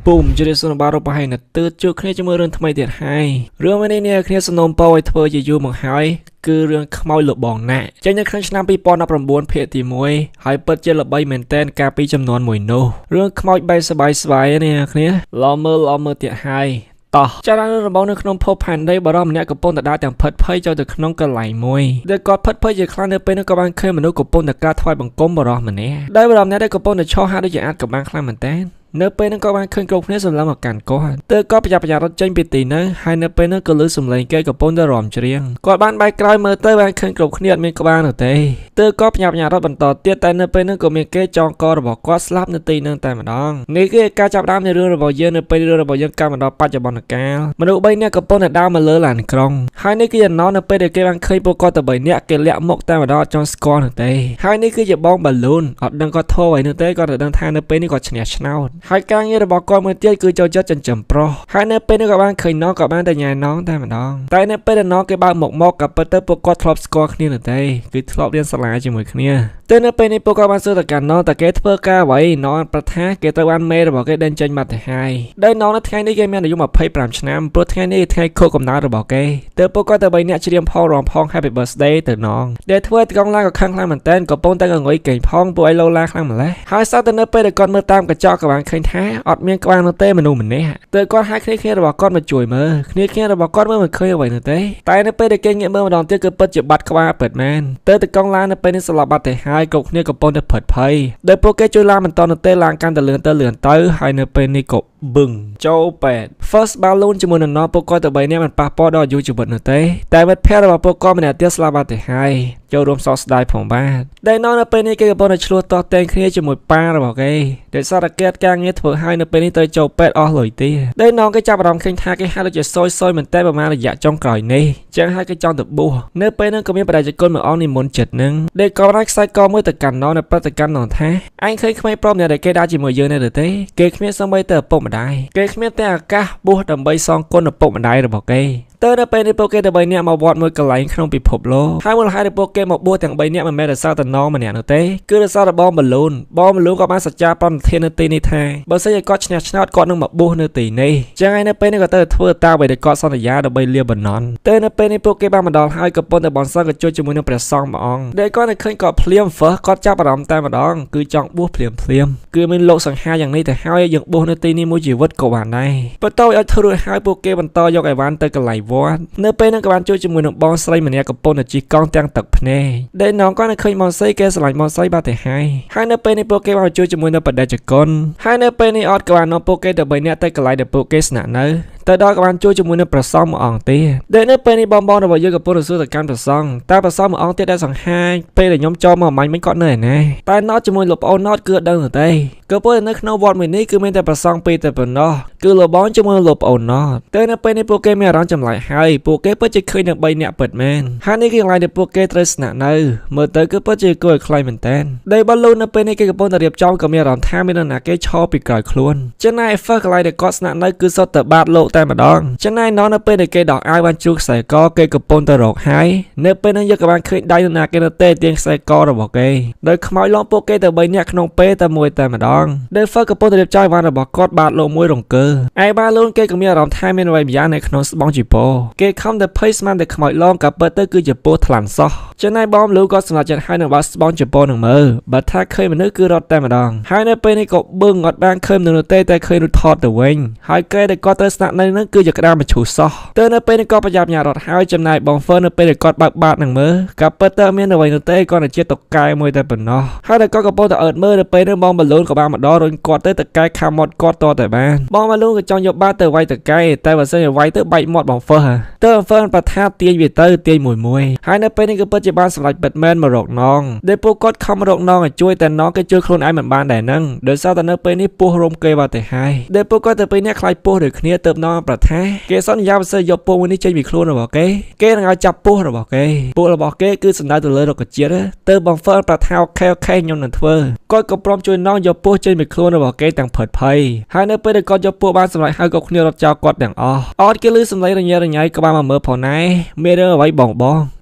ปุ่มจะได้สนบาร์ไปให้นัดตื่นจุกเนี่ยจะมือเรื่องทำไมเดือดให้เรื่องไม่ได้เนี่ยเนี่ยสนมเป้าไว้เธอจะอยู่มังหายคือเรื่องขโมยหลบบองแน่ใจในครั้งชนะปีปอนนับรำบวนเพจตีมวยหายเปิดเจลใบเหม็นเต้นกาปีจำนวนมวยโนเรื่องขโมยใบสบายเนี่ยล้อมือเตียให้ต่อจากนั้นเราบอกในขนมพบผ่านได้บารมเนี่ยกับปนตะดาแต่เพิดเผยเจ้าแต่ขนมกระไหลมวยเด็กกอดเพิดเผยจะคลานในเป็นกับบางเคยมนุษย์กับปนตะกาถอยบังกลมบารมเหมือนเนี่ยได้บารมเนี่ยได้กับปนตะช่อห้าได้จะอัดกับบางคลานเหมือนเต้นเนื้อเป็นนั่นก็บางเคยกรุบเนี่ยสำหรับการก่อนเตอก็ประหยัดรถเจนปิตีนะให้เนื้อเป็นนั่นก็ลือสมเลยแกกับปนตะรอมเชียงกอดบ้านใบกลายเมื่อเตอบางเคยกรุบเนี่ยมีกับบางหนึ่งเตอก็ประหยัดรถบรรทุกเตี้ยแต่เนื้อเป็นนั่นก็มีแกจองกอระบอกก็สลับเนื้อตีนั่งแต่มาดองนี่คือการจับดามในเรื่องระบบเยอะเนื้อเป็นเรื่องระบบยังการมาดองปัจจุบันการมนุษย์ใบเนี่ยกับปนตะดาวมาเลือหลานกรองให้นี่คืออย่างน้อยเนื้อเป็นเด็กแกบางเคยปกติใบเนี่ยแกเลี้ยหมกแต่มาดองจองสกอร์หนึ่งให้นี่คือจะบ้องบอลลูนอดดังก็โทรไว้เนื้อก็จะดังทางเนื้อเป็นนี่ก็เฉียดชนะให้การเงี้ยระบบก็เมื่อเตี้ยคือเจ้าจันจำโปรให้เนื้อเป็นกับบ้านเคยน้องกับบ้านแต่ยายน้องแต่มาดองแต่เนื้อเป็นน้องกับบ้านหมกกับเปิดเตอร์ปกติทลอปสกอร์นี่หนึ่งคือทลอปเรียนสลายจมูกเนี่ยเต้นเป็นในโปรแกรมสื่อต่างๆน้องแต่เกตเพื่อก้าไว้น้องประทะเกตวันเมย์บอกเกตเดินใจมาแต่ให้ได้น้องนัดแข่งในเกมแมนอายุมาเพย์ปรามชนะโปรแข่งในแข่งโคกับน้องบอกเกเตอร์โปรแกรมแต่ใบเนี่ยเฉลี่ยพ่อรองพ้องให้เป็นเบอร์สเดย์เตอร์น้องเดทเวทกองล่างกับข้างล่างเหมือนเต้นกับป้องแต่กับงอยเก่งพ้องป่วยโลล่าข้างเหมือนเลยหายซาเตอร์เนอร์เป็นเด็กก่อนเมื่อตามกับจอกับบางเคยแท้อดเมียงกวางเต้มันดูเหมือนเนี่ยเตอร์ก้อนให้เคลียร์ระบอกก้อนมาจุยมือเคลียร์ระบอกก้อนเมื่อมันเคยเอาไว้เนเต้แต่เนอร์เป็นเด็กเก่งเงี้ยเมื่อมาดองเตี้ยเกิดเปิดจีบบัตรเข้ามาเปิดแมนเตอร์แต่กองล่างเนอร์เป็นในสลับบัตรแต่หายกเนี่ยกับป้องแต่เปิดไพ่โดยโปรแกรมจุฬามันตอนเตะลางการเลื่อนเตอให้เนเป็นในกบบึงโจแปด first balloon จมูกน้องโปรแกรมแต่ใบนี้มันปาปอดอยู่จุดเนเตแต่เมื่อแพ้ระบบโปรแกรมมันเตี้ยสลับบัตรแต่ให้เจ้ารวมซอสได้ของบ้านได้น้องเนเป็นในเกมบอลชัวต่อเต็งเคลียร์จมูกป้าระบอกเเดี๋ยวซาตะเกียดกางเงี้ยเถื่อให้เนเป็นในเตยโจแปดออเลยตีได้น้องก็จับรำเข่งท่าก็ให้เราจะซอยมันเต้ประมาณระยะจ้องกล่อยนี่จังให้ก็จ้องตับบัวเนเป็นนั่นก็มีประเด็นจะก้นเหมือนอ้อมในมนเจ็ดนึงได้กอรักไซกอเมื่อตะกันน้องในปฏิกันนอนแท้อันเคยขมายปลอมเนี่ยได้เกได้จีมือเยอะในเดือดเกขมิ้นสมัยเติบปมาได้เกขมิ้นแต่กะบัวดำใบซองก้นปมาได้ระบอกเกเตอร์เป็นในโปรแกรมใบเนี่ยมาวอดมือกระไหลขนมปิดผบโลให้เมื่อให้ในโปรแกรมมาบัวแต่งใบเนี่ยมันแม้แต่ซาแต่น้องมันเนี่ยเนเต้คือซาแต่บอมบอลลูนกับมาสัจจาปอนเทนตีในไทยบอลเซียก็ชนะก่อนนึงมาบัวเนตีนี่จังไงเนเป็นในก็เตอร์ทั่วตาใบเด็กก็สัญญาใบเลียบนนอนเตอร์เป็นในโปรแกรมมาดอลให้กับปนแต่บอลซ่ากับโจจมูกในประซองมาองเด็กก็ในเคยก็เพลียมเฟอก็จับประดมแต่มาดองคือจองบัวเพลียมคือมันโลกสังหารอย่างนี้แต่ให้ยังบัวเนตีนี่มูจิวัดกว่าได้ประตูเอาทะลุให้โปรแกรมมันต่อยกไอวันเตอร์กระไหลวอดเนเป็นนั่งกับบ้านช่วยจมูกน้องบอลไซมันเนี่ยกับปนจีกองแต่งตักพเน่ได้น้องก็เคยมองไซแกสลายมองไซบาแต่ให้เนเป็นในโปรแกรมเอาช่วยจมูกน้องปัดได้จากก้นให้เนเป็นในออดกับบ้านน้องโปรแกรมเดบิวเนี่ยแต่กระไรเดโปรแกรมหนาเนอแต่ดอกกับบ้านช่วยจมูกน้องประซองมาอ่องเตี้ยได้เนเป็นในบอลระเบิดเยอะกับปนสู้จากการประซองแต่ประซองมาอ่องเตี้ยได้สังหารเป็นแต่ยมจอมาไม่ก้อนเหนื่อยนะแต่นอจมูกหลบเอานอเกลือเดินเต้ก็ปนในขนมวอดเหมือนนี้คือไม่แต่ประซองปีแต่เป็นนอคือหลบบอลจมูกหลบเอานอแต่เนเป็นในโปรแกรมมีร้อนจำไหลให้โปรแกรมเพื่อจะเคยใบเนี่ยเปิดแมนฮันนี่คืออะไรเด็กโปรแกรมตรสนาเนอเมื่อเตอร์ก็เพื่อจะกลัวใครเหมือนเต้นได้บอลลูนเป็นในเกมกับปนแต่เรียบจอมกับมีรอนท่าไม่นานเกชอบปีกไก่คล้วนจะนายเฟอร์อะไรเด็กก็สนาเนอคือสตบาดโลแต่มาดองจะนายน้องเป็นในเกมดอกไอวันจุกใส่ก็เกมกับปนแต่รอกหายเนเป็นนั่งยกกับบ้านเคยได้นาเกมเตะเตียงใส่ก็ระบอกเกย์โดยขมายล้อมโปรแกรมแต่ใบเนี่ยขนมเป้แต่มวยแต่มาดองได้เฟอร์กับปนแต่เรียบจอยวันระบอกกอดบาดโลมวยรองเกอไอบาลูนเกมกับมีรอนท่าไม่นานวิญญาณในขนมสปองจิโปเกมคำแต่เพย์สมันแต่ขมายล้อมกับเปิดเตอร์คือจะโปทลันซอจะนายบอมรู้ก็สำหรับจะให้หนึ่งวัสบอลจะโปหนึ่งมือบัตรถ้าเคยมันนึกคือรถแต่มาดองให้ในเป็นในกบบึ้งอดบางเคยหนึ่งเตะแต่เคยรุดทอดแต่เวงให้เกย์แต่ก็เตอร์สนักในนั้นคือจะกระด้างมาชูซอเตอร์ในเป็นในก็ประหยัดยารถให้จำนายบอมเฟิร์นในเป็นในกอดบาดหนึ่งมือกับเปิดเตอร์เมียนในวันเตะก็ในเจี๊ยตกกายมวยแต่เป็นนอให้แต่ก็กระโปงแต่เอิดมือในเป็นในบอมบอลลูนกับบางมาดอโดนกอดเตอร์แต่กายคามอดกอดตัวแต่บ้านบอมบอลลูนกับจองยกบ้านเตอร์ไวแต่กายแต่ว่าเส้นไวเตอร์ใบหมดบอมเฟิร์เตอร์เฟิร์นประทับเตียนวีเตอร์เตียนมวยให้ในเป็นในก็ปัจจุบันสำหรับเปิดแมนมาหลอกน้องได้พวกกอดคำมาหลอกน้องช่วยแต่น้องก็ช่วยคนไอ้เหมือนบ้านแต่นั่งโดยซาตานเป็นนี่ปูรมเกย์ว่าแต่ให้ได้พวกก็แต่เป็นเนี่ยใครปูหรือเนี้ยเติมน้อง ប្រថាគេសន្យាថាយកពួកមួយនេះចេញពីខ្លួនរបស់គេនឹងឲ្យចាប់ពួករបស់គេគឺសំដៅទៅលើរុក្ខជាតិទៅបងហ្វឺប្រថាអូខេខ្ញុំនឹងធ្វើគាត់ក៏ព្រមជួយน้องយកពួកចេញពីខ្លួនរបស់គេទាំងផិតភ័យហើយនៅពេលដែលគាត់យកពួកបានសម្រេចហើយក៏គ្នារត់ចោលគាត់ទាំងអស់អត់គេលឺសំឡេងរញ៉េរញ៉ៃក៏បានមកមើលផងដែរមានរឿងអ្វីបងមក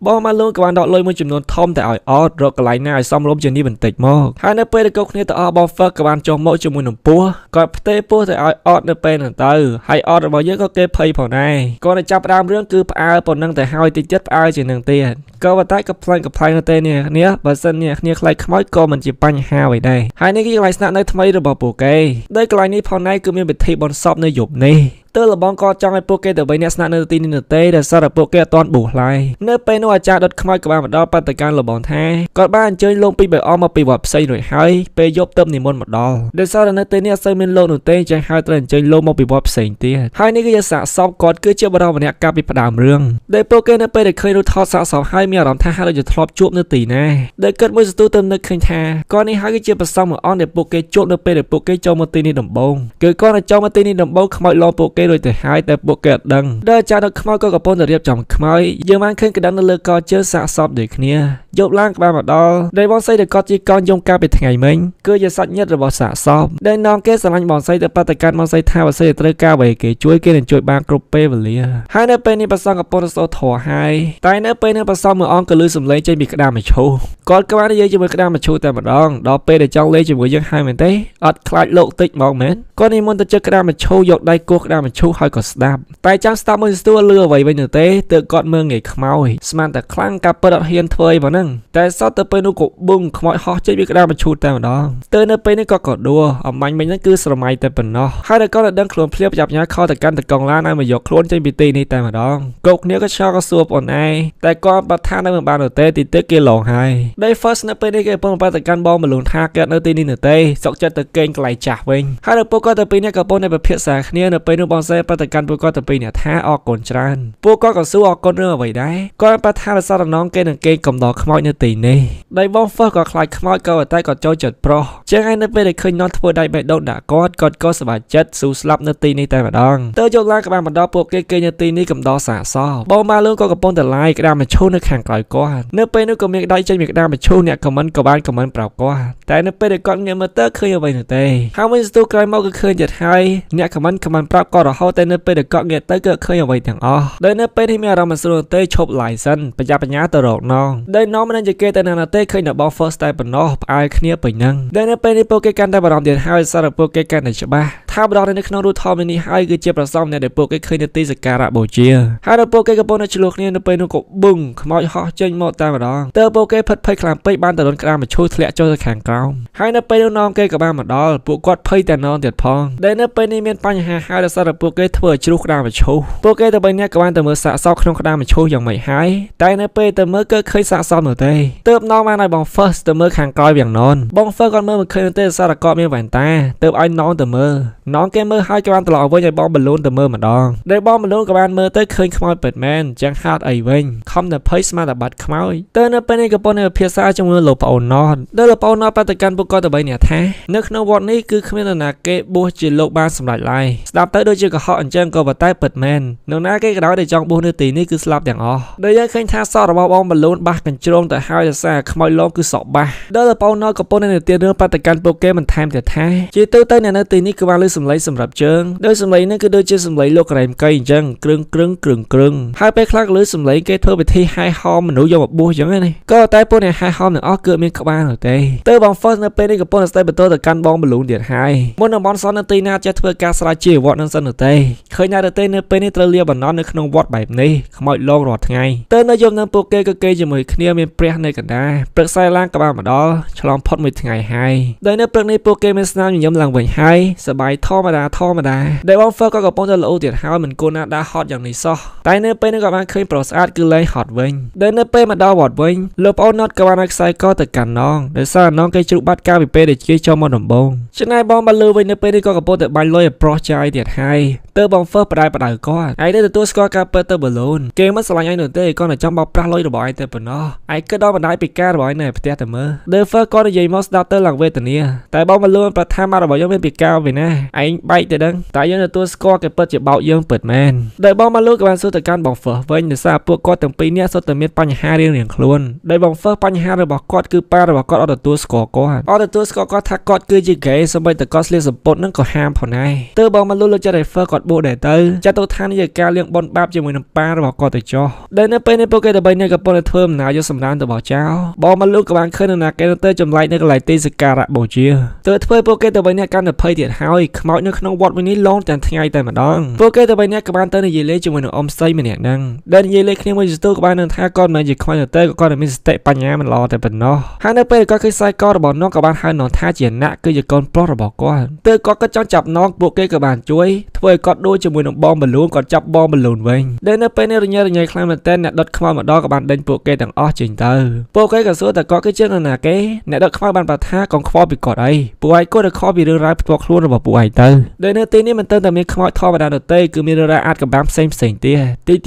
លូនក៏បានដកលុយមួយចំនួនធំតែឲ្យអត់រកកន្លែងណាឲ្យសមរម្យជាងនេះបន្តិចមកហើយនៅពេលដែលគាត់គ្នាទៅអស់បងហ្វឺក៏បានចុះមកជាមួយនឹងពោះគាត់ផ្ទេពោះទៅឲ្យអត់នៅពេលហ្នឹងទៅហើយអត់របស់យើងក៏គេភ័យផងដែរគាត់ទៅចាប់ដើមរឿងគឺផ្អើលប៉ុណ្ណឹងតែហើយតិចចិត្តផ្អើលជាងនឹងទៀតក៏ប៉ុន្តែក៏ផ្លាញ់នៅទេនេះគ្នាបើសិននេះគ្នាខ្លាចខ្មោចក៏មិនជាបញ្ហាអ្វីដែរហើយនេះគឺកន្លែងស្នាក់នៅថ្មីរបស់ពួកគេដោយកន្លែងនេះផងដែរគឺមានពិធីបុណ្យសពនៅយប់នេះទើលបងក៏ចង់ឲ្យពួកគេទៅវិញអ្នកស្នាក់នៅទីនេះនៅទេដែលសារពួកគេអត់ទាន់បួសឡើយនៅពេលនោះអាចារ្យដុតខ្មោចក៏បានមកដល់បដិការលបងថាគាត់បានអញ្ជើញលោកពីបៃអមមកពីវត្តផ្សេងរួចហើយពេលយប់ទៅនិមន្តមកដល់ដែលសារនៅទីនេះអត់សូវមានលោកនោះទេចឹងហើយត្រូវអញ្ជើញលោកមកពីវត្តផ្សេងទៀតហើយនេះគឺជាសាកសពគាត់គឺជាបរិបម្នាក់កាលពីផ្ដើមរឿងដែលពួកគេនៅពេលដែលឃើញរូបថតសាកសពហើយមានអារម្មណ៍ថាហាក់ដូចជាធ្លាប់ជួបនៅទីណាដែលគាត់មួយសន្ទុះទៅនឹកឃើញថាគាត់នេះហើយគឺជាប្រសងមួយអង្គដែលពួកគេជួបនៅពេលដែលពួកគេចូលមកទីនេះដំបូងគឺគាត់ចូលមកទីនេះដំបូងខ្មោចឡោពួកគេរួចទៅហើយតែពួកគេអត់ដឹងដែលអាចារ្យដុតខ្មោចក៏កំពុងតែរៀបចំខ្មោចយើងបានឃើញក្តាំនៅលើកជើងសាកសពដូចគ្នាយប់ឡើងក្បាលមកដល់ដែលបងស្រីដែលគាត់ជាកូនយំកាលពីថ្ងៃមិញគឺជាសាច់ញាតិរបស់សាកសពដែលនងគេស្រឡាញ់បងស្រីទៅបដិការបងស្រីថាបងស្រីត្រូវការអ្វីគេជួយគេនឹងជួយបានគ្រប់ពេលវេលាហើយនៅពេលនេះប្រសងកំពុងសូត្រធម៌ហើយតែនៅពេលនេះប្រសងមួយអង្គក៏លឺសំឡេងចេញពីក្តារមឈូសគាត់ក៏បាននិយាយជាមួយក្តារមឈូសតែម្ដងដល់ពេលដែលចង់លេងជាមួយយើងហើយមែនទេអត់ខ្លាចលោកតិចមកមែនគាត់និមន្តទៅជិះក្តារមឈូសយកដៃគោះក្តារមឈូសហើយក៏ស្ដាប់តែចាំស្ដាប់មួយស្ទួលឺអ្វីវិញនោះទេទើបគាត់មើលងាយខ្មោចស្មានតែខ្លាំងកាពិតអត់ហ៊ានធ្វើអីប៉ុណ្ណឹងតែសតទៅពេលនោះក៏ប៊ុងខ្មោចហោះចេញពីក្តារមឈូសតែម្ដងទៅនៅពេលនេះក៏កដួលអំមាញ់មិញហ្នឹងគឺស្រមៃតែប៉ុណ្ណោះហើយតែគាត់ដឹងខ្លួនភ្លាមចាប់ញ៉ាខោទៅកាន់តកងឡានឲ្យមកយកខ្លួនចេញពីទីនេះតែម្ដងកោកគ្នាក៏ឆ្ងល់ក៏សួរបងឯងតែគាត់បាត់ថានៅមិនបានទេទីទឹកគេឡងហើយដេ first នៅពេលនេះគេពងបាត់ទៅកាន់បងមលូនថាកើតនៅទីនេះនៅទេសុកចិត្តទៅកេងកន្លែងចាស់វិញហើយដល់ពួកគាត់ទៅពីនេះក៏ពងនៅពិភាក្សាគ្នានៅពេលនោះបងសេបាត់ទៅកាន់ពួកគាត់ទៅពីនេះថាអរគុណច្រើនពួកគាត់ក៏សួរអរគុណរឿងអ្វីដែរគាត់បាត់ថារសារណងគេនឹងកេងកំដរខ្មោចនៅទីនេះដៃបង first ក៏ខ្លាចខ្មោចក៏តែក៏ចូលចិត្តប្រុសចឹងហើយនៅពេលដែលឃើញនន់ធ្វើដៃបេះដូងដាក់គាត់ក៏សប្បាយចិត្តស៊ូស្លាប់នៅទីនេះតែម្ដងទៅយកឡើងក៏បានបន្តពួកគេនៅទីនេះកំដរសាកសពបងម៉ាលូនក៏កំពុងតែឡាយក្តារមឈូសនៅខាងក្រោយគាត់នៅពេលនោះក៏មានដៃចេញពីក្តារមឈូសអ្នកខមមិនក៏បានខមមិនប្រាប់គាត់តែនៅពេលដែលគាត់ងាកមើលទៅឃើញអ្វីនោះទេហើយវិញស្ទុះក្រោយមកគឺឃើញទៀតហើយអ្នកខមមិនប្រាប់គាត់រហូតតែនៅពេលដែលគាត់ងាកទៅក៏ឃើញអ្វីទាំងអស់ដោយនៅពេលនេះមានអារម្មណ៍មិនស្រួលទេឈប់ឡាយសិនប្រញាប់បញ្ញាទៅរកនងដែលនងមិននិយាយទៅណាទេឃើញតែបង first តែប៉ុណ្ណោះផ្អើលគ្នាពេញហ្នឹងដែលនៅពេលនេះពួកគេកាន់តែបារម្ភទៀតហើយសារពួកគេកាន់តែច្បាស់ថាបដរនៅក្នុងរូបថតនេះហើយគឺជាប្រសំអ្នកដែលពួកគេឃើញនៅទីសក្ការៈបូជាហើយដល់ពួកគេកំពុងតែឆ្លោះគ្នានៅពេលនោះក៏ប៊ុងខ្មោចហោះចេញមកតែម្ដងតើពួកគេផិតភ័យខ្លាំងពេកបានទៅរត់ក្តារមឈូសធ្លាក់ចូលទៅខាងក្រោមហើយនៅពេលនោះនងគេក៏បានមកដល់ពួកគាត់ភ័យតែនងទៀតផងដែលនៅពេលនេះមានបញ្ហាហើយដោយសារតែពួកគេធ្វើឲ្យជ្រុះក្តារមឈូសពួកគេទៅបីនាក់ក៏បានទៅមើលសាកសពក្នុងក្តារមឈូសយ៉ាងម៉េចហើយតែនៅពេលទៅមើលក៏ឃើញសាកសពនោះទេទើបនងបានឲ្យបង first ទៅមើលខាងក្រោយយ៉ាងណនបង first គាត់មើលមិនឃើញទេសារគាត់មានវ៉ែនតាទើបឲ្យនងទៅមើលនងគេមើលហើយក៏បានត្រឡប់វិញឲ្យបងបលូនទៅមើលម្ដងដែលបងបលូនក៏បានមើលទៅឃើញខ្មោចពិតមែនចឹងហៅអីវិញខំតែភ័យស្មានតែបាត់ខ្មោចទៅនៅពេលនេះក៏ប៉ុន្តែភាសាជាមួយលោកប្អូនណតដែលលោកប្អូនណតបដិកាន់ពួកគាត់ទៅបីអ្នកថានៅក្នុងវត្តនេះគឺគ្មាននរណាគេបួសជាលោកបានសម្រេចឡើយស្ដាប់ទៅដូចជាកុហកអញ្ចឹងក៏ប៉ុន្តែពិតមែននរណាគេក៏ដោយដែលចង់បួសនៅទីនេះគឺស្លាប់ទាំងអស់ដោយយើងឃើញថាសក់របស់បងបលូនបាសកញ្ជ្រោងទៅហើយដោយសារខ្មោចលងគឺសក់បាសដែលលោកប្អូនណតក៏ប៉ុន្តែនៅទីរឿងបដិកាន់ពួកគេមិនថែមទៀតថាជាទូទៅអ្នកនៅទីនេះគឺបានលើសម្លេងសម្រាប់ជើងដោយសម្លេងនេះគឺដូចជាសម្លេងលោកក្រែមកៃអញ្ចឹងក្រឹងហើយពេលខ្លះក៏លើសម្លេងគេធ្វើពិធីហែហោមមនុស្សយកមកបួសអញ្ចឹងណាក៏តែពួកអ្នកហែហោមទាំងអស់គឺមានក្បាលនោះទេទៅបង first នៅពេលនេះកំពុងតែស្ដីបន្ទោសទៅកាន់បងបលូនទៀតហើយមុននឹងបងសននៅទីណាចេះធ្វើការស្រាវជ្រាវវត្តនឹងសិននោះទេឃើញតែទេនៅពេលនេះត្រូវលាបណ្ណនៅក្នុងវត្តបែបនេះខ្មោចលងរាល់ថ្ងៃទៅនៅយប់នឹងពួកគេក៏គេជាមួយគ្នាមានព្រះនៅកណ្ដាលព្រឹកស្អែកឡើងក៏បានមកដល់ឆ្លងផុតមួយថ្ងៃហើយដោយនៅព្រឹកនេះពួកគេមានស្នាមញញឹមឡើងវិញហើយសប្បាយធម្មតាដែលបង first ក៏កំពុងតែល្អទៀតហើយមិនគួរណាដាក់ហត់យ៉ាងនេះសោះតែនៅពេលនេះក៏បានឃើញប្រុសស្អាតគឺលែងហត់វិញដែលនៅពេលមកដល់វត្តវិញលោកប្អូនណតក៏បានឲ្យខ្សែកទៅកាន់នងដោយសារនងគេជ្រុកបាត់កាលពីពេលដែលជាចូលមកដំបងចំណែកបងបានលើវិញនៅពេលនេះក៏កំពុងតែបាញ់លុយឲ្យប្រុសចាយទៀតហើយទើបបង first បដៅគាត់ឯងទៅទទួលស្គាល់ការពិតទៅបលូនគេមិនស្រឡាញ់ឯងនោះទេគាត់តែចង់បោកប្រាស់លុយរបស់ឯងតែប៉ុណ្ណោះឯងគិតដល់បណ្ដាយពីការរបស់ឯងនៅផ្ទះតែមើលដែល first គាត់និយាយមកស្ដាប់ទៅឡើងវេទនាតែបងបលូនប្រថាមករបស់យើងមានពីការវិញណា ឯងបែកទៅដឹងតែយើងទទួលស្គាល់គេពិតជាបោកយើងពិតមែនដោយបងមកលូក៏បានសួរទៅកាន់បងហ្វឺវិញដោយសារពួកគាត់ទាំងពីរនាក់សុទ្ធតែមានបញ្ហារៀងៗខ្លួនដោយបងហ្វឺបញ្ហារបស់គាត់គឺប៉ារបស់គាត់អត់ទទួលស្គាល់គាត់ថាគាត់គឺជាហ្គេសម្បីតែគាត់ស្លៀកសំពត់នឹងក៏ហាមផងដែរទើបបងមកលូលោកចាត់ឲ្យហ្វឺគាត់បួសដែរទៅចាត់ទៅថានេះជាការលៀងបន់បាបជាមួយនឹងប៉ារបស់គាត់ទៅចោះដែលនៅពេលនេះពួកគេតែបីនាក់ក៏ប៉ុន្តែធ្វើដំណើរយកសម្រានទៅបោះចោលបងមកលូក៏បានឃើញនរណាគេទៅចម្លែកនៅកន្លែងទីសក្ការៈបូជាទើបធ្វើពួកគេតែបីនាក់កាន់តែភ័យទៀតហើយខ្មោចនៅក្នុងវត្តមួយនេះលងទាំងថ្ងៃតែម្ដងពួកគេតែបីនាក់ក៏បានទៅនិយាយលេងជាមួយនឹងអ៊ំស្រីម្នាក់ហ្នឹងដែលនិយាយលេងគ្នាមួយយូរក៏បាននឹងថាគាត់មិនជាខ្មោចទៅក៏គាត់មានសតិបញ្ញាមិនល្អតែប៉ុណ្ណោះហើយនៅពេលគាត់ឃើញខ្សែករបស់នងក៏បានហៅនងថាជាអ្នកគឺជាកូនប្រុសរបស់គាត់ទើបគាត់ក៏ចង់ចាប់នងពួកគេក៏បានជួយធ្វើឲ្យគាត់ដួលជាមួយនឹងបងបលូនគាត់ចាប់បងបលូនវិញដែលនៅពេលនេះរញ៉េរញ៉ៃខ្លាំងមែនទែនអ្នកដុតខ្មៅម្ដងក៏បានដេញពួកគេទាំងអស់ចេញទៅពួកគេក៏សួរតែគាត់គឺជានរណាគេអ្នកដុតខ្មៅបានប្រាប់ថាកុំខ្វល់ពីគាត់អីពួកឯងគាត់ទៅខកពីរឿងរ៉ាវផ្ទាល់ខ្លួនរបស់ពួកឯងទៅដែលនៅទីនេះមិនទៅតែមានខ្មោចធម្មតាទេគឺមានរឿងរ៉ាវអាចកំបាំងផ្សេងទ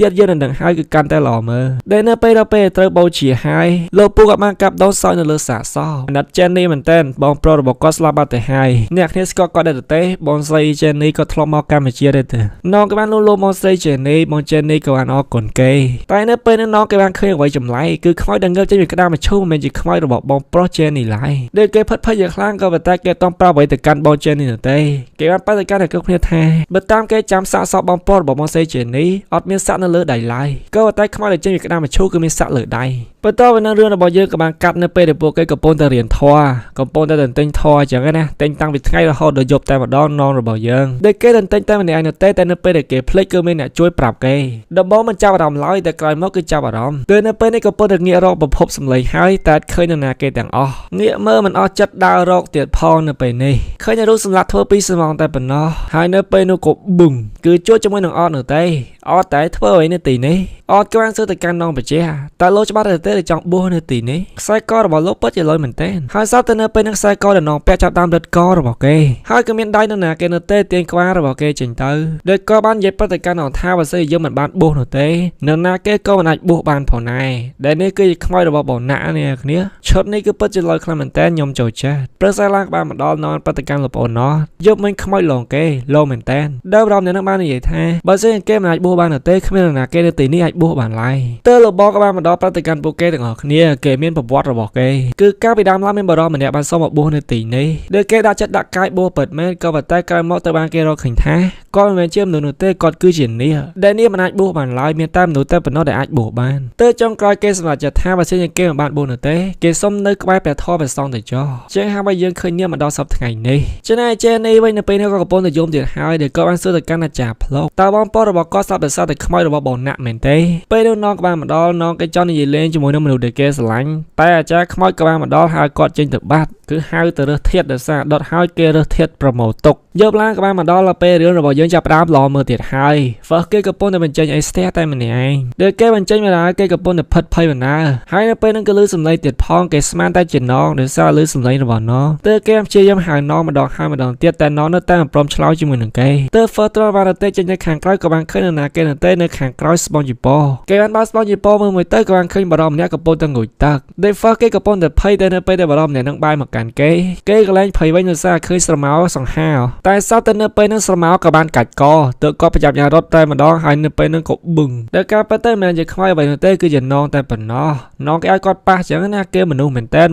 ៀតយើងនឹងដឹងហើយគឺកាន់តែល្អមើលដែលនៅពេលដល់ពេលត្រូវបូជាហើយលោកពូក៏បានកាប់ដោសោយនៅលើសាកសអាណិតចេននេះមែនទែនបងប្រុសរបស់គាត់ស្លាប់បាត់ទៅហើយអ្នកគ្នាស្គាល់គាត់ដែរទេបងស្រីចេននេះក៏ធ្លាប់មកកម្ពុជាដែរទេនងក៏បានលួបងស្រីចេននេះបងចេននេះក៏បានអរគុណគេតែនៅពេលនេះនងក៏បានឃើញអ្វីចម្លែកគឺខ្មោចដែលងើបចេញពីក្តាមឈូមិនមែនជាខ្មោចរបស់បងប្រុសចេននេះឡើយដែលគេផិតភ័យយ៉ាងខ្លាំងក៏ប៉ុន្តែគេតំប្រាប់អ្វីទៅកាន់បងចេននេះទេគេបានបដិការឲ្យគ្រប់គ្នាថាបើតាមគេចាំសាកសពបងប្រុសរបស់បងស្រីចេននេះអត់មានសាក់នៅលើដៃឡើយក៏តែខ្មោចដែលចេញពីក្តាមឈូគឺមានសាក់លើដៃបន្តទៅនឹងរឿងរបស់យើងក៏បានកាត់នៅពេលដែលពួកគេកំពុងតែរៀនធម៌កំពុងតែទន្ទិញធម៌អញ្ចឹងណាទិញតាំងពីថ្ងៃរហូតដល់យប់តែម្ដងនងរបស់យើងដែលគេទន្ទិញតែម្នាក់ឯងតែនៅពេលដែលគេភ្លេចគឺមានអ្នកជួយប្រាប់គេដំបូងមិនចាប់អារម្មណ៍ឡើយតែក្រោយមកគឺចាប់អារម្មណ៍គឺនៅពេលនេះកំពុងតែងាករកប្រភពសម្លេងហើយតែឃើញនរណាគេទាំងអស់ងាកមើលមិនអស់ចិត្តដើររកទៀតផងនៅពេលនេះឃើញរូបសម្លាប់ធ្វើពីស្មងតែប៉ុណ្ណោះហើយនៅពេលនោះក៏ប៊ឹងគឺជួបជាមួយនឹងអត់នៅទេអត់តែធ្វើអ្វីនៅទីនេះអត់ក៏បានសើទៅកាន់នងបជាតែលោកច្បាស់ទៅទេចង់បួសនៅទីនេះខ្សែករបស់លោកពិតជាលយមែនទែនហើយសោះទៅនៅពេលនឹងខ្សែកដែលនងពាក់ចាប់ដើមរឹតករបស់គេហើយក៏មានដៃនរណាគេនៅទេទាញក្បាលរបស់គេចេញទៅដោយក៏បាននិយាយប្រតិកម្មនងថាបើសិនយើងមិនបានបួសនោះទេនរណាគេក៏មិនអាចបួសបានផងដែរដែលនេះគឺជាខ្មោចរបស់បងណាក់នេះគ្នាឈុតនេះគឺពិតជាលយខ្លាំងមែនទែនខ្ញុំចូលចិត្តប្រសិនឡើងបានមកដល់នងប្រតិកម្មលោកប្អូនណោះយកមិញខ្មោចលងគេលោមែនទែនដើមរំអ្នកនឹងបាននិយាយថាបើសិនគេមិនអាចបួសបានទេគ្មាននរណាគេនៅទីនេះអាចបួសបានឡើយតើលោកបងក៏បានមកដល់ប្រតិកម្មពួកគេទាំងអស់គ្នាគេមានប្រវត្តិរបស់គេគឺកាលពីដើមឡើយមានបរិបម្នាក់បានសុំមកបួសនៅទីនេះដែលគេដាក់ចិត្តដាក់កាយបួសពិតមែនក៏ប៉ុន្តែក្រោយមកទៅបានគេរកឃើញថាគាត់មិនមែនជាមនុស្សនោះទេគាត់គឺជានេះដែលនេះមិនអាចបួសបានឡើយមានតែមនុស្សតែប៉ុណ្ណោះដែលអាចបួសបានតើចុងក្រោយគេសម្រេចចិត្តថាបើសិនជាគេមិនបានបួសនោះទេគេសុំនៅក្បែរព្រះធម៌ព្រះសង្ឃទៅចុះជាងហើយយើងឃើញនេះមកដល់សប្តាហ៍ថ្ងៃនេះចំណែកចេនេះវិញនៅពេលនេះក៏កំពុងតែយំទៀតហើយដែលគាត់បានសួរទៅកាន់អាចារ្យផ្លុកតើបងប្អូនរបស់គាត់ស្លាប់ដោយសារតែខ្មោចរបស់បងណាក់មែនទេពេលនោះនងក៏បានមកដល់នងគេចង់និយាយលេងជាមួយនឹងមនុស្សដែលគេស្រឡាញ់តែអាចារ្យខ្មោចក៏បានមកដល់ហើយគាត់ចេញទៅបាត់គឺហៅទៅរើសធាតដោយសារដុតហើយគេរើសធាតប្រមូលទុកយកឡើងក៏បានមកដល់ពេលរឿងរបស់យើងចាប់ផ្ដើមល្អមើលទៀតហើយ First គេកំពុងតែបញ្ចេញអីស្ទះតែម្នាក់ឯងដែលគេបញ្ចេញមកដល់គេកំពុងតែផិតភ័យបណ្ដាហើយនៅពេលហ្នឹងក៏លឺសំឡេងទៀតផងគេស្មានតែជានងដោយសារលឺសំឡេងរបស់នងទើបគេព្យាយាមហៅនងម្ដងហើយម្ដងទៀតតែនងនៅតែមិនព្រមឆ្លើយជាមួយនឹងគេទើប First ត្រូវបានទៅចេញនៅខាងក្រៅក៏បានឃើញនរណាគេនៅខាងក្រៅស្បង់ជីប៉គេបានបើស្បង់ជីប៉មើលមួយទៅក៏បានឃើញបរិមម្នាក់កំពុងតែងូចទឹកដែល First គេកំពុងតែភ័យតែនៅពេលដែលបរិមម្នាក់នឹងបាយមកកាន់គេក៏លែងភ័យវិញដោយសារឃើញស្រមោលសង្ហាតែសោះតែនៅពេលនឹងស្រមោលក៏បានកាច់កទើបក៏ប្រចាំយ៉ាងរត់តែម្ដងហើយនៅពេលនឹងក៏បឹងដែលការពិតទៅមិនមែនជាខ្មៅអ្វីនោះទេគឺជានងតែប៉ុណ្ណោះនងគេឲ្យគាត់ប៉ះចឹងណាគេមនុស្សមែនតែន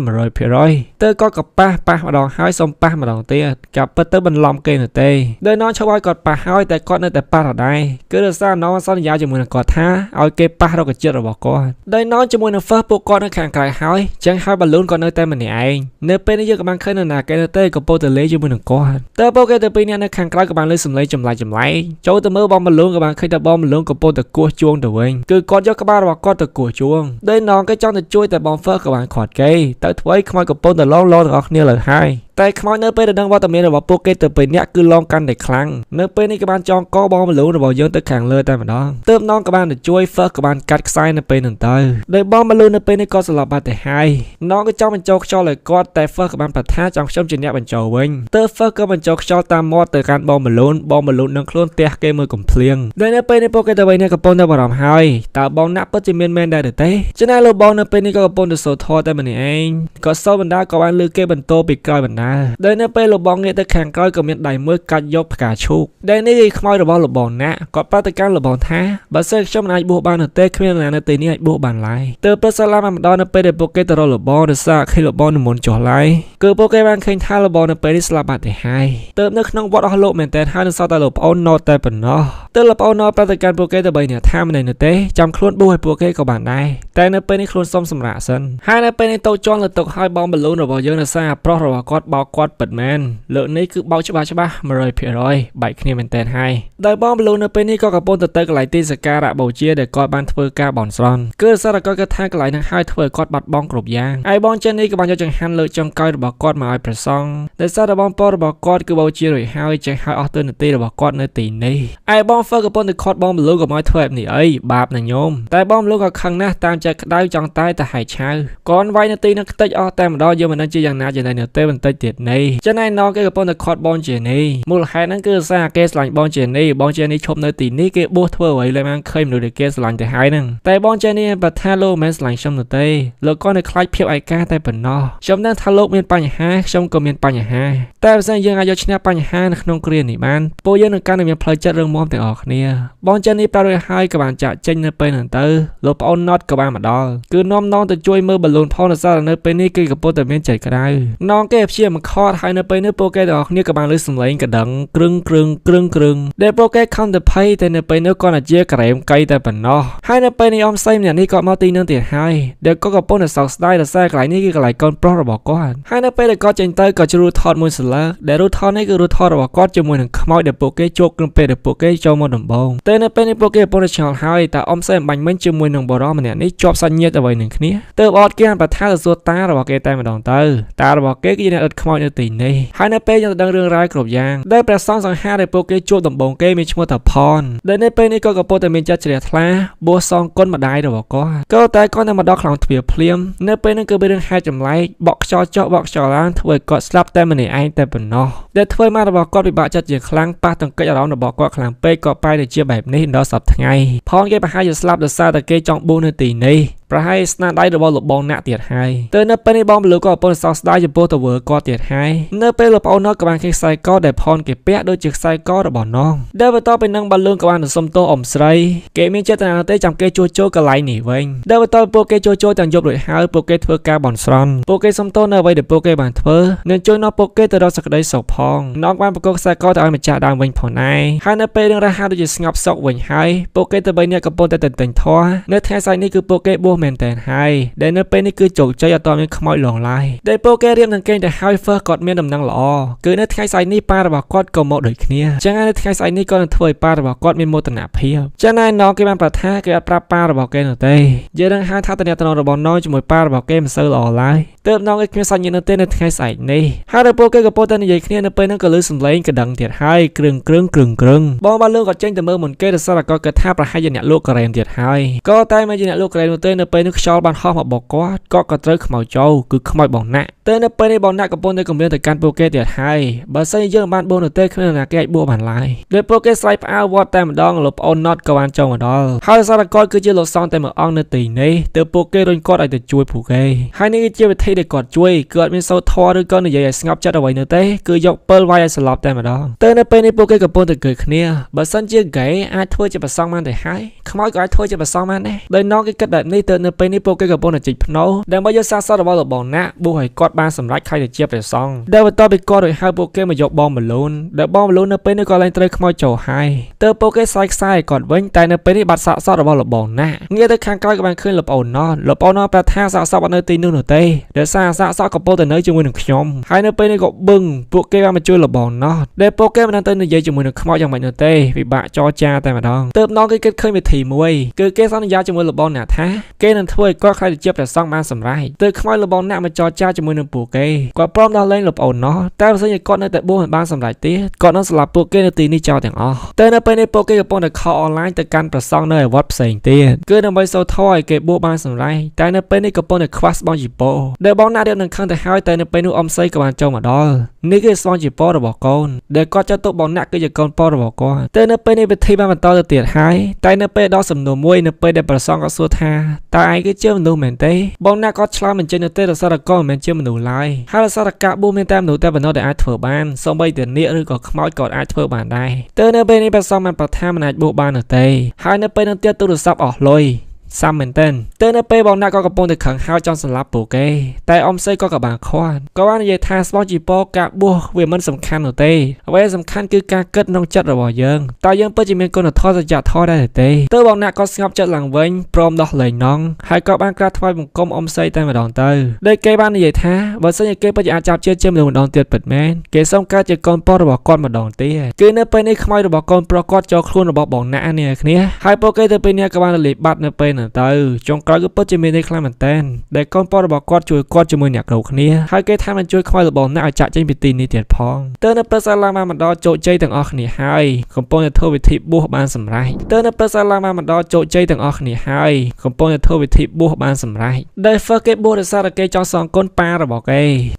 100% ទៅគាត់ក៏ប៉ះម្ដងហើយសុំប៉ះម្ដងទៀតការពិតទៅបន្លំគេនោះទេដែលនងឈប់ឲ្យគាត់ប៉ះហើយតែគាត់នៅតែប៉ះរដែរគឺដោយសារនងសន្យាជាមួយនឹងគាត់ថាឲ្យគេប៉ះរុក្ខជាតិរបស់គាត់ដែលនងជាមួយនឹង First ពួកគាត់នៅខាងក្រៅហើយចឹងហើយបាឡូនគាត់នៅតែម្នាក់ឯងនៅពេលនេះយើងក៏បានឃើញនរណាគេនៅតែកំពុងតែលេងជាមួយនឹងគាត់តើពួកគេទៅពីរនាក់នៅខាងក្រៅក៏បានលើសំឡេងចម្លែកចូលទៅមើលបងបាឡូនក៏បានឃើញថាបងបាឡូនកំពុងតែគោះជួងទៅវិញគឺគាត់យកក្បាលរបស់គាត់ទៅគោះជួងដោយនងគេចង់ទៅជួយតែបង First ក៏បានខាត់គេទៅធ្វើឲ្យខ្មោចកំពុងតែឡងទាំងអស់គ្នាលើហើយតែខ្មោចនៅពេលដែលដឹងវត្តមានរបស់ពួកគេទៅពេលអ្នកគឺឡងកាន់តែខ្លាំងនៅពេលនេះក៏បានចងកបងបាឡូនរបស់យើងទៅខាងលើតែម្ដងទើបនងក៏បានទៅជួយ First ក៏បានកាត់ខ្សែនៅពេលនោះទៅដោយបងបាឡូននៅពេលនេះក៏ស្លាប់បាត់ទៅហើយនងក៏ចង់បញ្ចូលខ្យល់ឲ្យគាត់តែ First ក៏បានប្រថាចង់ខ្ញុំជាអ្នកបញ្ចូលវិញទើប First ក៏បញ្ចូលខ្យល់តាមមាត់ទៅកាន់បងបាឡូននឹងខ្លួនទះគេមើលកំភ្លៀងដោយនៅពេលនេះពួកគេទៅវិញកំពុងតែបារម្ភហើយតើបងណាក់ពិតជាមានមែនដែរទេចំណែកលោកបងនៅពេលនេះក៏កំពុងតែសូត្រធម៌តែម្នាក់ឯងក៏សូត្របណ្ដាក៏បានលើគេបន្តពីក្រោយបណ្ដា ដោយនៅពេលលបងងាកទៅខាងក្រោយក៏មានដៃមួយកាច់យកផ្កាឈូកដែលនេះខ្មោចរបស់លបងណាគាត់ប្រាប់ទៅកាន់លបងថាបើសិនខ្ញុំមិនអាចបួសបានទេគ្មានអ្នកណានៅទីនេះអាចបួសបានឡើយទើបប្រសាឡាមម្ដងនៅពេលដែលពួកគេទៅរកលបងដោយសារឃើញលបងនិមន្តចុះឡើយគឺពួកគេបានឃើញថាលបងនៅពេលនេះស្លាប់បាត់ទៅហើយទើបនៅក្នុងវត្តអស់លោកមែនតើហើយនៅសល់តែលោកប្អូនណតតែប៉ុណ្ណោះទើបលោកប្អូនណតប្រាប់ទៅកាន់ពួកគេទៅ3នាក់ថាមិននៅទេចាំខ្លួនបួសឲ្យពួកគេក៏បានដែរតែនៅពេលនេះខ្លួនសុំសម្រាកសិនហើយនៅពេលនេះតូចជន់លើតុឲ្យបងបលូនរបស់យើងនៅសារប្រុសរបស់គាត់បោកគាត់ពិតមែនលើកនេះគឺបោកច្បាស់100%បែកគ្នាមែនតើហើយដោយបងបលូននៅពេលនេះក៏កំពុងទៅកន្លែងទីសក្ការៈបូជាដែលគាត់បានធ្វើការបន់ស្រន់គឺសារគាត់គិតថាកន្លែងហ្នឹងហើយធ្វើឲ្យគាត់បាត់បង់គ្រប់យ៉ាងហើយបងចេននេះក៏បានយកចង្ហាន់លើកចុងកោយរបស់គាត់មកឲ្យព្រះសង្ឃដោយសារតែបងប្អូនរបស់គាត់គឺបូជារួចហើយចេះឲ្យអស់ទិនទីរបស់គាត់នៅទីនេះហើយបងហ្វឺកំពុងទៅខាត់បងបលូនក៏មកធ្វើបែបនេះអីបាបណាញោមតែបងបលូនក៏ខឹងណាស់តាមចិត្តក្តៅចង់តែហែកឆៅកូនវាយនៅទីនឹងខ្ទេចអស់តែម្ដងយើងមិនដឹងជាយ៉ាងណាចំណៃនៅទេបន្តិចទៀតនេះចឹងឯណោគេកំពុងតែខាត់បងជានេះមូលហេតុហ្នឹងគឺសារគេស្រឡាញ់បងជានេះឈប់នៅទីនេះគេបួសធ្វើអ្វីលែងបានឃើញមនុស្សដែលគេស្រឡាញ់ទៅហើយហ្នឹងតែបងជានេះបើថាលោកមិនស្រឡាញ់ខ្ញុំនោះទេលោកក៏នៅខ្លាចភាពឯកាតែប៉ុណ្ណោះខ្ញុំដឹងថាលោកមានបញ្ហាខ្ញុំក៏មានបញ្ហាតែបើសិនយើងអាចយកឈ្នះបញ្ហានៅក្នុងគ្រានេះបានពួកយើងនឹងកាន់តែមានផ្លូវចិត្តរឹងមាំទាំងអស់គ្នាបងជានេះប្រាប់រួចហើយក៏បានចាក់ចេញនៅពេលហ្នឹងទៅលោកប្អូនណតក៏បានមកដល់គឺនាំនងទៅជួយមើលបលូនផងដោយសារនៅពេលនេះគេកំពុងតែមានចិត្តក្តៅនងគេព្យាមកខត់ហើយនៅពេលនេះពួកគេទាំងអស់គ្នាក៏បានលើសំឡេងកដឹងក្រឹងដែលពួកគេខំទៅភ័យតែនៅពេលនេះគាត់អាចជាក្រែមកៃតែប៉ុណ្ណោះហើយនៅពេលនេះអមសៃម្នាក់នេះក៏មកទីនឹងទៀតហើយដែលក៏កំពុងតែសោកស្ដាយដោយសារកន្លែងនេះគឺកន្លែងកូនប្រុសរបស់គាត់ហើយនៅពេលដែលគាត់ចេញទៅក៏ជ្រួលថតមួយស្លើដែលរូបថតនេះគឺរូបថតរបស់គាត់ជាមួយនឹងខ្មោចដែលពួកគេជួបក្នុងពេលដែលពួកគេចូលមកដំបងតែនៅពេលនេះពួកគេកំពុងតែឆ្ងល់ហើយតែអមសៃបាញ់មិញជាមួយនឹងបរិសម្នាក់នេះជាប់សាច់ញាតិអ្វីនឹងគ្នាទើបអត់គេប្រថាទៅសួរតារបស់គេតែម្ដងទៅតារបស់គេគឺជាអ្នកអត់ខ្មោចនៅទីនេះហើយនៅពេលយើងទៅដឹងរឿងរ៉ាវគ្រប់យ៉ាងដែលព្រះសង្ឃសង្ហាដែលពួកគេជួបដំបងគេមានឈ្មោះថាផនដែលនៅពេលនេះក៏កំពុងតែមានចិត្តជ្រះថ្លាបួសសងគុណម្ដាយរបស់គាត់ក៏តែគាត់នៅមកដល់ខ្លោងទ្វារភ្លាមនៅពេលនេះគឺមានរឿងហេតុចម្លែកបក់ខ្យល់ចុះបក់ខ្យល់ឡើងធ្វើឲ្យគាត់ស្លាប់តែម្នាក់ឯងតែប៉ុណ្ណោះដែលធ្វើឲ្យម៉ាក់របស់គាត់ពិបាកចិត្តជាខ្លាំងប៉ះទង្គិចអារម្មណ៍របស់គាត់ខ្លាំងពេកក៏បែរទៅជាបែបនេះដល់សប្តាហ៍ថ្ងៃផងគេប្រហែលជាស្លាប់ដោយសារតែគេចង់បួសនៅទីនេះប្រហែលស្នាដៃរបស់លោកបងណាក់ទៀតហើយទៅនៅពេលនេះបងបលូក៏កំពុងសោកស្ដាយចំពោះទៅវើគាត់ទៀតហើយនៅពេលលោកប្អូននោះក៏បានឃើញខ្សែកដែលផនគេពាក់ដូចជាខ្សែករបស់នងដែលបន្ទាប់ពីនឹងបលូក៏បានសុំទោសអ៊ំស្រីគេមានចេតនាទេចាំគេជួសជុលកន្លែងនេះវិញដែលបន្ទាប់ពីពួកគេជួសជុលទាំងយប់រួចហើយពួកគេធ្វើការបន់ស្រន់ពួកគេសុំទោសនៅអ្វីដែលពួកគេបានធ្វើនិងជួយនាំពួកគេទៅរកសេចក្តីសុខផងនងបានប្រកបខ្សែកទៅឲ្យម្ចាស់ដើមវិញផងដែរហើយនៅពេលរឿងរ៉ាវហាក់ដូចជាស្ងប់សុខវិញហើយពួកគេទៅបីនាក់កំពុងតែទិញធម៌នៅថ្ងៃស្អែកនេះគឺពួកគេបួសមែនតើហើយដែលនៅពេលនេះគឺជោគជ័យអត់ទាន់មានខ្មោចលងឡើយដែលពួកគេរៀបនឹងគេទៅហើយ First គាត់មានដំណឹងល្អគឺនៅថ្ងៃស្អែកនេះប៉ារបស់គាត់ក៏មកដូចគ្នាចឹងហើយនៅថ្ងៃស្អែកនេះក៏នឹងធ្វើឲ្យប៉ារបស់គាត់មានមោទនភាពចឹងហើយណងគេបានប្រថាគេអត់ប្រាប់ប៉ារបស់គេនោះទេយើងនឹងហៅថាតំណែងរបស់ណងជាមួយប៉ារបស់គេមិនសូវល្អឡើយទើបណងគេគ្មានសាច់ញាតិនៅទេនៅថ្ងៃស្អែកនេះហើយដល់ពួកគេក៏ពោលតែនិយាយគ្នានៅពេលហ្នឹងក៏លើសំឡេងកដឹងទៀតហើយគ្រឿងបងបានលើក៏ចេញទៅមើលមុនគេដោយសារតែគាត់គិតថាប្រហែលជាអ្នកលក់ការ៉េមទៀតហើយក៏តែមិនជាអ្នកលក់ការ៉េមនោះទេនៅពេលនេះខ្យល់បានហោះមកបកគាត់ក៏ត្រូវខ្មោចចូលគឺខ្មោចបងណាក់តែនៅពេលនេះបងណាក់កំពុងតែគម្រាមទៅកាន់ពួកគេទៀតហើយបើសិនយើងបានបួសនៅទេគ្មានអ្នកគេអាចបួសបានឡើយដោយពួកគេស្រែកផ្អើលវត្តតែម្ដងលោកប្អូនណតក៏បានចូលមកដល់ហើយសារគាត់គឺជាលោកសង្ឃតែមួយអង្គនៅទីនេះទើបពួកគេរុញគាត់ឲ្យទៅជួយពួកគេហើយនេះគឺជាវិធីដែលគាត់ជួយគឺអត់មានសូត្រធម៌ឬក៏និយាយឲ្យស្ងប់ចិត្តអ្វីនោះទេគឺយកពិលវាយឲ្យស្លាប់តែម្ដងតែនៅពេលនេះពួកគេកំពុងតែគិតគ្នាបើសិនជាហ្គេអាចធ្វើជាប្រសងបានទៅហើយខ្មោចក៏អាចធ្វើជាប្រសងបានដែរដោយណងគេគិតបែបនេះទៅនៅពេលនេះពួកគេកំពុងតែជីកភ្នោដើម្បីយកសារសតរបស់លោកបងណាក់បួសឲ្យគាត់បានសម្រេចខ្លាយទៅជាព្រះសង្ឃដែលបន្ទាប់ពីគាត់រួចហើយពួកគេមកយកបងបលូនដែលបងបលូននៅពេលនេះក៏ឡើងត្រូវខ្មោចចូលហើយទើបពួកគេស្រែកខ្សែឲ្យគាត់វិញតែនៅពេលនេះបាត់សារសតរបស់លោកបងណាក់ងាកទៅខាងក្រោយក៏បានឃើញលោកប្អូនណតប្រាប់ថាសារសតអត់នៅទីនោះនោះទេដែលសារសតកំពុងតែនៅជាមួយនឹងខ្ញុំហើយនៅពេលនេះក៏បឹងពួកគេបានមកជួយលោកបងណតដែលពួកគេមិនដឹងទៅនិយាយជាមួយនឹងខ្មោចយ៉ាងម៉េចនោះទេពិបាកចរចាតែម្ដងទើបណងគេគិតឃើញវិធីមួយគឺគេសន្យាជាមួយលោកបងណាក់ថាគេនឹងធ្វើឲ្យគាត់ខ្លាយទៅជាព្រះសង្ឃបានសម្រេចទើបខ្មោចលោកបងណាក់មកចរចាជាមួយនឹងពួកគេគាត់ព្រមដោះលែងលោកប្អូនណតតែបើសិនជាគាត់នៅតែបួសមិនបានសម្រេចទៀតគាត់នឹងស្លាប់ពួកគេនៅទីនេះចោលទាំងអស់តែនៅពេលនេះពួកគេកំពុងតែខលអនឡាញទៅកាន់ព្រះសង្ឃនៅឯវត្តផ្សេងទៀតគឺដើម្បីសូត្រធម៌ឲ្យគេបួសបានសម្រេចតែនៅពេលនេះកំពុងតែខ្វះស្បង់ជីពោដែលបងណាក់រៀបនឹងខឹងទៅហើយតែនៅពេលនោះអ៊ំសីក៏បានចូលមកដល់នេះគឺស្បង់ជីពោរបស់កូនដែលគាត់ចាត់ទុកបងណាក់គឺជាកូនប្រុសរបស់គាត់តែនៅពេលនេះពិធីបានបន្តទៅទៀតហើយតែនៅពេលដល់សំណួរមួយនៅពេលដែលព្រះសង្ឃក៏សួរថាតើឯងគឺជាមនុស្សមែនទេបងណាក់ក៏ឆ្លើយមិនចេញទៅទេដោយសារតែគាត់មិនមែនជាមនុស្ស នោះឡើយហើយសារការបួសមានតែមនុស្សតែប៉ុណ្ណោះដែលអាចធ្វើបានសូម្បីតែនាគឬក៏ខ្មោចក៏អាចធ្វើបានដែរទៅនៅពេលនេះព្រះសង្ឃបានប្រថាមិនអាចបួសបាននោះទេហើយនៅពេលនោះទៀតទូរស័ព្ទអស់លុយសាំមែនទែនទៅនៅពេលបងណាក៏កំពុងតែខឹងហើយចង់សម្លាប់ពួកគេតែអ៊ំសីក៏បានខាត់ក៏បាននិយាយថាស្បោជីពរការបួសវាមិនសំខាន់នោះទេអ្វីសំខាន់គឺការគិតក្នុងចិត្តរបស់យើងតើយើងពិតជាមានគុណធម៌សច្ចធម៌ដែរទេទៅបងណាក៏ស្ងប់ចិត្តឡើងវិញព្រមដោះលែងនងហើយក៏បានក្រាបថ្វាយបង្គំអ៊ំសីតែម្ដងទៅដោយគេបាននិយាយថាបើសិនជាគេពិតជាអាចចាប់ជាម្ដងទៀតពិតមែនគេសូមកើតជាកូនប្រុសរបស់គាត់ម្ដងទៀតគឺនៅពេលនេះខ្មោចរបស់កូនប្រុសគាត់ចូលខ្លួនរបស់បងណានេះគ្នាហើយពួកគេទៅពេលនេះក៏បានលេបបាត់នៅពេលទៅចុងក្រោយគឺពិតជាមានន័យខ្លាំងមែនទែនដែលកូនប្រុសរបស់គាត់ជួយគាត់ជាមួយអ្នកគ្រូគ្នាហើយគេថាមិនជួយខ្មោចរបស់អ្នកឲ្យចាក់ចេញពីទីនេះទៀតផងទៅនៅព្រឹកសាឡាមកបណ្ដោជោគជ័យទាំងអស់គ្នាហើយកំពុងតែធ្វើវិធីបួសបានសម្រេចទៅនៅព្រឹកសាឡាមកបណ្ដោជោគជ័យទាំងអស់គ្នាហើយកំពុងតែធ្វើវិធីបួសបានសម្រេចដែលហ្វឺគេបួសដោយសារតែគេចង់សងគុណប៉ារបស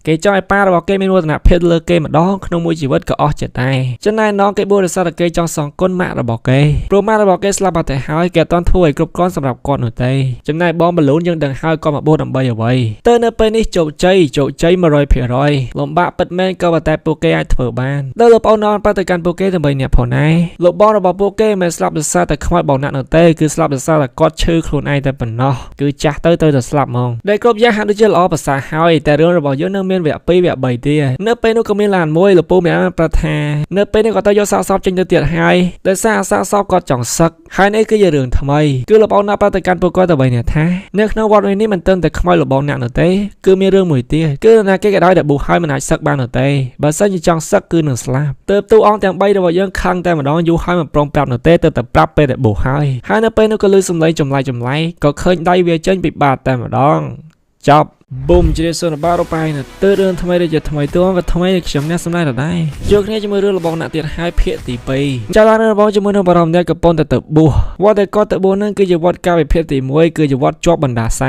់គេចង់ឲ្យប៉ារបស់គេមានវឌ្ឍនភាពលើគេម្ដងក្នុងមួយជីវិតក៏អស់ចិត្តដែរចំណែកน้องគេបួសដោយសារតែគេចង់សងគុណម៉ាក់របស់គេព្រោះម៉ាក់របស់គេស្លាប់បាត់ទៅហើយគេអត់ទាន់ធ្វើឲ្យគ្រប់គ្រាន់សម្រាប់គាត់នោះទេចំណែកបងបលូនយើងដឹងហើយក៏មកបួសដើម្បីអ្វីទៅនៅពេលនេះជោគជ័យ 100% លំបាកពិតមែនក៏ប៉ុន្តែពួកគេអាចធ្វើបានដោយលោកប្អូននរទៅកាន់ពួកគេដើម្បីអ្នកផងដែរលោកបងរបស់ពួកគេមិនស្លាប់ដោយសារតែខ្មោចបងណាក់នោះទេគឺស្លាប់ដោយសារតែគាត់ឈឺខ្លួនឯងតែប៉ុណ្ណោះគឺចាស់ទៅតែស្លាប់ហ្មងដែលគ្រប់យ៉ាងហាក់ដូចជាល្អប្រសើរហើយតែរឿងរបស់យើងនៅមានវគ្គ 2 វគ្គ 3 ទៀតនៅពេលនោះក៏មានឡានមួយលោកពូមានប្រថានៅពេលនេះក៏ទៅយកសាកសពចេញទៅទៀតហើយដោយសារសាកសពគាត់ចង់សឹកហើយនេះគឺជារឿងថ្មីគឺលោកប្អូនណាទៅកាន់ពួកគាត់ដើម្បីអ្នកថានៅក្នុងវត្តនេះមិនត្រឹមតែខ្មោចរបស់អ្នកនោះទេគឺមានរឿងមួយទៀតគឺណាគេក៏ដោយដែលប៊ូហើយមិនអាចសឹកបាននោះទេបើសិនជាចង់សឹកគឺនឹងស្លាប់ទៅទូអង្គទាំង3របស់យើងខឹងតែម្ដងយូរហើយមិនព្រមប្រាប់នោះទេទៅតែប្រាប់ពេលដែលប៊ូហើយនៅពេលនោះក៏លឺសំឡេងចម្លែកក៏ឃើញដៃវាចេញពីបាតតែម្ដងចប់ប៊ុំជ្រាបសួរនៅបារប៉ៃណាទៅរឿងថ្មីដូចជាថ្មីទួក៏ថ្មីខ្ញុំអ្នកសម្ដែងដែរជួបគ្នាជាមួយរឿងរបស់អ្នកទៀតហើយភាគទី2ចាំឡើងរឿងរបស់ជាមួយនឹងបារម្ភអ្នកកំពុងតែប៊ូវត្តដែលគាត់ទៅប៊ូនឹងគឺជាវត្តកាលវិភាគទី1គឺជាវត្តជាប់បណ្ដាស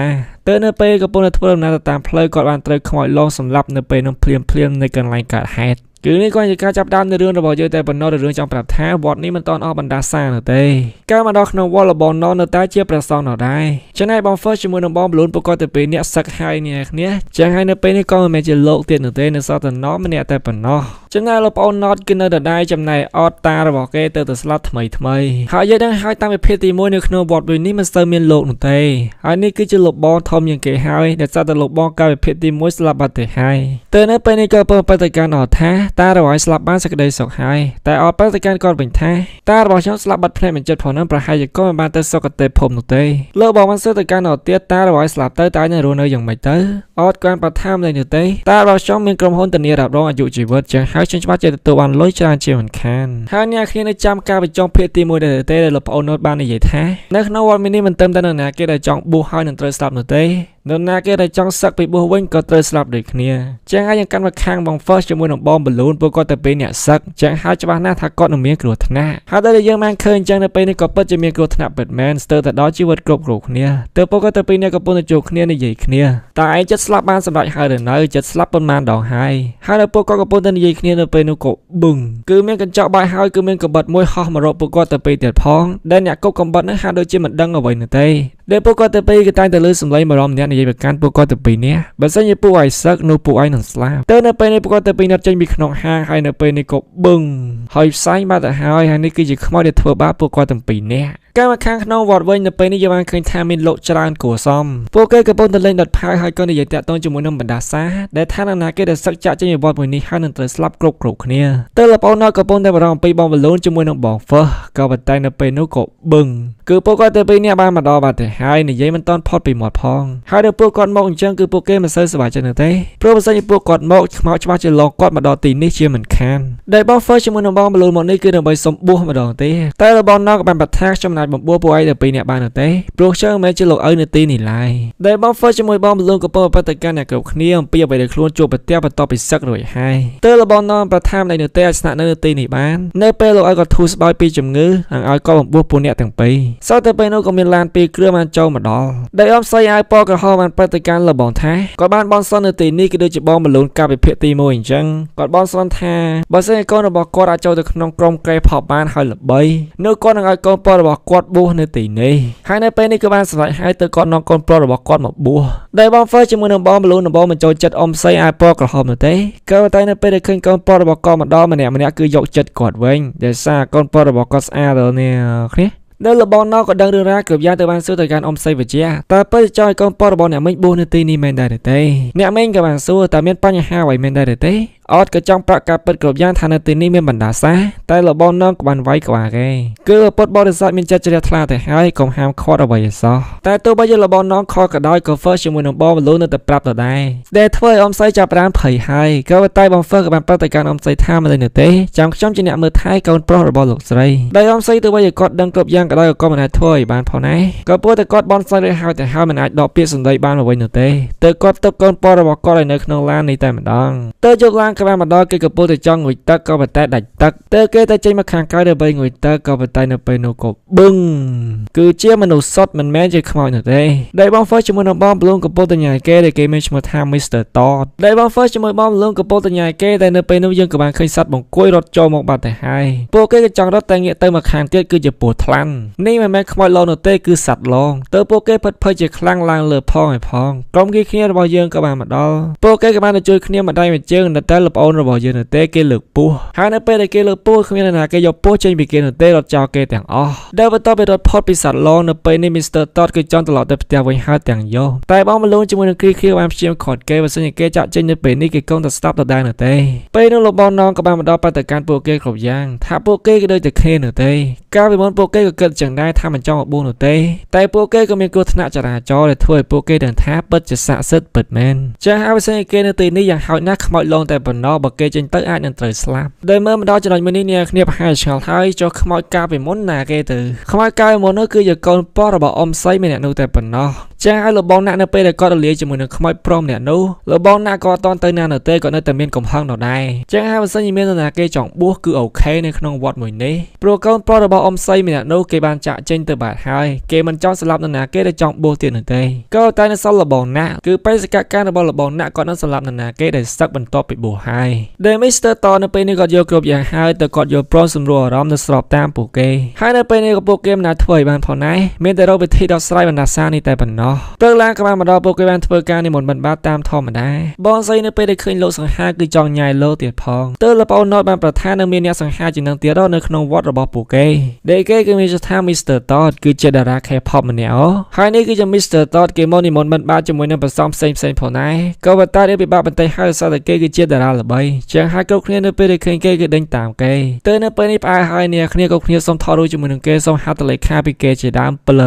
ាទៅនៅពេលកំពុងតែធ្វើដំណើរតាមផ្លូវគាត់បានត្រូវខ្មោចលងសម្លាប់នៅពេលនោះភ្លាមនៅកន្លែងកើតហេតុគឺនេះក៏ជាការចាប់ដើមនៅរឿងរបស់យើងតែប៉ុណ្ណោះរឿងចង់ប្រាប់ថាវត្តនេះមិនតន់អស់បណ្ដាសានោះទេការមកដល់ក្នុងវត្តរបស់ណននៅតែជាព្រះសង្ឃនោះដែរចំណែកបង First ជាមួយនឹងបង Balloon ពួកគាត់ទៅពេលអ្នកសឹកហើយនេះគ្នាចឹងហើយនៅពេលនេះក៏មិនមែនជាលោកទៀតនោះទេនៅសតណម្នាក់តែប៉ុណ្ណោះចំណែកលោកប្អូនណតគឺនៅដដែលចំណែកអត់តារបស់គេទៅស្លាប់ថ្មីហើយយើងដឹងហើយតាមវិភាគទី1នៅក្នុងវត្តនេះមិនស្ទើរមានលោកនោះទេហើយនេះគឺជាលោកបងធំជាងគេហើយដែលសតតែលោកបងកាលវិភាគទី1ស្លាប់បាត់ទៅហើយទៅនៅពេលនេះក៏ប្រតិកម្មអត់ថាតារបស់ស្លាប់បានសេចក្តីសុខហើយតែអត់ប្រតិកម្មគាត់វិញថាតារបស់ខ្ញុំស្លាប់បាត់ភ្នែកមិនចិត្តផងនឹងប្រហែលជាក៏មិនបានទៅសុគតិភពនោះទេលោកបងបានសើទៅកាន់អត់ទៀតតារបស់ស្លាប់ទៅតែនៅរស់នៅយ៉ាងម៉េចទៅអត់គាត់ប្រថាមលេងនោះទេតារបស់ខ្ញុំមានក្រុមហ៊ុនធានារ៉ាប់រងអាយុជីវិតចឹងហើយខ្ញុំច្បាស់ជាទទួលបានលុយច្រើនជាមិនខានហើយអ្នកគ្នានៅចាំការបញ្ចុះភាគទី1ដែរទេដែលលោកប្អូនណូតបាននិយាយថានៅក្នុងវត្តមីនីមិនត្រឹមតែនរណាគេដែលចង់បួសហើយនឹងត្រូវស្លាប់នោះទេនរណាគេដែលចង់សឹកពីបួសវិញក៏ត្រូវស្លាប់ដូចគ្នាចឹងហើយយើងកាន់មកខាងបង First ជាមួយនឹងបង Balloon ពួកគាត់ទៅពេលអ្នកសឹកចឹងហើយច្បាស់ណាស់ថាគាត់នឹងមានគ្រោះថ្នាក់ហើយដែលយើងបានឃើញចឹងនៅពេលនេះក៏ពិតជាមានគ្រោះថ្នាក់ពិតមែនស្ទើរតែដល់ជីវិតគ្រប់គ្នាទៅពួកគាត់ទៅពេលនេះក៏ពុំទៅជួបគ្នានិយាយគ្នាតែឯងចិត្តស្លាប់បានសម្រាប់ហើយឬនៅចិត្តស្លាប់ប៉ុន្មានដងហើយដល់ពួកគាត់ក៏ពុំទៅនិយាយគ្នានៅពេលនោះក៏បឹងគឺមានកញ្ចក់បាយហើយគឺមានកបិតមួយហោះមករកពួកគាត់ទៅពេលទៀតផងដែលអ្នកគប់កបិតនោះហាក់ដូចជាមិនដឹងអ្វីនោះទេដែលពួកគាត់ទៅពេលគេតែងតែលើសំឡេងបារម្ភអ្នកនិយាយប្រកាន់ពួកគាត់ទៅពេលនេះបើសិនជាពួកឯងសឹកនោះពួកឯងនឹងស្លាប់ទៅនៅពេលនេះពួកគាត់ទៅពេលនេះចេញពីក្នុងហាងហើយនៅពេលនេះក៏បឹងហើយផ្សាយបាត់ទៅហើយនេះគឺជាខ្មោចដែលធ្វើបាបពួកគាត់ទាំងពីរនាក់កាលមកខាងក្នុងវត្តវិញនៅពេលនេះយើងបានឃើញថាមានលោកច្រើនគួរសមពួកគេកំពុងតែលេងដុតផាយហើយក៏និយាយតាក់ទងជាមួយនឹងបណ្ដាសាដែលថាណាគេដែលសឹកចាក់ចេញពីវត្តមួយនេះហើយនឹងត្រូវស្លាប់គ្រប់គ្នាទៅលោកប្អូនណតកំពុងតែបារម្ភអំពីបង Balloon ជាមួយនឹងបង First ក៏ប៉ុន្តែនៅពេលនោះក៏បឹងគឺពួកគាត់ទៅពេលនេះបានមកដល់បាត់ទៅហើយនិយាយមិនតាន់ផុតពីមាត់ផងហើយដល់ពួកគាត់មកអញ្ចឹងគឺពួកគេមិនសូវសប្បាយចិត្តទេព្រោះបើសិនជាពួកគាត់មកខ្មោចច្បាស់ជាឡងគាត់មកដល់ទីនេះជាមិនខានដែលបង First ជាមួយនឹងបង Balloon មកនេះគឺដើម្បីសុំបួសម្ដងទេតែបងណតក៏បានប្រថាចំណាយបំបួសពួកឯងទៅពីអ្នកបានទេព្រោះខ្ញុំមិនជាលោកឪនៅទីនេះឡើយដែលបង First ជាមួយបង Balloon ក៏ប្រតិកម្មអ្នកគ្រប់គ្នាអំពីអ្វីដែលខ្លួនជួបប្រទះបន្ទាប់ពីសឹករួចហើយទៅលបងណតប្រថាមនៅទេអាចស្នាក់នៅទីនេះបាននៅពេលលោកឪក៏ធូរស្បើយពីជំងឺហើយឲ្យក៏បំបួសពួកអ្នកទាំងពីរសោះតែពេលនោះក៏មានឡានពីរគ្រឿងបានចូលមកដល់ដែលអមស្អីឲ្យពណ៌ក្រហមបានប្រតិកម្មលបងថាគាត់បានបនសននៅទីនេះគឺដូចជាបង Balloon កាលវិភាគទី1អញ្ចឹងគាត់បនសនថាបើសិនជាកូនរបស់គាត់អាចចូលទៅក្នុងក្រុមក្រេផបបានហើយល្បីនៅគាត់នឹងឲ្យកូនប្រុសរបស់គាត់ គាត់បួសនៅទីនេះហើយនៅពេលនេះក៏បានសម្រេចហើយទៅគាត់នាំកូនប្រុសរបស់គាត់មកបួសដែលបងហ្វឺជាមួយនឹងបងបលូនបងបញ្ចូលចិត្តអ៊ំសៃអាយពណ៌ក្រហមនោះទេក៏តែនៅពេលដែលឃើញកូនប្រុសរបស់គាត់ម្ដងម្នាក់គឺយកចិត្តគាត់វិញដែលសារកូនប្រុសរបស់គាត់ស្អាតដល់នេះគ្នាដែលលបងណៅក៏ដឹងរឿងរ៉ាវគ្រប់យ៉ាងទៅបានសួរទៅកាន់អ៊ំសៃវិជាតើពិតចោយកូនប្រុសរបស់អ្នកមីងបួសនៅទីនេះមែនដែរទេអ្នកមីងក៏បានសួរតើមានបញ្ហាអ្វីមែនដែរទេអត់ក៏ចង់ប្រាក់ការពិតគ្រប់យ៉ាងថានៅទីនេះមានបណ្ដាសាតែលបងណងក៏បានវាយក្បាលគេគឺពុតបរិស័ទមានចិត្តជ្រះថ្លាទៅហើយកុំហាមឃាត់អ្វីឲ្យសោះតែទោះបីជាលបងណងខកក៏ដោយក៏ហ្វឺជាមួយនឹងបងបលូននៅតែប្រាប់ដដែលដែលធ្វើឲ្យអ៊ំសៃចាប់ផ្ដើមភ័យហើយក៏តែបងហ្វឺក៏បានប្រាប់ទៅកាន់អ៊ំសៃថាមិននៅទេចាំខ្ញុំជាអ្នកមើលថែកូនប្រុសរបស់លោកស្រីដែលអ៊ំសៃទោះបីជាគាត់ដឹងគ្រប់យ៉ាងក៏ដោយក៏មិនអាចធ្វើឲ្យបានផងដែរក៏ព្រោះតែគាត់បន់ស្រន់ហើយតែហើយមិនអាចដកពាក្យសម្ដីបានមកវិញនោះទេទៅគាត់ទុកកូនប្រុសរបស់គាត់ឲ្យនៅក្នុងឡាននេះតែម្ដងទៅយកឡានក៏បានមកដល់គេពុទ្ធទៅចង់ងុយទឹកក៏ប៉ុន្តែដាច់ទឹកទៅគេទៅចេញមកខាងក្រៅដើម្បីងុយទឹកក៏ប៉ុន្តែនៅពេលនោះក៏បឹងគឺជាមនុស្សសុទ្ធមិនមែនជាខ្មោចនោះទេដែលបងហ្វឺជាមួយនឹងបងប្លូនកំពុងតែញ៉ាយគេដែលគេមានឈ្មោះថា Mr. Todd ដែលបងហ្វឺជាមួយបងប្លូនកំពុងតែញ៉ាយគេតែនៅពេលនោះយើងក៏បានឃើញសត្វបង្គួយរត់ចូលមកបាត់ទៅហើយពួកគេក៏ចង់រត់តែងាកទៅមកខាងទៀតគឺជាពស់ថ្លាន់នេះមិនមែនខ្មោចឡងនោះទេគឺសត្វឡងទៅពួកគេផិតភ័យជាខ្លាំងឡើងលើផងឲ្យផងក្រុមគ្នារបស់យើងក៏បានមកដល់ពួកគេក៏បានទៅជួយគ្នាម្ដាយមួយជើងតែលប្អូនរបស់យើងទេគេលើកពោះហើយនៅពេលដែលគេលើកពោះគ្មាននរណាគេយកពោះចេញពីគេនោះទេរត់ចោលគេទាំងអស់ដែលបន្ទាប់ពីរត់ផុតពីសត្វឡងនៅពេលនេះ Mr. Todd គឺចង់ត្រឡប់ទៅផ្ទះវិញហើយទាំងយកតែបងមលូនជាមួយនឹងគ្រីបានព្យាយាមខាត់គេបើសិនជាគេចាក់ចេញនៅពេលនេះគេគង់តែស្ដាប់ដដែលនោះទេពេលនោះលោកបងណងក៏បានមកដល់បដិការពួកគេគ្រប់យ៉ាងថាពួកគេក៏ដូចតែគ្នានោះទេកាលពីមុនពួកគេក៏គិតចឹងដែរថាមិនចង់មកបួសនោះទេតែពួកគេក៏មានគ្រោះថ្នាក់ចរាចរណ៍ដែលធ្វើឲ្យពួកគេដឹងថាពិតជាស័ក្តិសិទ្ធិពិតមែនចាស់ហើយបើសិនជាគេនៅទីនេះយ៉ាងហោចណាស់ខ្មោចឡងតែប៉ុណ្ណោះបើគេចេញទៅអាចនឹងត្រូវស្លាប់ដែលមើលមកដល់ចំណុចមួយនេះអ្នកគ្នាប្រហែលឆ្ងល់ហើយចុះខ្មោចកាលពីមុនណាគេទៅខ្មោចកាលពីមុននោះគឺជាកូនប្រុសរបស់អ៊ំសៃម្នាក់នោះតែប៉ុណ្ណោះចាស់ហើយលោកបងណាក់នៅពេលដែលគាត់រលាយជាមួយនឹងខ្មោចប្រុសម្នាក់នោះលោកបងណាក់ក៏អត់តន់ទៅណានៅទេគាត់នៅតែមានកំហឹងដដែលចាស់ហើយបើសិនជាមាននរណាគេចង់បួសគឺអូខេនៅក្នុងវត្តមួយនេះព្រោះកូនប្រុសរបស់អ៊ំសៃម្នាក់នោះគេបានចាក់ចេញទៅបាត់ហើយគេមិនចង់ស្លាប់នរណាគេដែលចង់បួសទៀតនោះទេក៏តែនៅសល់លោកបងណាក់គឺបេសកកម្មរបស់លោកបងណាក់គាត់នឹងស្លាប់នរណាគេដែលសឹកបន្ទាប់ពីបួសហើយដែល Mr. Todd នៅពេលនេះគាត់យកគ្រប់យ៉ាងហើយទៅគាត់យកព្រមសម្រួលអារម្មណ៍ទៅស្របតាមពួកគេហើយនៅពេលនេះក៏ពួកគេមិនអាចធ្វើឲ្យបានផងដែរមានតែរកវិធីដោះស្រាយបណ្ដាសានេះតែប៉ុណ្ណោះព្រឹកឡើងក៏បានមកដល់ពួកគេបានធ្វើការនិមន្តបិណ្ឌបាតតាមធម្មតាបងស្រីនៅពេលដែលឃើញលោកសង្ហាគឺចង់ញ៉ាយលោកទៀតផងទើបលោកប្អូនណូតបានប្រថាននឹងមានអ្នកសង្ហាជាងទៀតនៅក្នុងវត្តរបស់ពួកគេដែលគេគឺមានថា Mr. Todd គឺជាតារា K-pop ម្នាក់ហើយនេះគឺជា Mr. Todd គេមកនិមន្តបិណ្ឌបាតជាមួយនឹងប្រសំផ្សេងផងដែរក៏ប៉ុន្តែរៀបពិបាកបន្តិចហើយសារតែគេគឺជាតារាល្បីចឹងហើយគ្រប់គ្នានៅពេលដែលឃើញគេគឺដេញតាមគេទៅនៅពេលនេះផ្អែកហើយអ្នកគ្នាគ្រប់គ្នាសុំថតរូបជាមួយនឹងគេសុំហត្ថលេខាពីគេជាដើមប្ល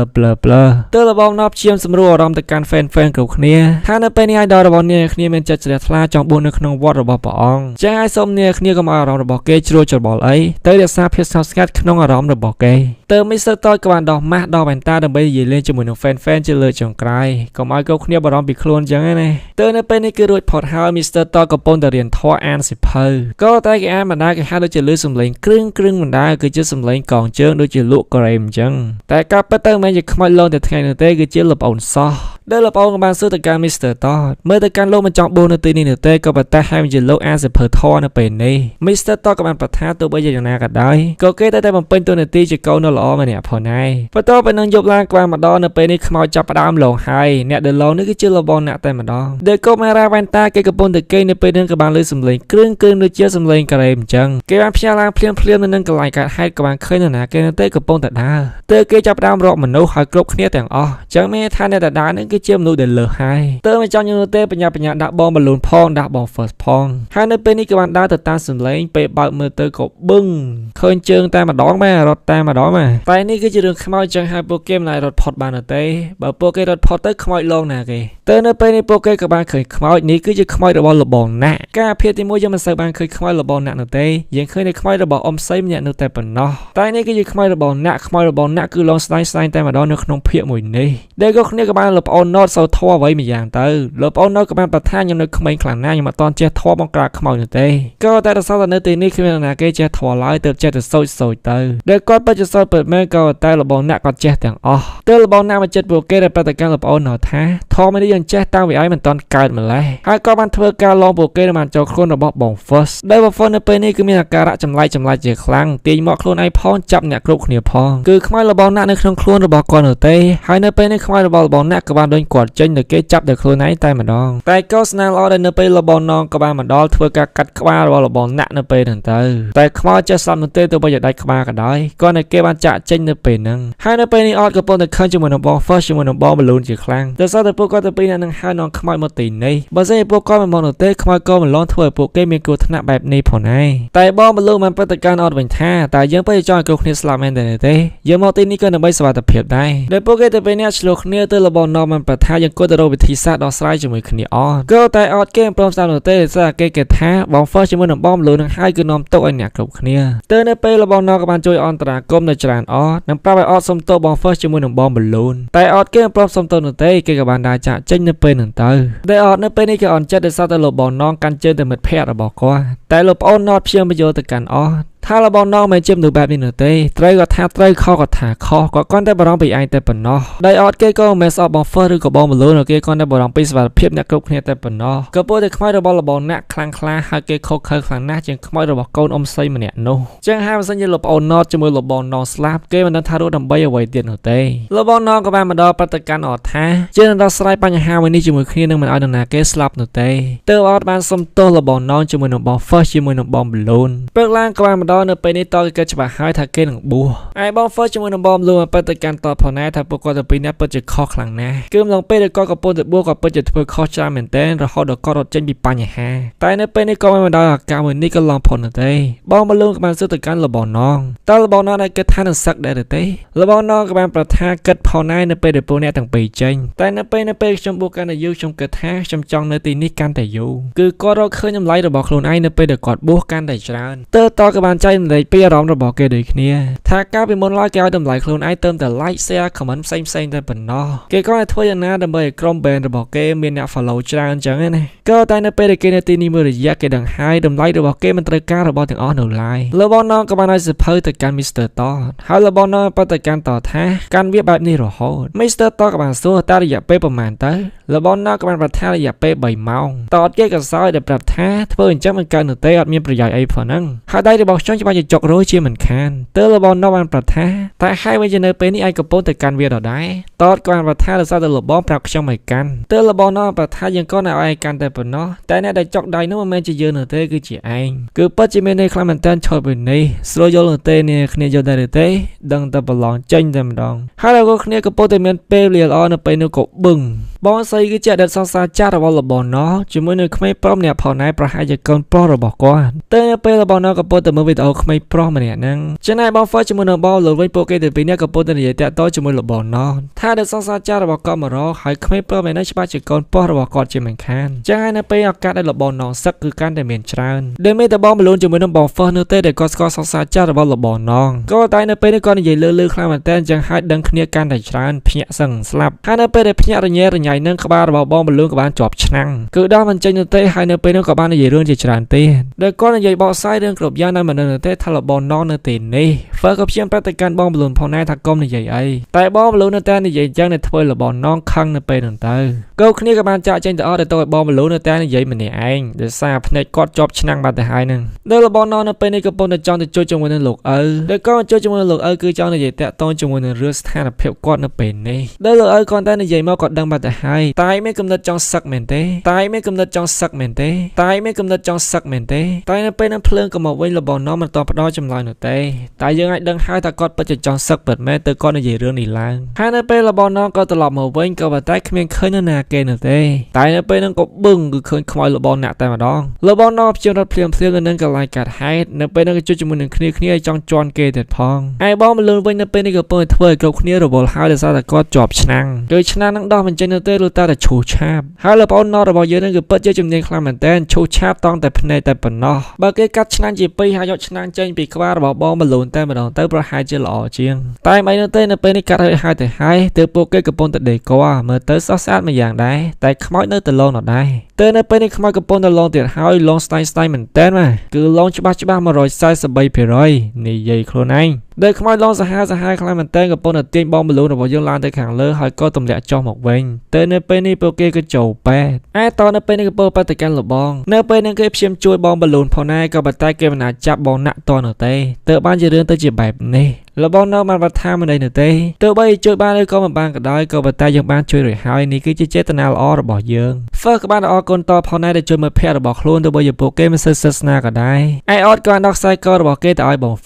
ើទៅលបងណប់ឈាមសម្រួលអារម្មណ៍ទៅកាន់ fan គ្រប់គ្នាថានៅពេលនេះឲ្យដល់របស់អ្នកគ្នាមានចិត្តជ្រះថ្លាចង់បួសនៅក្នុងវត្តរបស់ព្រះអង្គចឹងហើយសូមអ្នកគ្នាកុំឲ្យអារម្មណ៍របស់គេជ្រួលច្របល់អីទៅរក្សាភាពស្ងប់ស្ងាត់ក្នុងអារម្មណ៍របស់គេទៅ Mr. Todd ក៏បានដោះម៉ាស់ដោះវ៉ែនតាដើម្បីនិយាយលេងជាមួយនឹង fan ជាលើចុងក្រោយកុំឲ្យគ្រប់គ្នាបារម្ភពីខ្លួនចឹងណាទៅនៅពេលនេះគឺរួចផុតហើយ Mr. Todd កំពុងតែរៀនធម៌អានសិភៅក៏តែគេអានបណ្ដាគេហៅដូចជាលឺសំឡេងគ្រឿងបណ្ដាគឺជាសំឡេងកងជើងដូចជាលក់ក្រែមអញ្ចឹងតែការពិតទៅមិនជាខ្មោចលងតែថ្ងៃនោះទេគឺជាលោកប្អូនសោះដែលលោកប្អូនក៏បានសួរទៅកាន់ Mr. Todd មើលទៅកាន់លោកមិនចង់បួសនៅទីនេះនោះទេក៏ប៉ុន្តែហើយជាលោកអានសិភៅធម៌នៅពេលនេះ Mr. Todd ក៏បានប្រថាទោះបីជាយ៉ាងណាក៏ដោយក៏គេតែបំពេញតួនាទីជាកូនដ៏ល្អម្នាក់ផងដែរបន្ទាប់ពីនឹងយប់ឡើងក្បាលមកដល់នៅពេលនេះខ្មោចចាប់ផ្ដើមលងហើយអ្នកដែលលងនេះគឺជាលោកបងណាក់តែម្ដងដែលកុមារាវ៉ែនតាគេកំពុងតែគេនៅពេលនេះក៏បានលើសំឡេងគ្រឿងដូចជាសំឡេងក្រែមអញ្ចឹងគេបានផ្ញើឡើងភ្លាមនៅនឹងកន្លែងកើតហេតុក៏បានឃើញនរណាគេនៅតែកំពុងតែដើរទៅគេចាប់ផ្ដើមរកមនុស្សហើយគ្រប់គ្នាទាំងអស់អញ្ចឹងមានថាអ្នកដែលដើរនេះគឺជាមនុស្សដែលលើសហើយទៅមិនចង់យល់ទេបញ្ញាដាក់បងបលូនផងដាក់បង first ផងហើយនៅពេលនេះក៏បានដើរទៅតាមសំឡេងពេលបើកមើលទៅក៏បឹងឃើញជើងតែម្ដងមែនរត់តែម្ដងមែនតែនេះគឺជារឿងខ្មោចអញ្ចឹងហើយពួកគេមិនអាចរត់ផុតបានទេបើពួកគេរត់ផុតទៅខ្មោចលងណាគេទៅនៅពេលនេះពួកគេក៏បានឃើញខ្មោចនេះគឺជាខ្មោចរបស់លោកបងណាក់ការភាគទី1យើងមិនសូវបានឃើញខ្មោចរបស់អ្នកនោះទេយើងឃើញតែខ្មោចរបស់អ៊ំសៃម្នាក់នោះតែប៉ុណ្ណោះតែនេះគឺជាខ្មោចរបស់អ្នកខ្មោចរបស់អ្នកគឺឡងស្ដែងតែម្ដងនៅក្នុងភាគមួយនេះដែលក៏គ្នាក៏បានលោកប្អូនណូតសូវធွာអ្វីមួយយ៉ាងទៅលោកប្អូនណូតក៏បានប្រថាខ្ញុំនៅក្មេងខ្លាំងណាស់ខ្ញុំអត់តន់ចេះធွာបង្ក្រាបខ្មោចនោះទេក៏តែរសល់តែនៅទីនេះគ្មាននរណាគេចេះធွာឡើយទើបចេះតែសូចទៅដែលគាត់ពិតជាសូចពិតមែនក៏តែលោកបងអ្នកគាត់ចេះទាំងអស់ទៅលោកបងអ្នកមកចិត្តពួកគេដែលប្រតិកម្មលោកប្អូនណូតថាធម៌នេះ នឹងចេះតាំងពីឯងមិនតាន់កើតម្លេះហើយក៏បានធ្វើការឡងពួកគេបានចូលខ្លួនរបស់បង First ដែល First នៅពេលនេះគឺមានអាការៈចម្លែកជាខ្លាំងទាញមកខ្លួនឯងផងចាប់អ្នកគ្រប់គ្នាផងគឺខ្មៅរបស់អ្នកនៅក្នុងខ្លួនរបស់គាត់នៅទេហើយនៅពេលនេះខ្មៅរបស់អ្នកក៏បានដេញគាត់ចេញទៅគេចាប់ដល់ខ្លួនឯងតែម្ដងតែក៏ស្នាល្អដែលនៅពេលរបស់នងក៏បានមកដល់ធ្វើការកាត់ក្បាលរបស់អ្នកនៅពេលហ្នឹងទៅតែខ្មៅចេះស្លាប់នោះទេទៅបីដាច់ក្បាលក៏ដោយគាត់នៅគេបានចាក់ចេញនៅពេលហ្នឹងហើយនៅពេលនេះអត់ក៏ប៉ុន្តែឃើញជាមួយនឹងបង First ជាមួយនឹងបង Balloon ជាខ្លាំងតែសោះតែពួកគាត់ទៅពីអ្នកនឹងហៅនងខ្មៅមកទីនេះបើសិនជាពួកគាត់មិនមកនោះទេខ្មៅក៏មិនលងធ្វើឲ្យពួកគេមានគ្រោះថ្នាក់បែបនេះផងដែរតែបង Balloon បានប្រតិកម្មអត់វិញថាតែយើងពេលចង់ឲ្យគ្រប់គ្នាស្លាប់មែនទេយើងមកទីនេះក៏ដើម្បីសុវត្ថិភាពដែរដែលពួកគេទៅពេលនេះឆ្លោះគ្នាទៅលបងនងបានប្រថាយើងគួរទៅរកវិធីសាស្ត្រដោះស្រាយជាមួយគ្នាអត់ក៏តែអត់គេព្រមស្ដាប់នោះទេស្អាគេថាបង First ជាមួយនឹងបង Balloon នឹងហើយគឺនាំទុកឲ្យអ្នកគ្រប់គ្នាទៅនៅពេលលបងនងក៏បានជួយអន្តរាគមន៍នៅច្រើនអត់នឹងប្រាប់ឲ្យអត់សុំទោសបង First ជាមួយនឹងបង Balloon តែអត់គេព្រមសុំទោសនោះទេគេក៏បានដើរចាក់ចេញនៅពេលហ្នឹងទៅតែអត់នៅពេលនេះគេអន់ចិត្តដោយសារតែលោកបងនងកាន់ជើងទៅមិត្តភក្តិរបស់គាត់តែលោកប្អូនណត់ព្យាយាមយកទៅកាន់អស់ថាលបងនងមិនជាមនុស្សបែបនេះនោះទេត្រូវក៏ថាត្រូវខុសក៏ថាខុសក៏គាត់តែបារម្ភពីឯងតែប៉ុណ្ណោះដោយអត់គេក៏មិនស្អប់បង First ឬក៏បង Balloon គេគាត់តែបារម្ភពីសុវត្ថិភាពអ្នកគ្រប់គ្នាតែប៉ុណ្ណោះក៏ពួកតែខ្មៅរបស់លបងអ្នកខ្លាំងក្លាហើយគេខុសខើខ្លាំងណាស់ជាងខ្មៅរបស់កូនអ៊ំស្រីម្នាក់នោះចឹងហើយបើសិនជាលោកប្អូនណត់ជាមួយលោកបងនងស្លាប់គេមិនដឹងថារស់ដើម្បីអ្វីទៀតនោះទេលោកបងនងក៏បានមកដល់ប្រតិកម្មអត់ថាជានឹងដោះស្រាយបញ្ហាមួយនេះជាមួយគ្នានឹងមិនឲ្យនរណាគេស្លាប់នោះទេទើបអត់បានសុំទោសលោកបងនងជាមួយនឹងបង First ជាមួយនឹងបង Balloon ព្រឹកឡើងក៏បានមកដល់នៅពេលនេះតគេច្បាស់ហើយថាគេនឹងបួសហើយបង First ជាមួយនឹងបង Balloon បានប្រតិកម្មតផងដែរថាពួកគាត់ទៅពីរនាក់ពិតជាខុសខ្លាំងណាស់គឺម្លងពេលដែលគាត់កំពុងតែបួសគាត់ពិតជាធ្វើខុសច្រើនមែនទែនរហូតដល់គាត់រត់ចេញពីបញ្ហាតែនៅពេលនេះក៏បានមកដល់អាការមួយនេះក៏ឡងផុតនោះទេបង Balloon ក៏បានសួរទៅកាន់លបងនងតើលបងនងដែលគិតថានឹងសឹកដែរទេលបងនងក៏បានប្រថាគិតផងដែរនៅពេលដែលពួកអ្នកទាំងពីរចេញតែនៅពេលខ្ញុំបួសកាន់តែយូរខ្ញុំគិតថាខ្ញុំចង់នៅទីនេះកាន់តែយូរគឺគាត់រកឃើញតម្លៃរបស់ខ្លួនឯងនៅពេលដែលគាត់បួសកាន់តែច្រើនតើតក៏បានចែករំលែកពីអារម្មណ៍របស់គេដូចគ្នាថាកាលពីមុនឡើយគេឲ្យតម្លៃខ្លួនឯងទៅតែ like share comment ផ្សេងតែប៉ុណ្ណោះគេក៏ធ្វើយ៉ាងណាដើម្បីឲ្យក្រុម band របស់គេមានអ្នក follow ច្រើនអញ្ចឹងណាក៏តែនៅពេលដែលគេនៅទីនេះមួយរយៈគេដឹងហើយតម្លៃរបស់គេមិនត្រូវការរបស់ទាំងអស់នៅឡើយលបងនងក៏បានឲ្យសភៅទៅកាន់ Mr. Todd ហើយលបងនងប្រតិកម្មតថាកាន់វាបែបនេះរហូត Mr. Todd ក៏បានសួរតើរយៈពេលប្រហែលទៅលបងនងក៏បានប្រថារយៈពេល3ម៉ោងតតគេក៏សោយដែលប្រាប់ថាធ្វើអញ្ចឹងមិនកើតនោះទេអត់មានប្រយោជន៍អីផងហ្នឹងហើយដៃរបស់ខ្ញុំច្បាស់ជាចុករយជាមិនខានទើបលបងនងបានប្រថាតែហើយវិញនៅពេលនេះឯងកំពុងតែកាន់វាដដែលតតក៏បានប្រថាដោយសារតែលបងប្រាប់ខ្ញុំឲ្យកាន់ទើបលបងនងប្រថាយើងក៏នៅឲ្យកាន់តែប៉ុណ្ណោះតែអ្នកដែលចុកដៃនោះមិនមែនជាយើងនោះទេគឺជាឯងគឺពិតជាមានន័យខ្លាំងមែនតើឈប់ពីនេះស្រួលយល់នោះទេនេះគ្នាយល់ដែរទេដឹងតែប្រឡងចេញតែម្ដងហើយលោកគ្នាកំពុងតែមានពេលវេលាល្អនៅពេលនោះក៏បឹងបងស្រីគឺជាអតីតសង្សារចាស់របស់លបងណោជាមួយនឹងក្មេងប្រុសម្នាក់ផងដែរប្រហែលជាកូនប្រុសរបស់គាត់តែនៅពេលលបងណោកំពុងតែមើលវីដេអូក្មេងប្រុសម្នាក់ហ្នឹងចំណែកបង First ជាមួយនឹងបងលោកវិញពួកគេទៅពីរនាក់កំពុងតែនិយាយតាក់ទងជាមួយលបងណោថាអតីតសង្សារចាស់របស់គាត់មករកហើយក្មេងប្រុសម្នាក់នេះច្បាស់ជាកូនប្រុសរបស់គាត់ជាមិនខានចឹងហើយនៅពេលឱកាសដែលលបងណោសឹកគឺកាន់តែមានច្រើនដែលមានតែបង Balloon ជាមួយនឹងបង First នោះទេដែលគាត់ស្គាល់សង្សារចាស់របស់លបងណោក៏តែនៅពេលនេះគាត់និយាយលឺខ្លាំងមែនតើចឹងហើយដឹងគ្នាកាន់តែច្រើនភ្ញាក់សឹងស្លាប់ហើយនៅពេលដែលភ្ញាក់រញ៉េរញ៉ៃនឹងក្បាលរបស់បង Balloon ក៏បានជាប់ឆ្នាំងគឺដល់មិនចេញនោះទេហើយនៅពេលនោះក៏បាននិយាយរឿងជាច្រើនទៀតដែលគាត់និយាយបកស្រាយរឿងគ្រប់យ៉ាងនៅមិននៅទេថាលបងណោនៅទីនេះ First ក៏ព្យាយាមប្រតិកម្មបង Balloon ផងដែរថាកុំនិយាយអីតែបង Balloon នៅតែនិយាយចឹងនៅធ្វើលបងណោខឹងនៅពេលនោះទៅកូនគ្នាក៏បានចាក់ចេញទៅអស់ទៅឲ្យបង Balloon នៅតែនិយាយម្នាក់ឯងដោយសារភ្នែកគាត់ជាប់ឆ្នាំងបាត់ទៅហើយនឹងដល់លបងណោនៅពេលនេះក៏ពុំតែចង់ទៅជួយជាមួយនឹងលោកឪដែលក៏ជួយជាមួយនឹងលោកឪគឺចង់និយាយតាក់ទងជាមួយនឹងរឿងស្ថានភាពគាត់នៅពេលនេះដល់លោកឪគាត់តែនិយាយមកគាត់ដឹងបាត់ទៅហើយតែមានគំនិតចង់សឹកមែនទេតែមានគំនិតចង់សឹកមែនទេតែមានគំនិតចង់សឹកមែនទេតែនៅពេលนั้นភ្លើងក៏មកវិញលបងណោមិនតបផ្ដោចម្លើយនោះទេតែយើងអាចដឹងហើយថាគាត់ពិតជាចង់សឹកពិតមែនទៅគាត់និយាយរឿងនេះឡើងហើយនៅពេលលបងណោក៏ត្រឡប់មកវិញក៏ប៉ុន្តែគ្មានឃើញនរណាគេនោះទេតែនៅពេលហ្នឹងក៏បឹងគឺឃើញខ្មោចលបងណាក់តែម្ដងលបងណោព្យាយាមរត់ភ្លាមនៅនឹងកន្លែងកាត់ហេតុនៅពេលហ្នឹងក៏ជួយជាមួយនឹងគ្នាចង់ជន់គេទៀតផងហើយបងមលឿនវិញនៅពេលនេះក៏ពើធ្វើឲ្យគ្រប់គ្នារវល់ហើយដោយសារតែគាត់ជាប់ឆ្នាំងគឺឆ្នាំងហ្នឹងដោះមិនចេញទៅទេលុះតែឈូសឆាបហើយលបងណោរបស់យើងហ្នឹងគឺពិតជាជំនាញខ្លាំងមែនតើឈូសឆាបតង់តែភ្នែកតែប៉ុណ្ណោះបើគេកាត់ឆ្នាំងជាពីរហើយយកឆ្នាំងចេញពីក្បាលរបស់បងមលឿនតែម្ដងទៅប្រហែលជាល្អជាងតែមិននៅទេនៅពេលនេះកាត់ហើយទៅហើយទើបពួកគេកំពុងតែដេកមើលទៅសោះស្អាតមួយយ៉ាងដែរតែខ្មោចនៅតែឡងដដែលទៅនៅពេលនេះខ្មោចកំពុងតែឡងទៀតហើយឡងស្ទាយមែនតើគឺឡងច្បាស់143%និយាយខ្លួនឯង ដោយខ្មោចឡងសាហាវខ្លាំងមែនទែនកំពុងតែទាញបងបលូនរបស់យើងឡើងទៅខាងលើហើយក៏ទម្លាក់ចុះមកវិញទៅនៅពេលនេះពួកគេក៏ចូលពេទ្យតនៅពេលនេះក៏ពលបតិកាន់លបងនៅពេលនេះគេព្យាយាមជួយបងបលូនផងដែរក៏ប៉ុន្តែគេមិនអាចចាប់បងណាក់តនៅទេទើបបានជារឿងទៅជាបែបនេះលបងនៅបានបថាមិនអីនោះទេទោះបីជួយបានឬក៏មិនបានក៏ដោយក៏ប៉ុន្តែយើងបានជួយរួចហើយនេះគឺជាចេតនាល្អរបស់យើងក៏បានអរគុណតផងដែរដែលជួយមើលភ័ក្ររបស់ខ្លួនទោះបីជាពួកគេមិនសិទ្ធសាសនាក៏ដែរអត់ក៏បានដកខ្សែករបស់គេទៅឲ្យប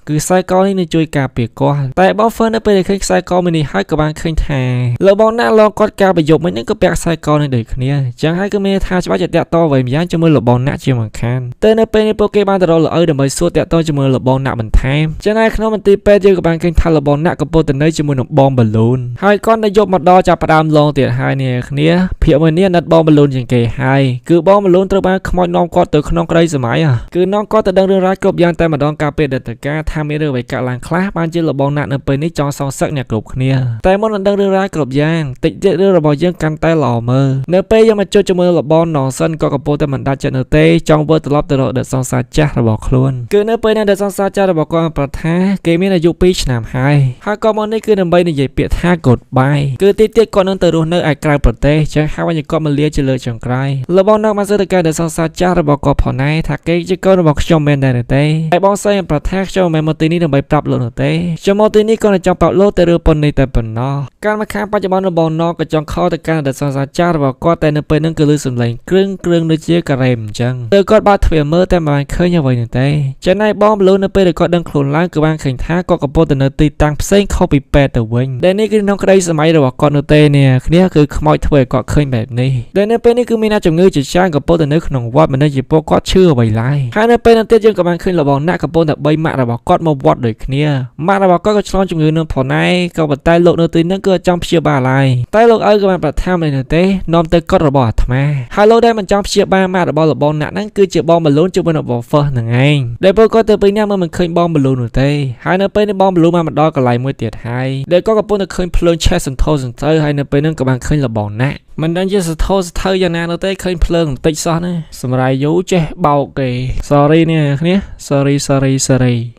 ងគឺខ្សែកនេះនឹងជួយការពារគាត់តែបងនៅពេលដែលឃើញខ្សែកមួយនេះហើយក៏បានឃើញថាលបងណាក់ឡងគាត់ការប្រយុទ្ធមិញហ្នឹងក៏ពាក់ខ្សែកនេះដូចគ្នាចឹងហើយក៏មានថាច្បាស់ជាតាក់តវិញម្យ៉ាងជាមួយលបងណាក់ជាមិនខានតែនៅពេលនេះពួកគេបានទៅរកលអើដើម្បីសួរតាក់តជាមួយលបងណាក់បន្ថែមចឹងហើយក្នុងមន្ទីរពេទ្យយើងក៏បានឃើញថាលបងណាក់កំពុងតែនៅជាមួយនឹងបងបលូនហើយគាត់នៅយកមកដល់ចាប់ផ្ដើមឡងទៀតហើយនេះគ្នាភាគមួយនេះណាត់បងបលូនជាងគេហើយគឺបងបលូនត្រូវបានខ្មោចនាំគាត់ទៅក្នុងក្តីសម័យគឺនាំគាត់ទៅដឹងរឿងរ៉ាវគ្រប់យ៉ាងតែម្ដងការពេលដេតការថាមានរឿងអ្វីកើតឡើងខ្លះបានជាលបងណាក់នៅពេលនេះចង់សងសឹកអ្នកគ្រប់គ្នាតែមុននឹងដឹងរឿងរ៉ាវគ្រប់យ៉ាងតិចទៀតរឿងរបស់យើងកាន់តែល្អមើលនៅពេលយើងមកជួបជាមួយលបងណងសិនក៏កំពុងតែមិនដាច់ចិត្តនៅទេចង់វិលត្រឡប់ទៅរកដេតសង្សារចាស់របស់ខ្លួនគឺនៅពេលនេះដេតសង្សារចាស់របស់គាត់ប្រថាគេមានអាយុ2ឆ្នាំហើយក៏មកនេះគឺដើម្បីនិយាយពាក្យថា goodbye គឺទីទៀតគាត់នឹងទៅរស់នៅឯក្រៅប្រទេសចឹងហើយគាត់មកលាជាលើចុងក្រោយលបងនៅបានសើទៅកែដេតសង្សារចាស់របស់គាត់ផងដែរថាគេជាកូនរបស់ខ្ញុំមែនដែរទេហើយបងស្រីប្រថាខ្ញុំមិនមកទីនេះដើម្បីប្រាប់លោកនោះទេខ្ញុំមកទីនេះក៏ចង់ប្រាប់លោកទៅរឿងប៉ុននេះតែប៉ុណ្ណោះការមកខាងបច្ចុប្បន្នរបស់ណកក៏ចង់ខលទៅកាន់ដេតសង្សារចាស់របស់គាត់តែនៅពេលហ្នឹងគឺលឺសំឡេងគ្រឿងដូចជាការ៉េមអញ្ចឹងទៅគាត់បើកទ្វារមើលតែមិនបានឃើញអ្វីនោះទេចឹងហើយបងបលូននៅពេលដែលគាត់ដឹងខ្លួនឡើងក៏បានឃើញថាគាត់កំពុងតែនៅទីតាំងផ្សេងខុសពីពេទ្យទៅវិញដែលនេះគឺក្នុងក្តីសម័យរបស់គាត់នោះទេនេះគ្នាគឺខ្មោចធ្វើឲ្យគាត់ឃើញបែបនេះដែលនៅពេលនេះគឺមានអ្នកជំងឺជាច្រើនកំពុងតែនៅក្នុងវត្តមិនដឹងជាពួកគាត់ឈឺអ្វីឡើយហើយនៅពេលនោះទៀតយើងក៏បានឃើញលបងណាក់កំពុងតែ3ម៉ាក់របស់គាត់មកវត្តដូចគ្នាម៉ាក់របស់គាត់ក៏ឆ្លងជំងឺនឹងផងដែរក៏ប៉ុន្តែលោកនៅទីហ្នឹងគឺចង់ព្យាបាលឡើយតែលោកឪក៏បានប្រថាមនេះនោះទេនាំទៅកត់របស់អាត្មាហើយលោកដែលមិនចង់ព្យាបាលម៉ាក់របស់លបងណាក់ហ្នឹងគឺជាបងបលូនជាមួយនឹងបងហ្នឹងឯងដែលពួកគាត់ទៅពេញញ៉ាំមិនឃើញបងបលូននោះទេហើយនៅពេលនេះបងបលូនបានមកដល់កន្លែងមួយទៀតហើយដែលគាត់កំពុងតែឃើញភ្លើងឆេះសន្ធោសន្ធៅហើយនៅពេលហ្នឹងក៏បានឃើញលបងណាក់មិនដឹងជាសន្ធោសន្ធៅយ៉ាងណានោះទេឃើញភ្លើងបន្តិចសោះណាសម្រាប់យូចេះបោកគេ sorry នេះគ្នា sorry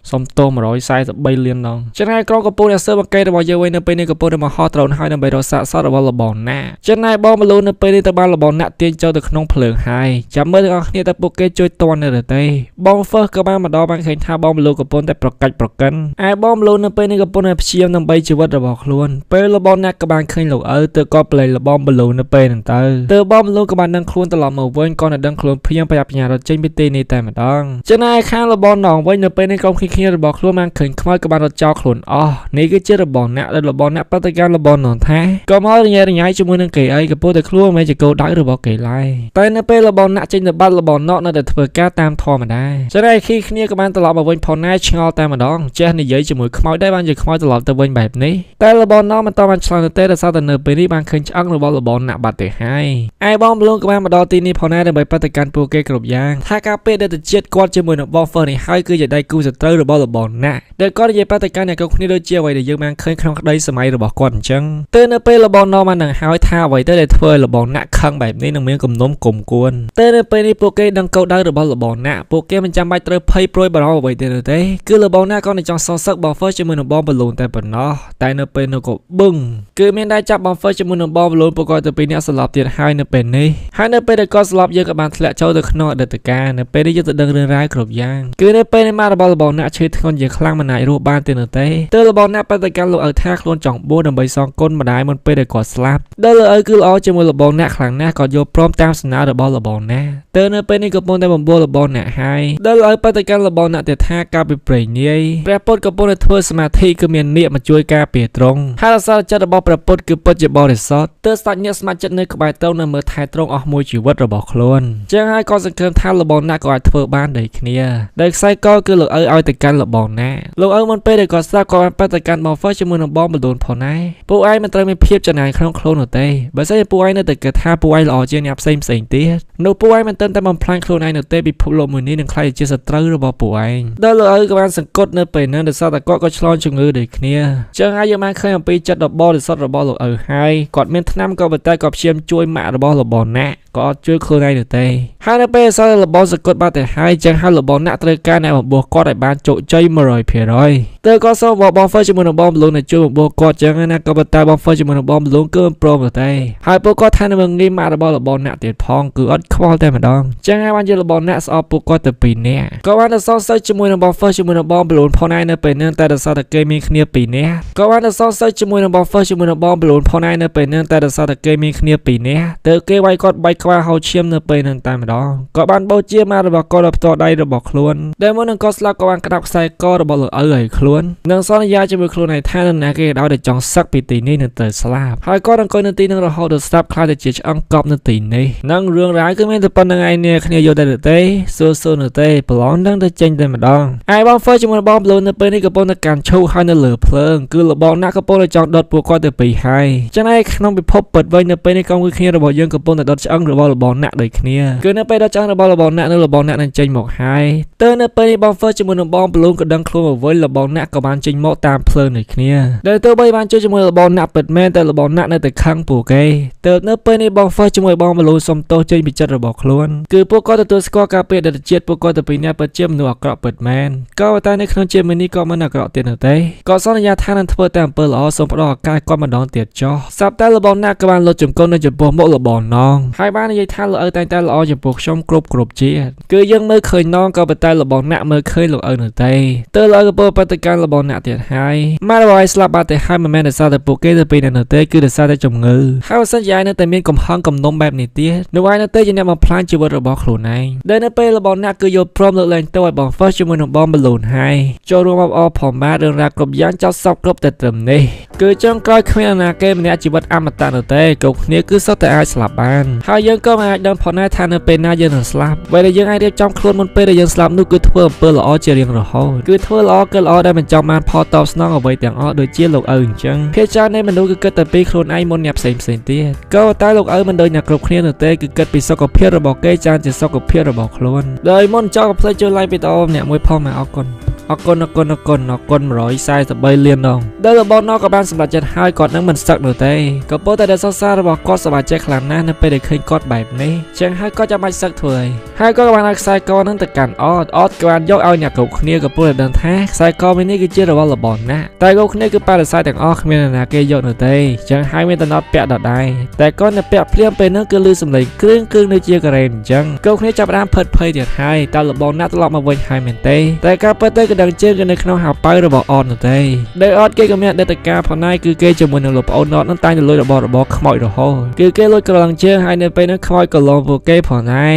សុំទោស143លានដងចឹងហើយក្រុមកំពូលអ្នកស៊ើបអង្កេតរបស់យើងវិញនៅពេលនេះកំពុងតែមកហោះដ្រូនហើយដើម្បីរកសាកសពរបស់លបងណាក់ចឹងហើយបងបលូននៅពេលនេះទៅបានលបងណាក់ទាញចូលទៅក្នុងភ្លើងហើយចាំមើលទាំងអស់គ្នាតើពួកគេជួយតន់នៅទេបងហ្វឺសក៏បានមកដល់បានឃើញថាបងបលូនកំពុងតែប្រកាច់ប្រកិនឯបងបលូននៅពេលនេះកំពុងតែព្យាយាមដើម្បីជីវិតរបស់ខ្លួនពេលលបងណាក់ក៏បានឃើញលោកឪទៅក៏ប្លែកលបងបលូននៅពេលហ្នឹងទៅបងបលូនក៏បានដឹងខ្លួនត្រឡប់មកវិញក៏នៅដឹងខ្លួនព្រៀងប្រញាប់ប្រញាល់រត់ចេញពីទីនេះតែម្ដងចឹងហើយខាងលបងណងវិញនៅពេលនេះក្រុមគ្នារបស់ខ្លួនបានឃើញខ្មោចក៏បានរត់ចោលខ្លួនអស់នេះគឺជារបស់អ្នកដែលរបស់អ្នកប្រតិកម្មរបស់ននថាក៏មករញ៉េរញ៉ៃជាមួយនឹងគេអីក៏ពោលតែខ្លួនមិនជាគោលដៅរបស់គេឡើយតែនៅពេលរបស់អ្នកចេញទៅបាត់របស់ណកនៅតែធ្វើការតាមធម្មតាចឹងហើយគ្នាក៏បានត្រឡប់មកវិញផងដែរឆ្ងល់តែម្ដងចេះនិយាយជាមួយខ្មោចដែរបានជាខ្មោចត្រឡប់ទៅវិញបែបនេះតែរបស់ណកមិនតបានឆ្លងទៅទេដោយសារតែនៅពេលនេះបានឃើញឆ្អឹងរបស់របស់អ្នកបាត់ទៅហើយឯបងបលូនក៏បានមកដល់ទីនេះផងដែរដើម្បីប្រតិកម្មពួកគេគ្រប់យ៉ាងថាការពេលដែលទៅជាតិគាត់ជាមួយនឹងបងហ្វឺនេះហើយគឺជាដៃគូសត្រូវរបស់របស់អ្នកដែលគាត់និយាយប្រតិកម្មអ្នកគ្រប់គ្នាដូចជាអ្វីដែលយើងបានឃើញក្នុងក្តីសម័យរបស់គាត់អញ្ចឹងទៅនៅពេលរបស់ណកបាននឹងហើយថាអ្វីទៅដែលធ្វើឲ្យរបស់អ្នកខឹងបែបនេះនឹងមានគំនុំគុំគួនតែនៅពេលនេះពួកគេដឹងគោលដៅរបស់របស់អ្នកពួកគេមិនចាំបាច់ត្រូវភ័យព្រួយបារម្ភអ្វីទេគឺរបស់អ្នកគាត់នឹងចង់សងសឹកបងហ្វឺជាមួយនឹងបងបលូនតែប៉ុណ្ណោះតែនៅពេលនោះក៏បឹងគឺមានដៃចាប់បងហ្វឺជាមួយនឹងបងបលូនពួកគាត់ទៅពីអ្នកស្លាប់ទៀតហើយនៅពេលនេះហើយនៅពេលដែលគាត់ស្លាប់យើងក៏បានធ្លាក់ចូលទៅក្នុងអតីតកាលនៅពេលនេះយើងទៅដឹងរឿងរ៉ាវគ្រប់យ៉ាងគឺនៅពេលនេះម៉ាក់របស់អ្នកឈឺធ្ងន់ជាខ្លាំងមិនអាចរស់បានទេនោះទេទើបរបស់អ្នកប្រតិកម្មលោកឪថាខ្លួនចង់បួសដើម្បីសងគុណម្ដាយមុនពេលដែលគាត់ស្លាប់ដល់លោកឪគឺល្អជាមួយរបស់អ្នកខ្លាំងណាស់ក៏យល់ព្រមតាមសំណើរបស់របស់អ្នកទើបនៅពេលនេះកំពុងតែបំពោះរបស់អ្នកហើយដល់លោកឪប្រតិកម្មរបស់អ្នកទៅថាកាលពីព្រេងនាយព្រះពុទ្ធកំពុងតែធ្វើសមាធិគឺមាននាគមកជួយការពារទ្រង់ហើយរសារចិត្តរបស់ព្រះពុទ្ធគឺពិតជាបរិសុទ្ធទើបស្ដេចនាគស្ម័គ្រចិត្តនៅក្បែរទ្រង់នៅមើលថែទ្រង់អស់មួយជីវិតរបស់ខ្លួនចឹងហើយក៏សង្ឃឹមថារបស់អ្នកក៏អាចធ្វើបានដូចគ្នាដែលខ្សែកគឺលោកឪឲ្យទៅកាន់របស់អ្នកលោកឪមុនពេលដែលគាត់ស្ដាប់ក៏បានប្រតិកម្មបងហ្វឺជាមួយនឹងបងបលូនផងដែរពួកឯងមិនត្រូវមានភាពចំណាយក្នុងខ្លួននោះទេបើសិនជាពួកឯងនៅតែគិតថាពួកឯងល្អជាងអ្នកផ្សេងទៀតនោះពួកឯងមិនតែបំផ្លាញខ្លួនឯងនោះទេពិភពលោកមួយនេះនឹងក្លាយជាសត្រូវរបស់ពួកឯងដល់លោកឪក៏បានសង្កត់នៅពេលហ្នឹងដោយសារតែគាត់ក៏ឆ្លងជំងឺដូចគ្នាចឹងហើយយើងបានឃើញអំពីចិត្តដ៏បរិសុទ្ធរបស់លោកឪហើយគាត់មានថ្នាំក៏ប៉ុន្តែក៏ ក៏ព្យាយាមជួយម៉ាក់របស់របស់ណាក់ក៏អត់ជួយខ្លួនឯងទៅទេហើយនៅពេលសាររបស់សកត់បាត់ទៅហើយចឹងហើយរបស់ណាក់ត្រូវការអ្នកបំពោះគាត់ឲ្យបានជោគជ័យ 100% ទៅក៏សូមបងហ្វឺជាមួយនឹងបងប្លូនទៅជួយបំពោះគាត់ចឹងណាក៏ប៉ុន្តែបងហ្វឺជាមួយនឹងបងប្លូនគឺមិនព្រមទេហើយពួកគាត់ថានឹងងាយម៉ាក់របស់ណាក់ទៀតផងគឺអត់ខ្វល់តែម្ដងចឹងហើយបានយករបស់ណាក់ស្អប់ពួកគាត់ទៅ2នាក់ក៏បានទៅសងសើចជាមួយនឹងបងហ្វឺជាមួយនឹងបងប្លូនផងឯនៅពេលហ្នឹងតែដោយសារតែគេមានគ្នា2នាក់ក៏បានទៅសងសើចជាមួយនឹងបងហ្វឺជាមួយនឹងបងប្លូនផងឯនៅពេលហ្នឹងតែដោយសារតែគេមានគ្នា2នាក់ទៅគេវាយគាត់បែកក្បាលហៅឈាមនៅពេលហ្នឹងតែម្ដងក៏បានបោជាម៉ារបស់គាត់ដល់ផ្ទាល់ដៃរបស់ខ្លួនដែលមុននឹងគាត់ស្លាប់ក៏បានក្តាប់ខ្សែករបស់លោកឪឲ្យខ្លួននឹងសន្យាជាមួយខ្លួនឯងថានឹងណាគេដោយតែចង់សឹកពីទីនេះនឹងទៅស្លាប់ហើយគាត់អង្គុយនៅទីនឹងរហូតដល់ស្លាប់ខ្លាចតែជាឆ្អឹងកប់នៅទីនេះនឹងរឿងរ៉ាវគឺមានតែប៉ុណ្្នឹងឯងនេះគ្នាយកតែទេសួរនៅទេប្រឡងនឹងទៅចេញតែម្ដងហើយបងហ្វឺជាមួយបងប្លូននៅពេលនេះកំពុងតែកាន់ឈូហើយនៅលើភ្លើងគឺលបងណាក់កំពុងតែចង់ដុតពួកគាត់ទៅពីហើយចឹងឯក្នុងពិភពពិតវិញនៅពេលនេះក៏មួយគ្នារបស់យើងកំពុងតែដុតឆ្អឹងរបស់លបងណាក់ដូចគ្នាគឺនៅពេលដុតឆ្អឹងរបស់លបងណាក់នៅលបងណាក់នឹងចេញមកហើយទៅនៅពេលនេះបងហ្វឺជាមួយនឹងបងប្លូនក៏ដឹងខ្លួនមកវិញលបងណាក់ក៏បានចេញមកតាមភ្លើងដូចគ្នាដែលទៅបីបានជួយជាមួយលបងណាក់ពិតមែនតែលបងណាក់នៅតែខឹងពួកគេទៅនៅពេលនេះបងហ្វឺជាមួយបងប្លូនសុំទោសចេញពីចិត្តរបស់ខ្លួនគឺពួកគាត់ទទួលស្គាល់ការពារដិតជាតិពួកគាត់ទៅពីអ្នកពិតជាមនុស្សអាក្រក់ពិតមែនក៏តែនៅក្នុងជាមីនេះក៏មិនអាក្រក់ទៀតនោះទេក៏សន្យាថានឹងធ្វើតែអំពើល្អសូមផ្ដល់ឱកាសគាត់ម្ដងទៀតចុះស្រាប់តែលបងណាក់ក៏បានលុតចំកូននៅចំពោះមុខលបងណងហើយបាននិយាយថាលោកឪតែងតែល្អចំពោះខ្ញុំគ្រប់ជាតិគឺយើងមើលឃើញណងក៏ប៉ុន្តែលបងណាក់មើលឃើញលោកឪនោះទេទៅលោកឪកំពុងបដិកម្មលបងណាក់ទៀតហើយម៉ារបស់ឯងស្លាប់បាត់ទៅហើយមិនមែនដោយសារតែពួកគេទៅពីនោះទេគឺដោយសារតែជំងឺហើយបើសិនជាឯងនៅតែមានកំហឹងកំនុំបែបនេះទៀតនោះឯងនៅតែជាអ្នកបំផ្លាញជីវិតរបស់ខ្លួនឯងដែលនៅពេលលបងណាក់គឺយកព្រមលើកលែងទោសឲ្យបងហ្វឺជាមួយនឹងបងបលូនហើយចូលរួមអបអរផងបាទរឿងរ៉ាវគ្រប់យ៉ាងចោតសពគ្រប់តែត្រឹមនេះគឺចុងក្រោយគ្មានអ្នកណាគេម្នាក់ជីវិតអមតៈនោះទេគ្រប់គ្នាគឺសុទ្ធតែអាចស្លាប់បានហើយយើងក៏មិនអាចដឹងផងដែរថានៅពេលណាយើងនឹងស្លាប់ពេលដែលយើងអាចរៀបចំខ្លួនមុនពេលដែលយើងស្លាប់នោះគឺធ្វើអំពើល្អជារៀងរហូតគឺធ្វើល្អគឺល្អដែលមិនចង់បានផលតបស្នងអ្វីទាំងអស់ដូចជាលោកឪអញ្ចឹងភាគច្រើននៃមនុស្សគឺគិតតែពីខ្លួនឯងមុនអ្នកផ្សេងទៀតក៏តែលោកឪមិនដូចអ្នកគ្រប់គ្នានោះទេគឺគិតពីសុខភាពរបស់គេច្រើនជាសុខភាពរបស់ខ្លួនដោយមុនចង់ផ្លេចជួយ like វីដេអូម្នាក់មួយផងមកអរគុណ143លានដងដែលរបស់ណោក៏បានសម្រេចចិត្តហើយគាត់នឹងមិនស្ទឹកនោះទេក៏ប៉ុន្តែដែលសរសើររបស់គាត់សប្បាយចិត្តខ្លាំងណាស់នៅពេលដែលឃើញគាត់បែបនេះចឹងហើយគាត់ចាំបាច់ស្ទឹកធ្វើហើយគាត់ក៏បានឲ្យខ្សែកនឹងទៅកាន់អត់ក៏បានយកឲ្យអ្នកគ្រប់គ្នាក៏ពលដឹងថាខ្សែកមួយនេះគឺជារបស់របស់ណាតែគ្រប់គ្នាគឺបដិសេធទាំងអស់គ្មានអ្នកណាគេយកនោះទេចឹងហើយមានតែណត់ពាក់ដដែលតែគាត់នៅពាក់ភ្លាមពេលនោះគឺលឺសំឡេងគ្រឿងដូចជាការ៉េនអញ្ចឹងគ្រប់គ្នាចាប់ផ្ដើមផិតភ័យទៀតហើយតើរបស់ណាត្រឡប់មកវិញហើយមែនទេតែការពិតទៅដឹងជើងគឺនៅក្នុងហៅប៉ៅរបស់អត់នោះទេដែលអត់គេក៏មានដេតការផងដែរគឺគេជាមួយនឹងលោកប្អូនអត់នឹងតែងទៅលួចរបស់ខ្មោចរហូតគឺគេលួចក្រឡងជើងហើយនៅពេលនោះខ្មោចក៏លងពួកគេផងដែរ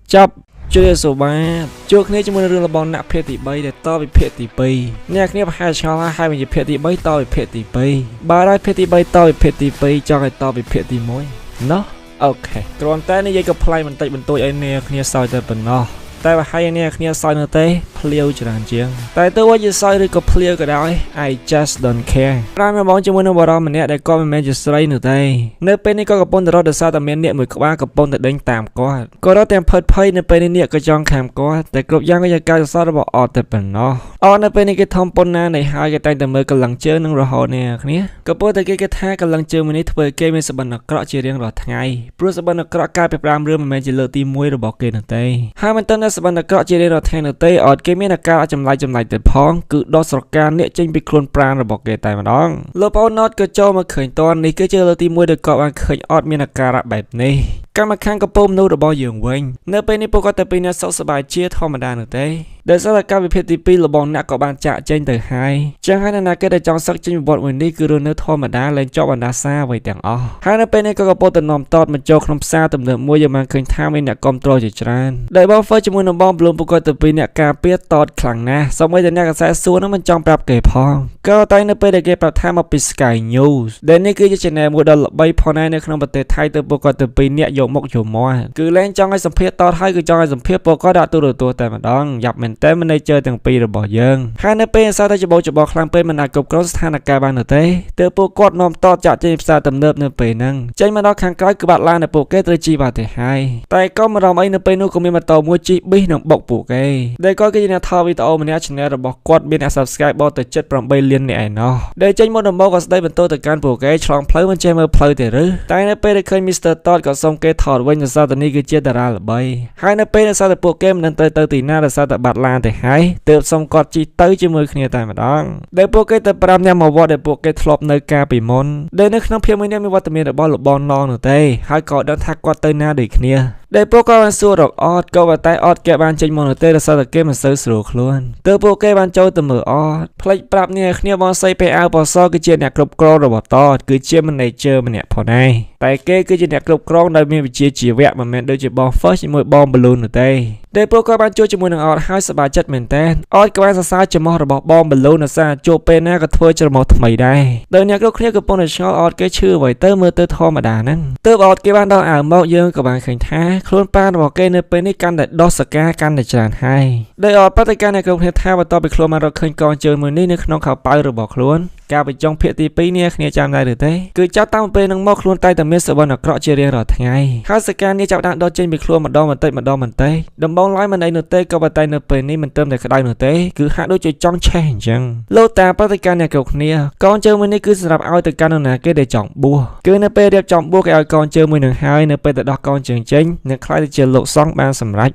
ចាប់ជួយសុបាទជួបគ្នាជាមួយនឹងរឿងរបស់អ្នកភាគទី3ដែលតពីភាគទី2អ្នកគ្នាប្រហែលឆ្ងល់ហើយមានភាគទី3តពីភាគទី2បាទហើយភាគទី3តពីភាគទី2ចង់ឲ្យតពីភាគទី1ណោះអូខេគ្រាន់តែនិយាយក៏ផ្លៃបន្តិចបន្តួចឲ្យអ្នកគ្នាសើចតែប៉ុណ្ណោះតែបើហើយអ្នកគ្នាសើចនៅទេភ្លាវច្រើនជាងតែទោះបីជាសើចឬក៏ភ្លាវក៏ដោយ I just don't care ប្រាំមកជាមួយនឹងបារម្ភម្នាក់ដែលក៏មិនមែនជាស្រីនោះទេនៅពេលនេះក៏កំពុងតែរត់ដោយសារតែមានអ្នកមួយក្បាលកំពុងតែដេញតាមគាត់ក៏រត់ទាំងផិតភ័យនៅពេលនេះអ្នកក៏ចង់ខាំគាត់តែគ្រប់យ៉ាងក៏ជាការសរសើររបស់អត់តែប៉ុណ្ណោះអត់នៅពេលនេះគេធំប៉ុណ្ណានៃហើយគេតែងតែមើលកម្លាំងជើងនឹងរហូតអ្នកគ្នាក៏ពោលតែគេថាកម្លាំងជើងមួយនេះធ្វើគេមានសម្បត្តិអាក្រក់ជារៀងរាល់ថ្ងៃព្រោះសម្បត្តិអាក្រក់កាលពី5រឿងមិនមែនជាលើកទី1របស់គេនោះទេហើយមិនទៅសម្បត្តិអាក្រក់ជារៀងរាល់ថ្ងៃនោះទេអត់គេមានអាការចម្លែកទៅផងគឺដោះស្រកាអ្នកចេញពីខ្លួនប្រាណរបស់គេតែម្ដងលោកប្អូនណតក៏ចូលមកឃើញតននេះគឺជាលើកទី1ដែលគាត់បានឃើញអត់មានអាការៈបែបនេះកម្មខាងកំពូលមនុស្សរបស់យើងវិញនៅពេលនេះពួកគាត់តែពីអ្នកសុខសប្បាយជាធម្មតានោះទេដែលសារកម្មវិធីទី2របស់អ្នកក៏បានចាក់ចេញទៅហើយចឹងហើយអ្នកគេដែលចង់សឹកចេញពីវត្តមួយនេះគឺរស់នៅធម្មតាលែងជាប់អណ្ដាសាអ្វីទាំងអស់ហើយនៅពេលនេះក៏កំពុងតែនាំតតមកចូលក្នុងផ្សារទំនើបមួយយើងបានឃើញថាមានអ្នកគ្រប់គ្រងជាច្រើនដែលបងហ្វឺជាមួយនឹងបងប្លូនពួកគាត់ទៅពីអ្នកការពារតតខ្លាំងណាស់សូម្បីតែអ្នកកសែសួរនឹងមិនចង់ប្រាប់គេផងក៏តែនៅពេលដែលគេប្រាប់ថាមកពី Sky News ដែលនេះគឺជា channel មួយដ៏ល្បីផងដែរនៅក្នុងប្រទេសថៃទៅពួកគាត់ទៅពីអ្នកយកមកយកមកគឺលែងចង់ឲ្យសម្ភារតតហើយគឺចង់ឲ្យសម្ភារពួកគាត់ដាក់ទូរទស្សន៍តែម្ដងយ៉ាប់មែនតែមិនได้เจอទាំងពីររបស់យើងហើយនៅពេលសារតែច្បោកខ្លាំងពេកមិនអាចគ្រប់គ្រងស្ថានភាពបាននោះទេទើបពួកគាត់នាំតតចាក់ចេញផ្សារទំនើបនៅពេលហ្នឹងចេញមកដល់ខាងក្រោយគឺបាត់ឡាននៅពួកគេត្រូវជីបាត់ទៅហើយតែក៏មិនរំអីនៅពេលនោះក៏មានម៉ូតូមួយជិះប៊ីសនឹងបុកពួកគេដែលក៏គេ ជាអ្នកថតវីដេអូម្នាក់ channel របស់គាត់មានអ្នក subscriber ទៅជិត8លាននាក់ឯណោះដែលចេញមុនដំបូងក៏ស្ដីបន្ទោទៅកាន់ពួកគេឆ្លងផ្លូវមិនចេះមើលផ្លូវទេឬតែនៅពេលដែលឃើញ Mr. Todd ក៏សុំគេថតវិញដោយសារតែនេះគឺជាតារាល្បីហើយនៅពេលដែលសារតែពួកគេមិននឹងទៅទីណាដោយសារតែបាត់ឡានទៅហើយទើបសុំគាត់ជិះទៅជាមួយគ្នាតែម្ដងដែលពួកគេទៅប្រាប់អ្នកមកវត្តដែលពួកគេធ្លាប់នៅកាលពីមុនដែលនៅក្នុងភាពមួយនេះមានវត្តមានរបស់លោកបងឡងនោះទេហើយក៏ដឹងថាគាត់ទៅណាដូចគ្នាដែលពួកគាត់បានសួររកអត់ក៏តែអត់គេបានចេញមកនោះទេដោយសារតែគេមិនសូវស្រួលខ្លួនទើបពួកគេបានចូលទៅមើលអត់ផ្លេចប្រាប់អ្នកគ្នាបងស័យពេលអាវបសគឺជាអ្នកគ្រប់គ្រងរបស់តតគឺជា manager ម្នាក់ផងដែរតែគេគឺជាអ្នកគ្រប់គ្រងដែលមានវិជ្ជាជីវៈមិនមែនដូចជាបង first ជាមួយបង balloon នោះទេដែលពួកគាត់បានជួបជាមួយនឹងអត់ហើយសប្បាយចិត្តមែនតើអត់ក៏បានសរសើរចំហរបស់បង balloon នៅសារជួបពេលណាក៏ធ្វើច្រមុះថ្មីដែរដោយអ្នកគ្រប់គ្នាកំពុងតែឆ្ងល់អត់គេឈឺអ្វីទៅមើលទៅធម្មតាហ្នឹងទើបអត់គេបានដល់អាវមកយើងក៏បានឃើញថាខ្លួនប៉ារបស់គេនៅពេលនេះកាន់តែដោះសកាកាន់តែច្រើនហើយដោយអត់បតិការអ្នកគ្រប់គ្នាថាបន្ទាប់ពីខ្លួនបានរកឃើញកងជើងមួយនេះនៅក្នុងខោប៉ៅរបស់ខ្លួនការបញ្ចុងភាគទី2នេះគ្នាចាំដែរឬទេគឺចាប់តាំងពេលនឹងមកខ្លួនតែតែមានសវណ្ណអាក្រក់ជារៀងរាល់ថ្ងៃហើយសកានេះចាប់ដាក់ដុតចេញពីខ្លួនម្ដងបន្តិចម្ដងដំបងឡើយមិនអីនោះទេក៏ប៉ុន្តែនៅពេលនេះមិនត្រឹមតែក្តៅនោះទេគឺហាក់ដូចជាចង់ឆេះអញ្ចឹងលោកតាបតិការអ្នកគ្រប់គ្នាកងជើងមួយនេះគឺសម្រាប់ឲ្យទៅកាន់នរណាគេដែលចង់បួសគឺនៅពេលរៀបចំបួសគេឲ្យកងជើងមួយនឹងហើយនៅពេលទៅដោះកងជើងចេញនឹងខ្លាយទៅជាលោកសង្ឃបានសម្រេច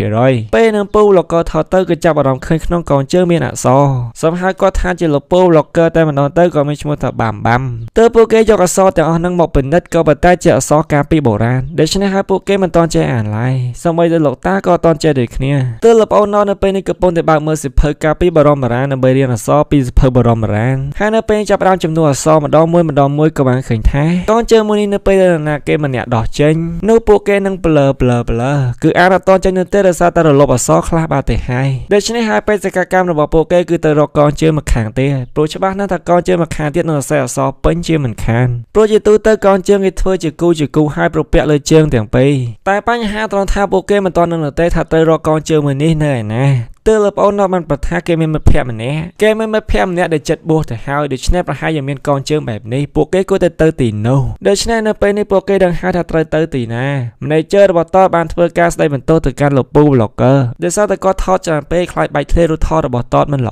100% ពេលនឹងពូលោកកថតទៅគឺចាប់អារម្មណ៍ឃើញក្នុងកងជើងមានអក្សរសំហៅគាត់ថាជាលោកពូលោកកតែម្ដងទៅក៏មានឈ្មោះថាបាំទើបពួកគេយកអក្សរទាំងអស់ហ្នឹងមកពិនិត្យក៏ប៉ុន្តែជាអក្សរកាលពីបុរាណដូច្នេះហើយពួកគេមិនតន់ចេះអានឡើយសូម្បីតែលោកតាក៏អត់តន់ចេះដូចគ្នាទើបលោកប្អូនណនៅពេលនេះកំពុងតែបើកមើលសៀវភៅកាលពីបរមរានដើម្បីរៀនអក្សរពីសៀវភៅបរមរានហើយនៅពេលចាប់ផ្ដើមចំនួនអក្សរម្ដងមួយក៏បានឃើញថាកងជើងមួយនេះនៅពេលដែលណាគេម្នាក់ដោះចេញនោះពួកគេនឹងប្លើគឺអានអត់តន់ចេញនោះទេដោយសារតែរលប់អក្សរខ្លះបាទទេហើយដូច្នេះហើយបេសកកម្មរបស់ពួកគេគឺទៅរកកងជើងម្ខាងទៀតព្រោះច្បាស់ណាស់ថាកងជើងម្ខាងទៀតនឹងសរសេរអក្សរពេញជាមិនខានព្រោះជាទូទៅកងជើងគេធ្វើជាគូហើយប្រពាក់លើជើងទាំងពីរតែបញ្ហាត្រង់ថាពួកគេមិនទាន់នឹងទេថាត្រូវរកកងជើងមួយនេះនៅឯណាទើបលោកប្អូននៅបានប្រថាគេមានមិត្តភក្តិម្នាក់ដែលចិត្តបួសទៅហើយដូច្នេះប្រហែលជាមានកងជើងបែបនេះពួកគេគួរតែទៅទីនោះដូច្នេះនៅពេលនេះពួកគេដឹងហើយថាត្រូវទៅទីណា manager របស់តបានធ្វើការស្ដីបន្ទោសទៅកាន់លោកពូ blogger ដោយសារតែគាត់ថតច្រើនពេកខ្លាចបែកធ្លាយរូបថតរបស់តមិនល្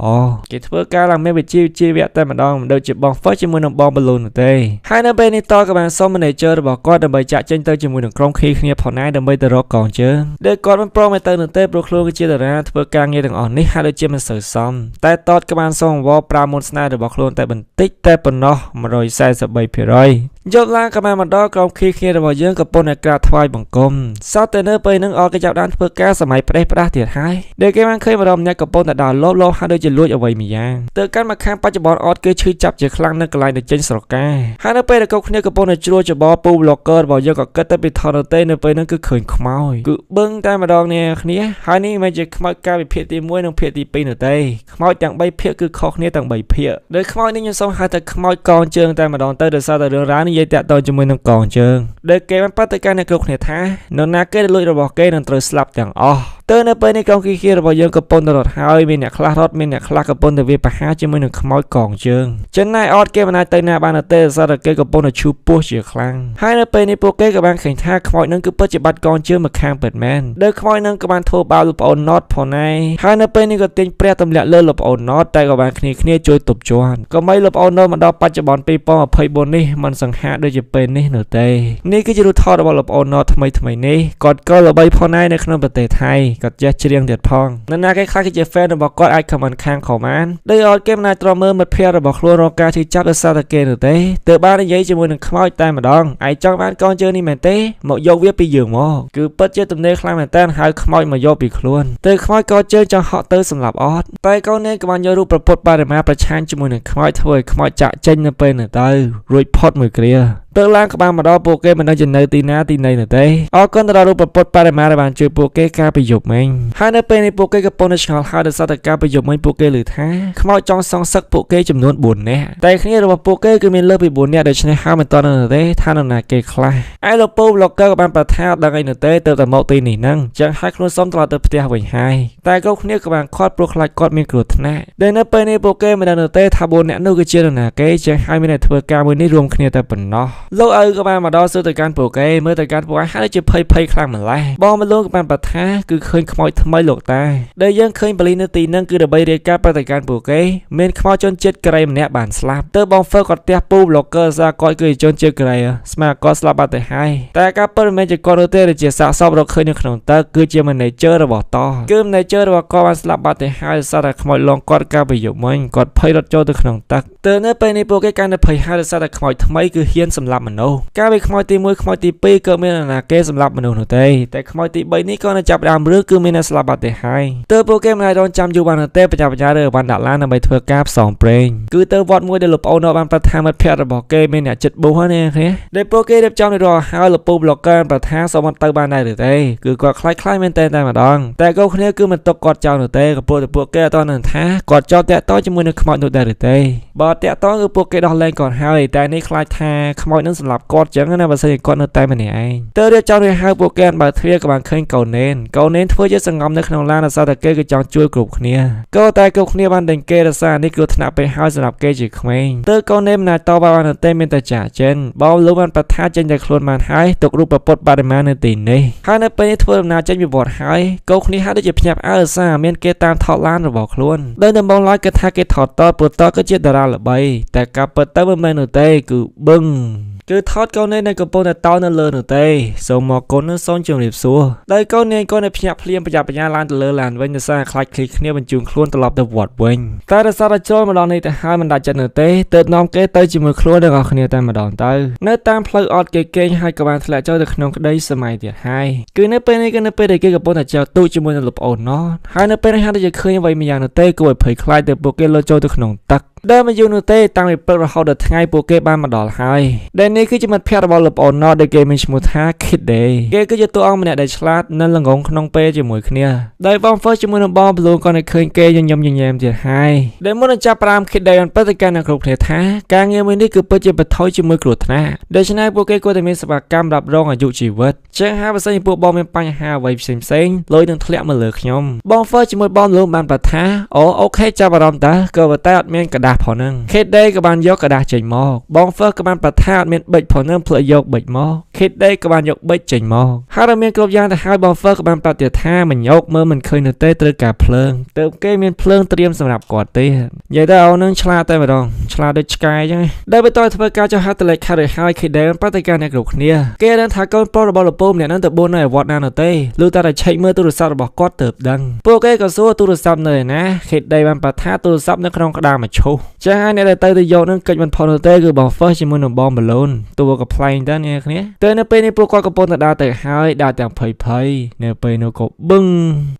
អគេធ្វើការឡើងមានវិជ្ជាជីវៈតែម្ដងមិនដូចជាបង first ជាមួយនឹងបង balloon នោះទេហើយនៅពេលនេះតក៏បានសុំ manager របស់គាត់ដើម្បីចាក់ចេញទៅជាមួយនឹងក្រុមឃីគ្នាផងដែរដើម្បីទៅរកកងជើងដែលគាត់មិនព្រមទៅនោះទេព្រោះខ្លួនគឺជាតារាធ្វើការងារទាំងអស់នេះហាក់ដូចជាមិនសូវសមតែតក៏បានសូមអង្វរប្រើមុនស្នេហ៍របស់ខ្លួនតែបន្តិចតែប៉ុណ្ណោះ 143% យកឡើងក៏បានមកដល់ក្រុមឃីគ្នារបស់យើងក៏ពុនតែក្រាបថ្វាយបង្គំសតតែនៅពេលនឹងអត់គេចាប់បានធ្វើការសម័យផ្ដេសផ្ដាស់ទៀតហើយដែលគេបានឃើញម្ដងម្នាក់ក៏ពុនតែដើរលោបហាក់ដូចជាលួចអ្វីម្យ៉ាងទៅកាន់មកខាងបច្ចុប្បន្នអត់គេឈឺចាប់ជាខ្លាំងនៅកន្លែងដែលចេញស្រកាហើយនៅពេលដែលគ្រប់គ្នាក៏ពុនតែជ្រួលច្បល់ពូ blogger របស់យើងក៏គិតទៅពីថនទេនៅពេលហ្នឹងគឺឃើញខ្មោចគឺបឹងតែម្ដងនេះគ្នាហើយនេះមិនជាខ្មោចកាលពីភាគទី1និងភាគទី2នោះទេខ្មោចទាំង3ភាគគឺខុសគ្នាទាំង3ភាគដោយខ្មោចនេះខ្ញុំសូមហៅថាខ្មោចកងជើងតែម្ដងទៅដោយសារតែរឿងរ៉ាវនេះនិយាយតាក់ទងជាមួយនឹងកងជើងដែលគេបានបាត់ទៅកាន់អ្នកគ្រប់គ្នាថានរណាគេដែលលួចរបស់គេនឹងត្រូវស្លាប់ទាំងអស់ទៅនៅពេលនេះកងគីគីរបស់យើងកំពុងតែរត់ហើយមានអ្នកខ្លះរត់មានអ្នកខ្លះកំពុងតែវាប្រហារជាមួយនឹងខ្មោចកងជើងចិនណៃអត់គេមិនអាចទៅណាបានទេសារតែគេកំពុងតែឈឺពោះជាខ្លាំងហើយនៅពេលនេះពួកគេក៏បានឃើញថាខ្មោចនឹងគឺពិតជាបាត់កងជើងមកខាងពិតមែនដោយខ្មោចនឹងក៏បានធ្វើបាបលោកប្អូនណតផងដែរហើយនៅពេលនេះក៏ទាញព្រះទម្លាក់លើលោកប្អូនណតតែក៏បានគ្នាជួយទប់ជាន់ក៏មិនលោកប្អូនណតមកដល់បច្ចុប្បន្ន2024នេះមិនសង្ហាដូចជាពេលនេះនោះទេនេះគឺជារូបថតរបស់លោកប្អូនណតថ្មីនេះគាត់ក៏ល្បីផងដែរនៅក្នុងប្រទេសថៃគាត់ចេះច្រៀងទៀតផងនរណាគេខ្លះគឺជា fan របស់គាត់អាច comment ខាង comment ដោយអត់គេមិនអាចទ្រាំមើលមិត្តភក្តិរបស់ខ្លួនរកការជឿចាប់ដោយសារតែគេនោះទេទើបបាននិយាយជាមួយនឹងខ្មោចតែម្ដងឯងចង់បានកងជើងនេះមែនទេមកយកវាពីយើងមកគឺពិតជាទំនេរខ្លាំងមែនតើហៅខ្មោចមកយកពីខ្លួនទៅខ្មោចក៏ជើងចង់ហក់ទៅសម្រាប់អត់តែកូននេះក៏បានយករូបប្រពុតបរិមាប្រឆាំងជាមួយនឹងខ្មោចធ្វើឲ្យខ្មោចចាក់ចេញនៅពេលនោះទៅរួចផុតមួយគ្រាទៅឡើងក្បាលមកដល់ពួកគេមិនដឹងជានៅទីណាទីណីនោះទេអរគុណទៅដល់រូបប្រពុតបរិមាដែលបានជួយពួកគេការប្រយុទ្ធមិញហើយនៅពេលនេះពួកគេកំពុងតែឆ្ងល់ហើយដោយសារតែការប្រយុទ្ធមិញពួកគេឮថាខ្មោចចង់សងសឹកពួកគេចំនួន4នាក់តែគ្នារបស់ពួកគេគឺមានលើសពី4នាក់ដូច្នេះហើយមិនទាន់នៅទេថានរណាគេខ្លះឯលោកពូ blogger ក៏បានប្រថាដល់ឯនោះទេទៅតែមកទីនេះហ្នឹងចឹងហើយខ្លួនសុំត្រឡប់ទៅផ្ទះវិញហើយតែគ្រប់គ្នាក៏បានខាត់ព្រោះខ្លាចគាត់មានគ្រោះថ្នាក់ដែលនៅពេលនេះពួកគេមិនដឹងទេថា4នាក់នោះគឺជានរណាគេចឹងហើយមានតែធ្វើការមួយនេះរួមគ្នាតែប៉ុណ្ណោះ លោកឪក៏បានមកដល់សួរទៅកាន់ពួកគេមើលទៅកាន់ពួកឯងហើយជាភ័យខ្លាំងម្ល៉េះបងមកលោកក៏បានប្រថាគឺឃើញខ្មោចថ្មីលោកតាដែលយើងឃើញបលីនៅទីហ្នឹងគឺដើម្បីរាយការណ៍ប្រតិកម្មពួកគេមានខ្មោចជនជាតិកូរ៉េម្នាក់បានស្លាប់ទើបបងហ្វឺគាត់ផ្ទះពូប្លុកកឺសារគាត់គឺជនជាតិកូរ៉េស្មាគាត់ស្លាប់បាត់ទៅហើយតែការពិតមិនមែនជាគាត់ទេដែលជាសាកសពរកឃើញនៅក្នុងទឹកគឺជា manager របស់តគឺ manager របស់គាត់បានស្លាប់បាត់ទៅហើយសារតែខ្មោចលងគាត់កាលពីយប់មិញគាត់ភ័យរត់ចូលទៅក្នុងទឹកទើបនៅពេលនេះពួកគេកាន់តែភ័យហើយសារតែខ្មោចថ្មីគឺហ៊ានសម្លាប់មនុស្សកាលពីខ្មោចទី1ខ្មោចទី2ក៏មានអាណាគេសម្លាប់មនុស្សនោះទេតែខ្មោចទី3នេះក៏នៅចាប់ដើមរឿងគឺមានអ្នកស្លាប់បាត់ទៅហើយទើបពួកគេមិនអាចរងចាំយូរបានទេបច្ចាបច្ចារើបានដាក់ឡានដើម្បីធ្វើការផ្សងព្រេងគឺទៅវត្តមួយដែលលោកប្អូនបានប្រថាមិត្តភ័ក្តិរបស់គេមានអ្នកចិត្តប៊ូសហ្នឹងគ្នាដែលពួកគេរៀបចំនៅរហហើយលោកពូប្លុកកឺប្រថាសមទៅបានដែរឬទេគឺគាត់ខ្លាចមែនតែម្ដងតែកូនគ្នាគឺមិនຕົកគាត់ចោលនោះទេក៏ពួកគេអត់នឹងថាគាត់ចោលតាក់តជាមួយនឹងខ្មោចនោះដែរឬទេបើតាក់តគឺពួកគេដោះលែងគាត់ហើយតែនេះខ្លាចថាខ្មោចនឹងសម្លាប់គាត់ចឹងណាបើសិនជាគាត់នៅតែម្នាក់ឯងទៅរៀបចំឲ្យហៅពួកគេបើទ្វារក៏បានឃើញកូននេនធ្វើជាសង្ងំនៅក្នុងឡានដោយសារតែគេគឺចង់ជួយគ្រប់គ្នាក៏តែគ្រប់គ្នាបានដេញគេរសារនេះគឺថ្នាក់ពេលហើយសម្រាប់គេជាក្មេងទៅកូននេនមិនអាចតបបានទេមានតែចាក់ចិនបងលោកបានប្រថាចេញតែខ្លួនបានហើយទុករូបប្រពុតបរិមាណនៅទីនេះហើយនៅពេលនេះធ្វើដំណើរចេញពីវត្តហើយកូនគ្នាហាក់ដូចជាភ្ញាក់ផ្អើលសារមានគេតាមថតឡានរបស់ខ្លួនដោយដំបងឡើយគេថាគេថតតព្រោះតគឺជាតារាល្បីតែការពិតទៅមិនមែននោះទេគឺបឹងគឺថតកូននេះនៅកំពុងតែតោនៅលើនោះទេសូមមកកូននឹងសូមជម្រាបសួរដោយកូននេះកូននៅភ្ញាក់ភ្លាមប្រញាប់ប្រញាល់ឡើងទៅលើឡានវិញដោយសារខ្លាចឃ្លីគ្នាបញ្ជូនខ្លួនត្រឡប់ទៅវត្តវិញតែដោយសារតែចូលមកដល់នេះទៅហើយមិនដាច់ចិត្តនោះទេទើបនាំគេទៅជាមួយខ្លួនទាំងអស់គ្នាតែម្ដងទៅនៅតាមផ្លូវអត់គេគេងហើយក៏បានធ្លាក់ចូលទៅក្នុងក្តីសម័យទៀតហើយគឺនៅពេលនេះគឺនៅពេលដែលគេកំពុងតែចែកទូជាមួយនឹងលោកប្អូនណោះហើយនៅពេលនេះហាក់ដូចជាឃើញអ្វីមួយយ៉ាងនោះទេគួរឲ្យភ័យខ្លាចទៅពួកគេលោតចូលទៅក្នុងទឹកដែលមកយូរនោះទេតាំងពីព្រឹករហូតដល់ថ្ងៃពួកគេបានមកដល់ហើយដែលនេះគឺជាមិត្តភក្តិរបស់លោកប្អូនណោះដែលគេមានឈ្មោះថា Kid Day គេគឺជាតួអង្គម្នាក់ដែលឆ្លាតនិងល្ងងក្នុងពេលជាមួយគ្នាដោយបង First ជាមួយនឹងបង Blue ក៏នៅឃើញគេញញឹមញញែមទៀតហើយដែលមុននឹងចាប់ផ្ដើម Kid Day បានប្រតិកម្មនឹងគ្រប់គ្នាថាការងារមួយនេះគឺពិតជាបថុយជាមួយគ្រោះថ្នាក់ដូច្នេះពួកគេគួរតែមានសេវាកម្មរ៉ាប់រងអាយុជីវិតចឹងហើយបើសិនជាពួកបងមានបញ្ហាអ្វីផ្សេងលុយនឹងធ្លាក់មកលើខ្ញុំបង First ជាមួយបង Blue បានប្រថាអូខេចាប់អារម្មណ៍តើក៏តែអត់មានកដាស់ផងហ្នឹង Kid Day ក៏បានយកกระดาษចេញមកបង First ក៏បានប្រថាអត់មានប៊ិចផងនឹងផ្លិចយកប៊ិចមក Kid Day ក៏បានយកប៊ិចចេញមកហើយមានគ្រប់យ៉ាងទៅហើយបង First ក៏បានប្រាប់ទៀតថាមិនយកមើលមិនឃើញនៅទេត្រូវការភ្លើងទៅគេមានភ្លើងត្រៀមសម្រាប់គាត់ទេនិយាយទៅអូននឹងឆ្លាតតែម្ដងឆ្លាតដូចឆ្កែអញ្ចឹងដែលបន្តធ្វើការចុះហត្ថលេខាឲ្យ Kid Day បានប្រតិកម្មអ្នកគ្រប់គ្នាគេដឹងថាកូនប្រុសរបស់លោកពូម្នាក់នឹងទៅបួននៅវត្តណានោះទេលុះតែឆែកមើលទូរស័ព្ទរបស់គាត់ទើបដឹងពួកគេក៏សួរទូរស័ព្ទនៅឯណា Kid Day បានប្រថាទូរស័ព្ទនៅក្នុងក្តារមឈូសចាហើយអ្នកដែលទៅយកនឹងកិច្ចមិនផុតនោះទេគឺបង First ជាមួយនឹងបង Balloon តួក៏ផ្លែងទៅអ្នកគ្នាតែនៅពេលនេះពួកគាត់កំពុងតែដើរទៅហើយដើរទាំងភ័យនៅពេលនោះក៏បឹង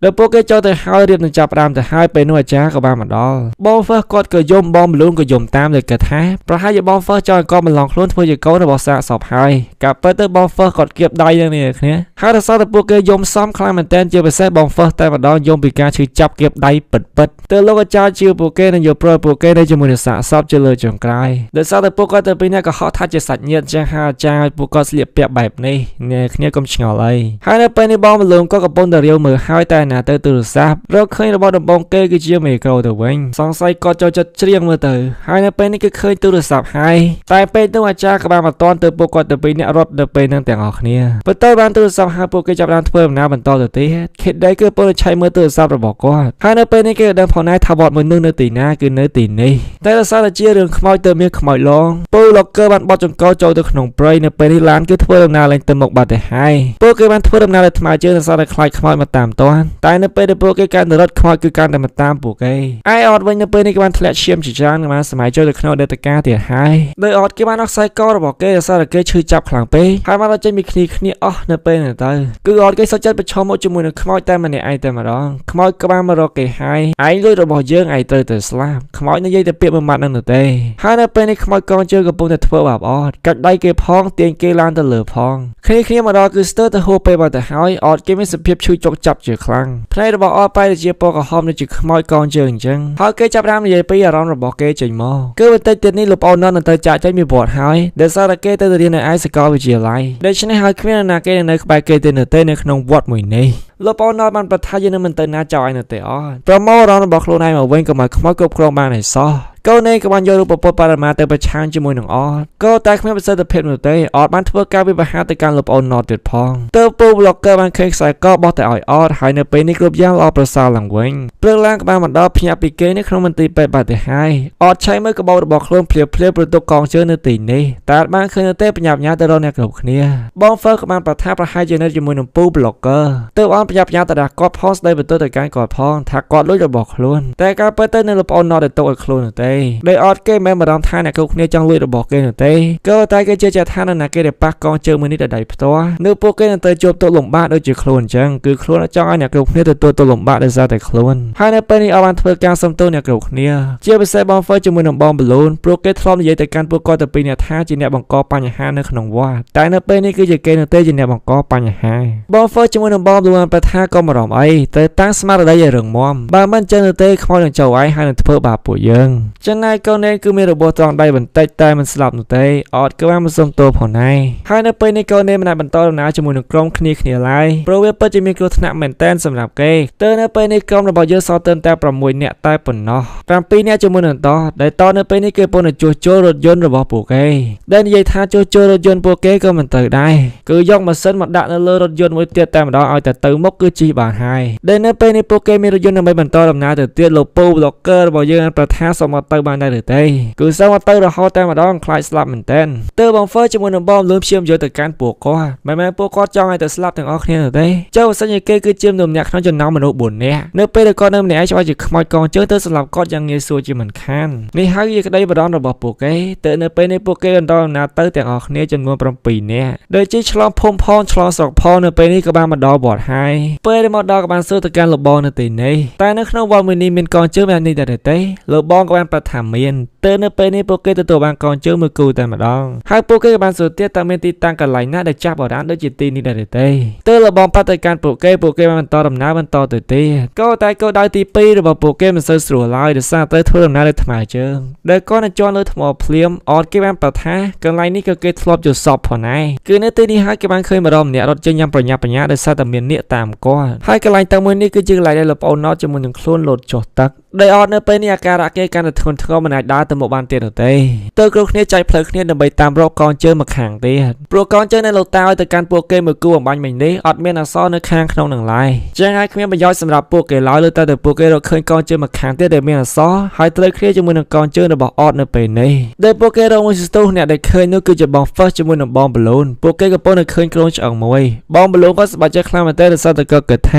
ដល់ពួកគេចូលទៅហើយរៀបនឹងចាប់ផ្ដើមទៅហើយពេលនោះអាចារ្យក៏បានមកដល់បង First គាត់ក៏យំបង Balloon ក៏យំតាមដែលគេថាប្រហែលជាបង First ចង់ឲ្យគាត់បន្លងខ្លួនធ្វើជាកូនរបស់សាកសពហើយកាលពិតទៅបង First គាត់គៀបដៃយ៉ាងនេះគ្នាហើយរសើរតែពួកគេយំសំខ្លាំងមែនតើជាពិសេសបង First តែម្ដងយំពីការឈឺចាប់គៀបដៃពិតទៅលោកអាចារ្យជឿពួកគេនឹងយកប្រួយពួកគេនៅជាមួយនឹងសាកសពជាលើចុងក្រោយដោយសារតែពួកគាត់ទៅពីនេះក៏ហៅថាជាសាច់ញាតិចឹងហើយអាចារ្យពួកគាត់ស្លៀកពាក់បែបនេះអ្នកគ្នាកុំឆ្ងល់អីហើយនៅពេលនេះបងមលងក៏កំពុងតែរាវមើលហើយតែណាទៅទូរស័ព្ទរកឃើញរបស់ដំបងគេគឺជាមីក្រូទៅវិញសង្ស័យគាត់ចូលចិត្តច្រៀងមើលទៅហើយនៅពេលនេះគឺឃើញទូរស័ព្ទហើយតែពេលនោះអាចារ្យក៏បានមកតន់ទៅពួកគាត់ទៅពីអ្នករត់ទៅពេលនឹងទាំងអស់គ្នាបន្ទាប់បានទូរស័ព្ទហើយពួកគេចាប់បានធ្វើដំណើរបន្តទៅទៀត Kid Day គឺពលឆៃមើលទូរស័ព្ទរបស់គាត់ហើយនៅពេលនេះគេដឹងផងដែរថាវត្តមួយនោះនៅទីណាគឺនៅទីនេះតែដោយសារតែជារឿងខ្មោចទៅមានខ្មោចឡងពូឡូកឺបានបត់ចង្កោចូលទៅក្នុងព្រៃនៅពេលនេះឡានគឺធ្វើដំណើរលេងទៅមុខបាត់ទៅហើយពួកគេបានធ្វើដំណើរលើថ្មើរជើងដោយសារតែខ្លាចខ្មោចមកតាមតាន់តែនៅពេលដែលពួកគេកាន់តែរត់ខ្មោចគឺកាន់តែមកតាមពួកគេឯអត់វិញនៅពេលនេះគេបានធ្លាក់ឈាមជាច្រើនបានសម័យចូលទៅក្នុងដេតកាទៀតហើយដោយអត់គេបានអស់ខ្សែករបស់គេដោយសារតែគេឈឺចាប់ខ្លាំងពេកហើយបានរត់ចេញពីគ្នាអស់នៅពេលនេះទៅគឺអត់គេសុខចិត្តប្រឈមមុខជាមួយនឹងខ្មោចតែម្នាក់ឯងតែម្ដងខ្មោចក៏បានមករកគេហើយឯងលួចរបស់យើងឯងត្រូវទៅស្លាប់ខ្មោចនិយាយតែពាក្យមួយម៉ាត់នឹងនោះទេហើយនៅពេលនេះខ្មោចកងជើងកំពុងតែធ្វើបាបអត់កាច់ដៃគេផងទាញគេឡើងទៅលើផងគ្នាមកដល់គឺស្ទើរទៅហួសពេលបាត់ទៅហើយអត់គេមានសភាពឈឺចុកចាប់ជាខ្លាំងផ្នែករបស់អត់បែរជាពណ៌ក្រហមដូចជាខ្មោចកងជើងអញ្ចឹងហើយគេចាប់ដើមនិយាយពីអារម្មណ៍របស់គេចេញមកគឺបន្តិចទៀតនេះលោកប្អូននឹងទៅចាក់ចេញពីវត្តហើយដែលសារតែគេទៅរៀននៅឯសាកលវិទ្យាល័យដូច្នេះហើយគ្មាននរណាគេនៅក្បែរគេទេនៅក្នុងវត្តមួយនេះលោកប្អូនណត់បានប្រថាយើងនឹងមិនទៅណាចោលឯនៅទេអត់ប្រមូលអារម្មណ៍របស់ខ្លួនឯងមកវិញកុំឲ្យខ្មោចគ្រប់គ្រងបានឲ្យសោះ ก็ในกบานโยรูปปปารามาแต่ประชานจมวยหนังออดก็แต่ขมิ้นประเสริฐเพชรมือเตยออดบ้านทั่วการวิบัติหาแต่การหลบเอานอติดพองเติมปูบล็อกเกอร์บ้านเคยใส่ก็บอกแต่อ่อยออดหายในปีนี้กรุ๊ปย่างรอประสาหลังเวงเปลือกล่างกบานมันดอพยาปีเกในขนมมันตีไปบาดแต่หายออดใช้เมื่อกระบอกบอกเคลื่อนเพลียประตูกองเชื่อในตีนี้แต่บ้านเคยเตะปัญญาญาแต่เราเนี่ยกลุ่มเนี่ยบองเฟอร์กบานประทับประหายเจเนจมวยหนังปูบล็อกเกอร์เติมอ่อนปัญญาแต่ดักกอดพอสได้เป็นตัวแต่การกอดพองถักกอดลุยจะบอกคล้วนแต่การเปิดเต้นในหลบเอานอแต่ตัวคล้วนเตยได้ออดเกมแม่มาดองท่าเนี่ยกลุ่มเนี่ยจังลุยจะบอกเกนเตยก็แต่ก็เจอท่านั่นนะเกเดปักกองเจอมือนี้แต่ใดตัวเนื้อพวกเกนเตยจบตัวหลงบ้านโดยจีคล้วนจังคือคล้วนจังอันเนี่ยกลุ่มเนี่ยตัวหลงบ้านได้ซาแต่คล้วนภายในปีนี้เอาวันเพื่อการสมตัวเนี่ยกลุ่มเนี่ยเชื่อไปใส่บอลเฟอร์จมือหนังบอลบอลลูนโปรเกตทรอมใหญ่แต่การพวกกอแต่ปีเนี่ยท่าจีเนี่ยบังกอปัญหาในขนมว่าแต่ในปีนี้คือจะเกนเตยจีเนี่ยบังกอปัญหาบอลเฟอร์จมือหนังบอลลูนประท่าก็มารอมไอแต่ตั้งสมาร์ทได้อย่างเรื่องมอมบางมันเจอเตยขโมยอย่างเจ้าไว้ให้ในเพื่อบาปุ๋ยยังจังนายก็เน้นคือมีระบบตรองได้บนใต้มันสลับหนุ่เตยออดก็ว่ามันทรงตัวผ่อนให้ภายในปีนี้ก็เน้นมันบรรทอนหนาจมูกหนึ่งกลมคณีไล่โปรเวเปอร์จะมีกรุธนะเหมือนเต้นสำหรับเกย์เตอร์ในปีนี้กลมระบบเยอะซอเตินแต่ประมวยเนี่ยใต้ปนเนาะตามปีนี้จมูกหนึ่งต่อได้ตอนในปีนี้เกย์ปนโจรถยนต์ระบบปูเกย์ได้ในยัยท่าโจรถยนต์ปูเกย์ก็มันเตยได้คือยกมาเส้นมาดักในเรือรถยนต์ไว้เตี้ยแต่มาดองเอาแต่เติมมกคือจีบาให้ได้ในปีนี้ปูเกย์มีรถยนต์ในใบบรรทอนหนาแต่เตี้ยโลปูบล็อกเกอร์ระบบเยอะประท่าสมอเตอร์บานได้หรือเตยคือสมอเตอร์เราเขาแต่มาดองคลายสลับเหมือนเต้นเตอร์บองเฟอร์จมูกหนึ่งบอมรวมเชื่อมโยงแต่การปวดคอไม่ปวดคอจ้องไอแต่สลับถึงออกเนี่ยเตยเจ้าสัญญาเกย์คือเชื่อมหนุ่มเนี่ยเขาจะน้องมนุษย์บุญเนี่ยเนื้อเปย์ก็เนื้อเนี่ยจะว่าจะขโมยกองเจอเตอร์สลับก็ยังเงี้ยซัวจีเหมือนกันนี่ฮะยี่ก็ได้บดอนระบบปวดเกย์เตอร์เนื้อเปย์ในปวดเกย์กันตอนนาเตอร์แต่ออกเนี่ยจำนวนประปีเนี่ยโดยจีฉลองพมพรฉลองสอกพอเนื้อเปย์นี่ก็บ้านมาดอบอดให้เปย์ได้มาดอกับบ้านซื้อตะการหลบบอลในตีนี้แต่ในขนมวันมือนี้เป็นกองเจอแบบนี้แต่เตยหลบบอลกับบ้านประถามเมียนเตอร์เนื้อเปย์นี่ปวดเกย์ตัวบ้านกองเจอมือกูแต่มาดองหากปวดเกย์กับบ้านสุดเตี้ยตามเมตีตั้งกันไหลหน้าได้จับบอดร้านด้วยจิตตีนี่แต่เตยเตอร์หลบบอลปฏิการปวดเกย์มันต่อดำน้ำมันต่อตัวเตี้ยก็แต่ก็ได้ตีปีระบบปวดเกย์มันเสือสัวลายเดือดซาเตอร์ทั่วดำน้ำได้ทำไมเจอเด็กก็ในจอเลยทำเอาเพลียมออดเกย์บ้านประท่ากันไหลนี่ก็เกย์ทลบจุดสอบผ่อนไอคือในตีนี้ฮะเกย์บ้านเคยมาดมเนี่ยรถจะยังปัญญาได้ซาแต่เมียนเนี่ยตามก้อนให้กันไหลตามมือนี่คือจึงไหลได้หลบเอาน็อตจมูกหนึ่งคล้นหลุดจดตักได้ออดเนื้อไปนี่อาการเกย์การทนทนมันอาจได้แต่หมดบานเตี้ยเตยเตอร์กรุ๊ปเนี่ยใจเพลิดเนี่ยนำไปตามรอบกองเจอมาขังเตี้ยโปรกองเจอในโลตาแต่การปวดเกย์มือกู้ของบ้านมันนี้ออดเมียนซ้อนในข้างขนมหนังลายจะให้ขมิ้นไปย่อยสำหรับปวดเกย์ร้อยเลยแต่ปวดเกย์เราเคยกองเจอมาขังเตี้ยเดเมียนซ้อให้เตยเครียดจมูกหนึ่งกองเจอในบ่อออดเนื้อไปนี่ได้ปวดเกย์เราไม่สู้เนี่ยได้เคยนึกคือจะบอมเฟิร์สจมูกหนึ่งบอมบอลลูนปวดเกย์กับปนในเคยกรงจังมวยบอมบอลลูนก็สบายใจคลายมาเต้แต่ซาตะเกิดแท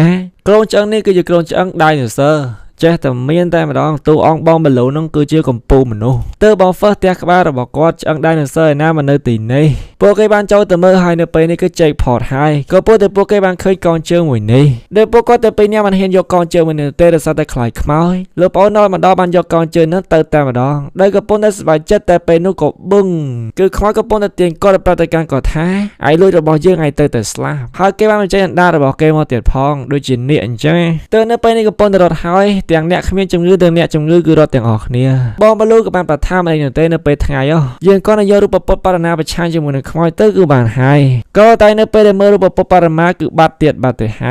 ้กรงจังนี่คือจะกรงจังได้หนึ่งเซอร์เจ้าแต่เมียนแต่มาดองตัวอ่องบอมบอลลูนนั่งคือเชื่อกับปูมันนู้เตอร์บอมเฟิร์สเตียกบ้าเราบอกว่าจังได้หนึ่งเซอร์น้ามันในตีนี้โปรเกย์บ้านเจ้าแต่เมื่อไฮในปีนี้ก็ใจพอดไฮก็โปรแต่โปรเกย์บ้านเคยกองเจอหมวยนี้เดี๋ยวโปรก็แต่ปีนี้มันเห็นยกกองเจอมันเตอร์ซาแต่คลายขมายหรือปอนอนมาดอมันยกกองเจอนั้นเตอร์แต่มาดองได้ก็ปนได้สบายใจแต่เป็นนุกบบึ้งคือคล้ายก็ปนแต่เตียงก็ได้ปฏิการก่อท้าไอ้ลุยเราบอกยังไงเตอร์แต่สลาบหากเกย์บ้านมันใจได้เราบอกเกย์มาเตียดพองโดยจินนี่อันเจ้เตอร์ในปีนี้ก็ปนแต่รถไฮเตียงเนี่ยขมิ้นจเรื่องเนี่ยจงลือคือรถแต่งออกเนี่ยบอมบอลลูกับการประทับอะไรอย่างเต้นไปทางไงยังก็ในยอรูปปปารณาประชาชนจมูกในขโมยเตอร์คือบานไฮก็ตายในไปในเมื่อรูปปปารณาคือบาดเตียดบาดเตะไฮ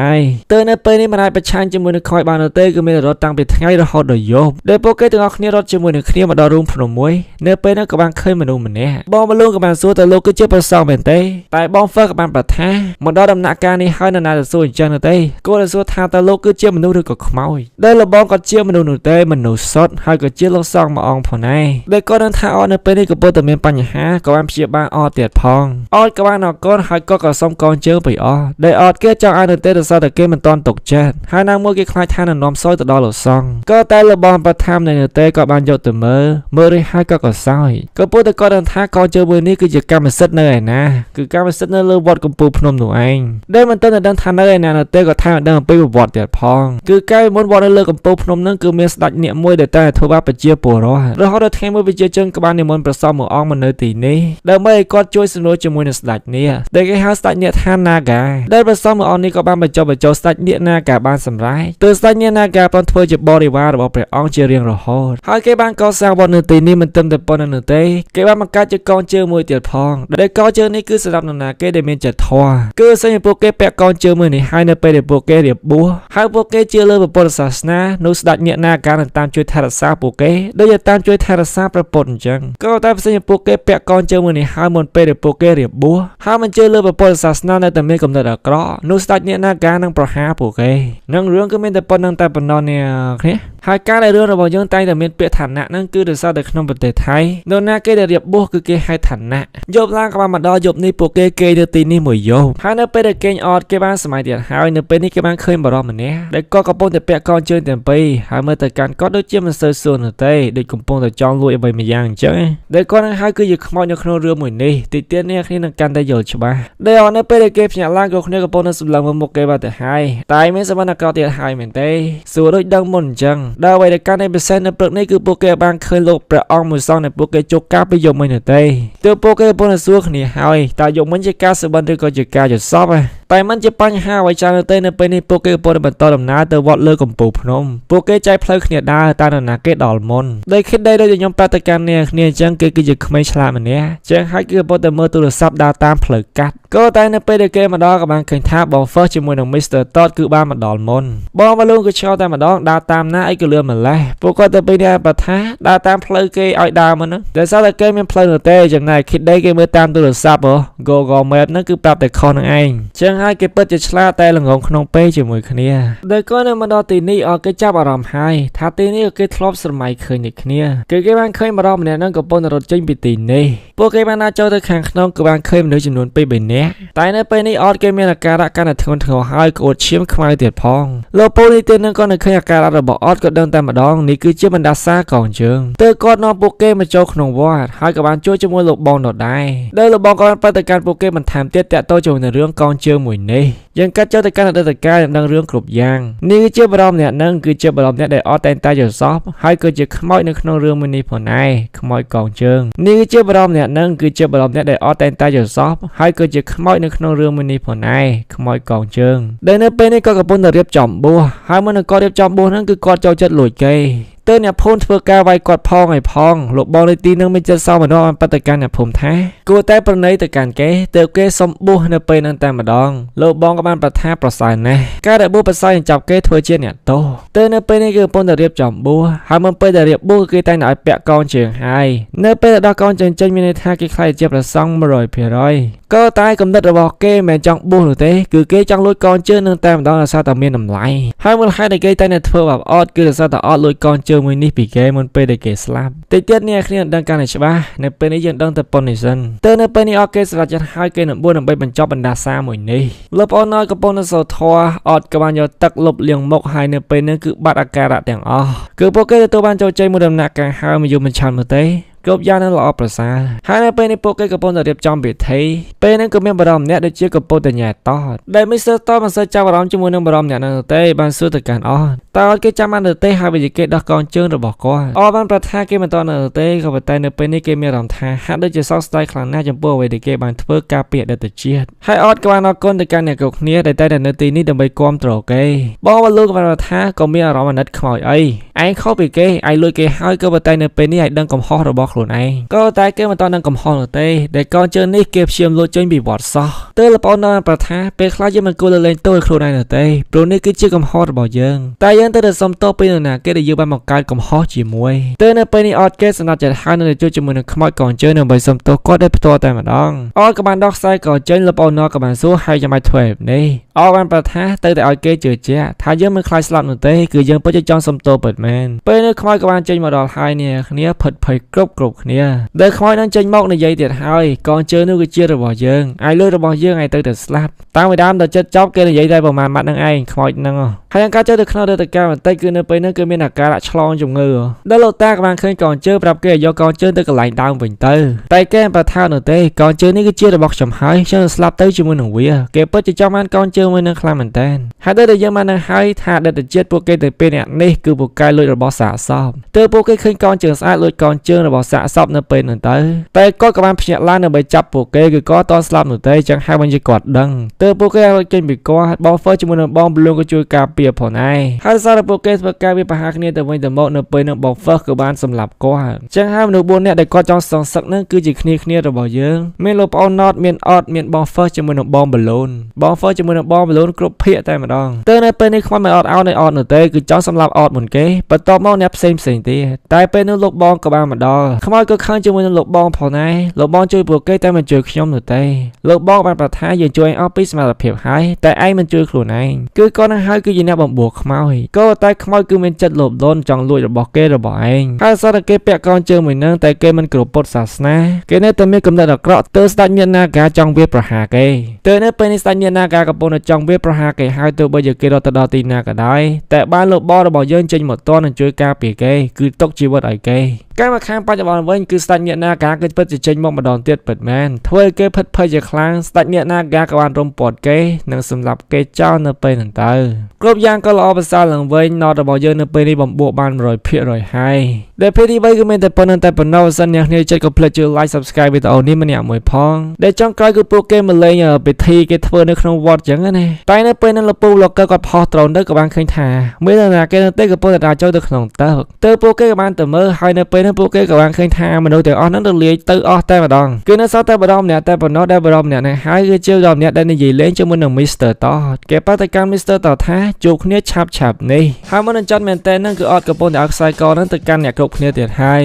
เตอร์ในไปนี่มันได้ประชาชนจมูกในขโมยบานเตอร์คือมีรถตั้งไปทางไงเราหดโดยยบโดยโปเกตงออกเนี่ยรถจมูกในเคลียมาดอรุ่มพนมมวยในไปนั่นกับบางเคยมาดูมันเนี่ยบอมบอลลูกับการสู้แต่โลกก็เชื่อประสองเป็นเต้แต่บอมเฟอร์กับการประทับมันดอดำหนักการนี้ให้นาจะสู้จังเต้ก็จะสู้ทางแต่โลกก็เชื่อมนุษย์หรือกับขโมยได้ระบอมก็เชื่อมนุษย์เต้มันหนูสดให้ก็เชื่อโลกซองมาอองพอในได้ก็นั้นถ้าออนในไปนี่ก็ปวดแต่เมียนปัญหากับการเพียบบ้านออเตียดพองออดกับบ้านนอกก้นให้ก็กระซ่อมกองเจอไปออได้ออดเกจ้าอันเตอร์ซาตะเกมันตอนตกเจ็ดให้นางมัวกิคลายทานน้อมซอยตะดอหลดซองก็แต่ระบอมประทับในเตอร์กับบ้านโยตเมื่อได้ให้ก็ซอยก็ปวดแต่ก็นั้นถ้ากองเจอมือนี้คือจะการมันเสร็จเนยนะคือการมันเสร็จเนยเลยวัดกับปูพนมหนูเองได้มันต้นในดันทันเนยนะเตอร์ก็ทางเดินไปวัดเตียดพองคือใกล้มดวัดในเลือกับปูพนมนั่นคือเมียสตัดเนี่ยมวยเดแต่ทั่วบ้านไปเจียปวดร้อนเราได้แทงมือไปเจียจังกับบ้านในมณประสอบหมู่อ่องมันในตีนี้ได้ไม่ก็ช่วยสนุนจมูกในสตัดเนี่ยได้แค่หาสตัดเนี่ยท่านนากาได้ประสอบหมู่อ่องนี้ก็บ้านไปเจ้าสตัดเนี่ยนากาบ้านสำไรตัวสตัดเนี่ยนากาตอนทั่วจะบริวารเราไปอ่องเจียเรียงเราโหดหากแกบ้านก็สร้างบนในตีนี้มันเต็มแต่ปนในเตยแกบ้านมันการจะกองเจอมวยเตียดพองได้กองเจอนี่คือสำหรับนาแกได้เมียนจัดทัวคือสิ่งพวกแกแปะกองเจอมือในให้ในไปเด็กพวกแกเรียบบัวให้พวกแกเจอเลยแบบปนศาสนา នោះស្ដេចអ្នកនាការនឹងតាមជួយថែរក្សាពួកគេដូចជាតាមជួយថែរក្សាប្រពន្ធអញ្ចឹងក៏តែផ្សេងពួកគេពាក់កងជើងមួយនេះហើយមុនពេលដែលពួកគេរៀបបួសហើយមិនជឿលើព្រះពុទ្ធសាសនានៅតែមានគំនិតអាក្រក់នោះស្ដេចអ្នកនាការនឹងប្រហារពួកគេនឹងរឿងគឺមានតែប៉ុណ្្នឹងតែប៉ុណ្ណោះនេះគ្នាហើយការដែលរឿងរបស់យើងតែងតែមានពាក្យឋានៈហ្នឹងគឺដោយសារតែក្នុងប្រទេសថៃនរណាគេដែលរៀបបួសគឺគេហៅឋានៈយប់ឡើងក៏បានមកដល់យប់នេះពួកគេគេទៅទីនេះមួយយប់ហើយនៅពេលដែលគេអត់គេបានសម័យទៀតហើយនៅពេលនេះគេបានឃើញបរិសម្នាក់ដែលក៏កំពុងតែពាក់កងជើងទាំងពីរហើយមើលទៅកាន់គាត់ដូចជាមិនសូវសួរនោះទេដូចកំពុងតែចង់លួចអ្វីមួយយ៉ាងអញ្ចឹងដែលគាត់នឹងហៅគឺជាខ្មោចនៅក្នុងរឿងមួយនេះទីទៀតនេះគ្នានឹងកាន់តែយល់ច្បាស់ដែលនៅពេលដែលគេភ្ញាក់ឡើងក៏គ្នាកំពុងតែសម្លឹងមើលមុខគេបាត់ទៅហើយតែមានសមត្ថភាពទៀតហើយមែនទេសួរដូចដឹងមុនអញ្ចឹងដល់អ្វីដែលកាន់តែពិសេសនៅព្រឹកនេះគឺពួកគេបានឃើញលោកព្រះអង្គមួយសង្ឃដែលពួកគេជោគការពីយកមិញនោះទេទើបពួកគេកំពុងតែសួរគ្នាហើយតើយកមិញជាការសបិនឬក៏ជាការយល់សប្តិតែมันជាបញ្ហាអ្វីច្រើនទេនៅពេលនេះពួកគេកំពុងតែបន្តដំណើរទៅវត្តលើកំពូលភ្នំពួកគេចែកផ្លូវគ្នាដើរតែនរណាគេដល់មុនដោយគិតដែរដូចខ្ញុំប្រាប់ទៅកាន់អ្នកគ្នាអញ្ចឹងគេគឺជាក្មេងឆ្លាតម្នាក់ចឹងហើយគឺកំពុងតែមើលទូរស័ព្ទដើរតាមផ្លូវកាត់ក៏តែនៅពេលដែលគេមកដល់ក៏បានឃើញថាបង First ជាមួយនឹង Mr. Todd គឺបានមកដល់មុនបងមកលូនក៏ឆ្ងល់តែម្ដងដើរតាមណាអីក៏លឿនម្លេះពួកគាត់ទៅពេលនេះបើថាដើរតាមផ្លូវគេឲ្យដើរមុនហ្នឹងតែសារតែគេមានផ្លូវនោះទេចឹងណាគិតដែរគេមើលតាមទូរស័ព្ទGoogle Map ហ្នឹងគឺប្រាប់តែខុសនឹងឯងចឹងហើយគេពិតជាឆ្លាតតែល្ងងក្នុងពេលជាមួយគ្នាដោយគាត់នៅមកដល់ទីនេះគេចាប់អារម្មណ៍ហើយថាទីនេះគេធ្លាប់ស្រមៃឃើញដូចគ្នាគេបានឃើញបរិសម្នាក់ហ្នឹងកំពុងរត់ចេញពីទីនេះពួកគេបានចូលទៅខាងក្នុងក៏បានឃើញមនុស្សចំនួន2-3នាក់តែនៅពេលនេះគេមានអាការៈកាន់តែធ្ងន់ធ្ងរហើយក្អួតឈាមខ្មៅទៀតផងលោកពូនេះទៀតនឹងក៏នៅឃើញអាការៈរបស់ក៏ដឹងតែម្ដងនេះគឺជាបណ្ដាសាកងជើងទើបគាត់នាំពួកគេមកចូលក្នុងវត្តហើយក៏បានជួយជាមួយលោកបងដដែលដោយលោកបងក៏បានប្រាប់ទៅកាន់ពួកគេបន្ថែមទៀតតាក់ទងជាមួយនឹងរឿងកងជើងមួយនេះយើងកាត់ចូលទៅកាន់អតីតកាលនឹងរឿងគ្រប់យ៉ាងនេះគឺជាបរិម្នាក់នឹងគឺជាបរិម្នាក់ដែលតែងតែយល់សប្តិហើយក៏ជាខ្មោចនៅក្នុងរឿងមួយនេះផងដែរខ្មោចកងជើងនេះគឺជាបរិម្នាក់នឹងគឺជាបរិម្នាក់ដែលតែងតែយល់សប្តិហើយក៏ជាខ្មោចនៅក្នុងរឿងមួយនេះផងដែរខ្មោចកងជើងដែលនៅពេលនេះក៏កំពុងតែរៀបចំបួសហើយមុននឹងគាត់រៀបចំបួសហ្នឹងគឺគាត់ចូលចិត្តលួចគេទៅអ្នកភូមិធ្វើការវាយគាត់ផងឲ្យផងលោកបងលេទីនឹងមានចិត្តសោមនស្សបានបដកម្មអ្នកភូមិថាគួរតែប្រណីទៅកាន់គេទើបគេសុំបួសនៅពេលហ្នឹងតែម្ដងលោកបងក៏បានប្រថាប្រសើរណាស់ការដែលបួសប្រសើរចាប់គេធ្វើជាអ្នកទោសទៅនៅពេលនេះគឺកំពុងតែរៀបចំបួសហើយមុនពេលដែលរៀបបួសគេតែងតែឲ្យពាក់កងជើងហើយនៅពេលដល់កងជើងចេញមានន័យថាគេខ្លាចជាព្រះសង្ឃ 100% ក៏តែគំនិតរបស់គេមិនចង់បួសនោះទេគឺគេចង់លួចកងជើងនឹងតែម្ដងដោយសារតែមានតម្លៃហើយមូលហេតុដែលគេតែងតែធ្វើបាបអត់គឺដោយសារតែអត់លួចកងជើងមួយនេះពីគេមុនពេលដែលគេស្លាប់តិចទៀតនេះគ្នាដឹងកាន់តែច្បាស់នៅពេលនេះយើងដឹងតែប៉ុណ្្នេះសិនទៅនៅពេលនេះគេសម្រាប់ចិត្តឲ្យគេនឹងបួសដើម្បីបញ្ចប់បណ្ដាសាមួយនេះលោកប្អូនកំពុងនៅសូធរអត់ក៏បានយកទឹកលុបលាងមុខហើយនៅពេលនេះគឺបាត់អាការៈទាំងអស់គឺពួកគេទទួលបានចូលចេញមួយដំណាក់កាលហើយមកយំមិនឆាន់មកទេគ្រប់យ៉ាងនឹងល្អប្រសើរហើយនៅពេលនេះពួកគេកំពុងតែរៀបចំពិធីពេលនេះក៏មានបរិម្នាក់ដូចជាកំពុងតែញ៉ែតដែល Mr. តមិនសូវចាប់អារម្មណ៍ជាមួយនឹងបរិម្នាក់នោះទេបានសួរទៅកាន់តើគេចាំបានទៅទេហើយវិជាគេដោះកងជើងរបស់គាត់បានប្រថាគេមិនតនៅទេក៏ប៉ុន្តែនៅពេលនេះគេមានអារម្មណ៍ថាហាក់ដូចជាសោកស្ដាយខ្លាំងណាស់ចំពោះអ្វីដែលគេបានធ្វើការពារអតីតជាតិហើយក៏បានអរគុណទៅកាន់អ្នកគ្រប់គ្នាដែលតែនៅទីនេះដើម្បីគាំទ្រគេបងវ៉ាលូក៏បានថាក៏មានអារម្មណ៍អាណិតខ្មោចអីឯងខុសពីគេឯងលួចគេហើយក៏ប៉ុន្តែនៅពេលនេះឯងដឹងកំហុសរបស់ខ្លួនឯងក៏តែគេមិនតនឹងកំហុសនោះទេដែលកងជើងនេះគេព្យាយាមលួចចេញពីវត្តសោះទើបលោកប្អូនបានប្រថាពេលខ្លះយើងមិនគួរលើលែងទោសឲ្យខ្លួនឯងនោះទេព្រោះនេះគឺជាកំហុសរបស់យើងតែយើងត្រូវតែសុំទោសពីនរណាគេដែលយើងបានបង្កើតកំហុសជាមួយទើបនៅពេលនេះគេសម្រាប់ចិត្តហើយនៅជួយជាមួយនឹងខ្មោចកងជើងដើម្បីសុំទោសគាត់ដោយផ្ទាល់តែម្ដងក៏បានដោះស្រាយកងជើងលោកប្អូនក៏បានសួរហើយចាំបាច់ធ្វើបែបនេះបានប្រថាទៅតែឲ្យគេជឿជាក់ថាយើងមិនខ្លាចស្លាប់នោះទេគឺយើងពិតជាចង់សុំទោសពិតមែនពេលនេះខ្មោចក៏បានចេញមកដល់ហើយនេះគ្នាផិតភ័យគ្រប់គ្នាដែលខ្មោចនឹងចេញមកនិយាយទៀតហើយកងជើងនោះគឺជារបស់យើងឯងលុយរបស់យើងឯងទៅតែស្លាប់តាមពីដើមដល់ចិត្តចប់គេនិយាយតែប្រមាណម៉ាត់នឹងឯងខ្មោចហ្នឹងហើយការចូលទៅក្នុងរដ្ឋការបន្តិចគឺនៅពេលហ្នឹងគឺមានអាការៈឆ្លងជំងឺដែលលោកតាក៏បានឃើញកងជើងប្រាប់គេយកកងជើងទៅកន្លែងដើមវិញទៅតែគេមិនប្រថានោះទេកងជើងនេះគឺជារបស់ខ្ញុំហើយខ្ញុំស្លាប់ទៅជាមួយនឹងវាគេពិតជាចង់បានកងជើងមួយនឹងខ្លាំងមែនតើហើយដែលយើងបាននឹងហើយថាដិតជាតិពួកគេទៅពេលអ្នកនេះគឺពូកែលួចរបស់សាកសពទើបពួកគេឃើញកងជើងស្អាតលួចកងជើងរបស់សាកសពនៅពេលហ្នឹងទៅតែគាត់ក៏បានភ្ញាក់ឡើងដើម្បីចាប់ពួកគេគឺគាត់តស្លាប់នោះទេចឹងហើយបានជាគាត់ដឹងទើបពួកគេឲ្យចេញពីគាត់បងហ្វឺជាមួយនឹងបងប្លូនក៏ជួយការពារ ពីផងដែរហើយសារពួកគេធ្វើការវាប្រហារគ្នាទៅវិញទៅមកនៅពេលនឹងបង First ក៏បានសម្លាប់គាត់ចឹងហើយមនុស្ស4នាក់ដែលគាត់ចង់សងសឹកនឹងគឺជាគ្នារបស់យើងមានលោកប្អូន Not មាន Odd មានបង First ជាមួយនឹងបង Balloon បង First ជាមួយនឹងបង Balloon គ្រប់ភាគតែម្ដងទៅនៅពេលនេះខ្មោចមិនអត់ឲ្យOdd នៅទេគឺចង់សម្លាប់Odd មុនគេបន្ទាប់មកអ្នកផ្សេងទៀតតែពេលនោះលោកបងក៏បានមកដល់ខ្មោចក៏ខឹងជាមួយនឹងលោកបងផងដែរលោកបងជួយពួកគេតែមិនជួយខ្ញុំនោះទេលោកបងបានប្រថាយើងជួយអស់ពីសមត្ថភាពហើយតែឯងមិនជួយខ្លួនឯងគឺគាត់នឹងហើយគឺជាអ្នកបំបួសខ្មោចក៏តែខ្មោចគឺមានចិត្តលោភលន់ចង់លួចរបស់គេរបស់ឯងហើយសារតែគេពាក់កងជើងមួយនឹងតែគេមិនគោរពពុទ្ធសាសនាគេនៅតែមានគំនិតអាក្រក់ទៅស្ដេចមាននាការចង់វាប្រហារគេទៅនៅពេលនេះស្ដេចមាននាការកំពុងតែចង់វាប្រហារគេហើយទោះបីជាគេរត់ទៅដល់ទីណាក៏ដោយតែបានលោកបងរបស់យើងចេញមកតន់នឹងជួយការពារគេគឺទុកជីវិតឲ្យគេកាលមកខាងបច្ចុប្បន្នវិញគឺស្ដេចញាតិនាការគឺពិតជាចេញមកម្ដងទៀតពិតមែនធ្វើឲ្យគេភិតភ័យជាខ្លាំងស្ដេចញាតិនាការក៏បានរំពាត់គេនិងសម្លាប់គេចោលនៅពេលហ្នឹងទៅគ្រប់យ៉ាងក៏ល្អប្រសើរឡើងវិញណតរបស់យើងនៅពេលនេះបំពោះបាន 100% ហើយដែលពេលទី3គឺមានតែប៉ុណ្្នឹងតែប៉ុណ្ណោះសិនអ្នកគ្នាចិត្តកុំភ្លេចជួយ like subscribe វីដេអូនេះម្នាក់មួយផងដែលចង់ក្រោយគឺពួកគេមកលេងពិធីគេធ្វើនៅក្នុងវត្តចឹងណាតែនៅពេលហ្នឹងលពូលោកគាត់ផុសត្រូវទៅក៏បានឃើញថាមាននរណាគេនៅទេក៏ពុទ្ធតាចូលទៅក្នុងទឹកទៅពួកគេក៏បានទៅមើលហើយនៅពេលហ្នឹងពួកគេក៏បានឃើញថាមនុស្សទាំងអស់ហ្នឹងទៅលាយទៅអស់តែម្ដងគឺនៅសល់តែបដម្នាក់តែប៉ុណ្ណោះដែលបដម្នាក់ហ្នឹងហើយគឺជាបដម្នាក់ដែលនិយាយលេងជាមួយនឹង Mr. Todd គេប៉ះទៅកាន់ Mr. Todd ថាជួបគ្នាឆាប់នេះហើយមុននឹងចត់មែនតើហ្នឹងគឺអត់កំពុងតែឲ្យខ្សែកហ្នឹងទៅកាន់អ្នកគ្រប់គ្នាទៀតហើយ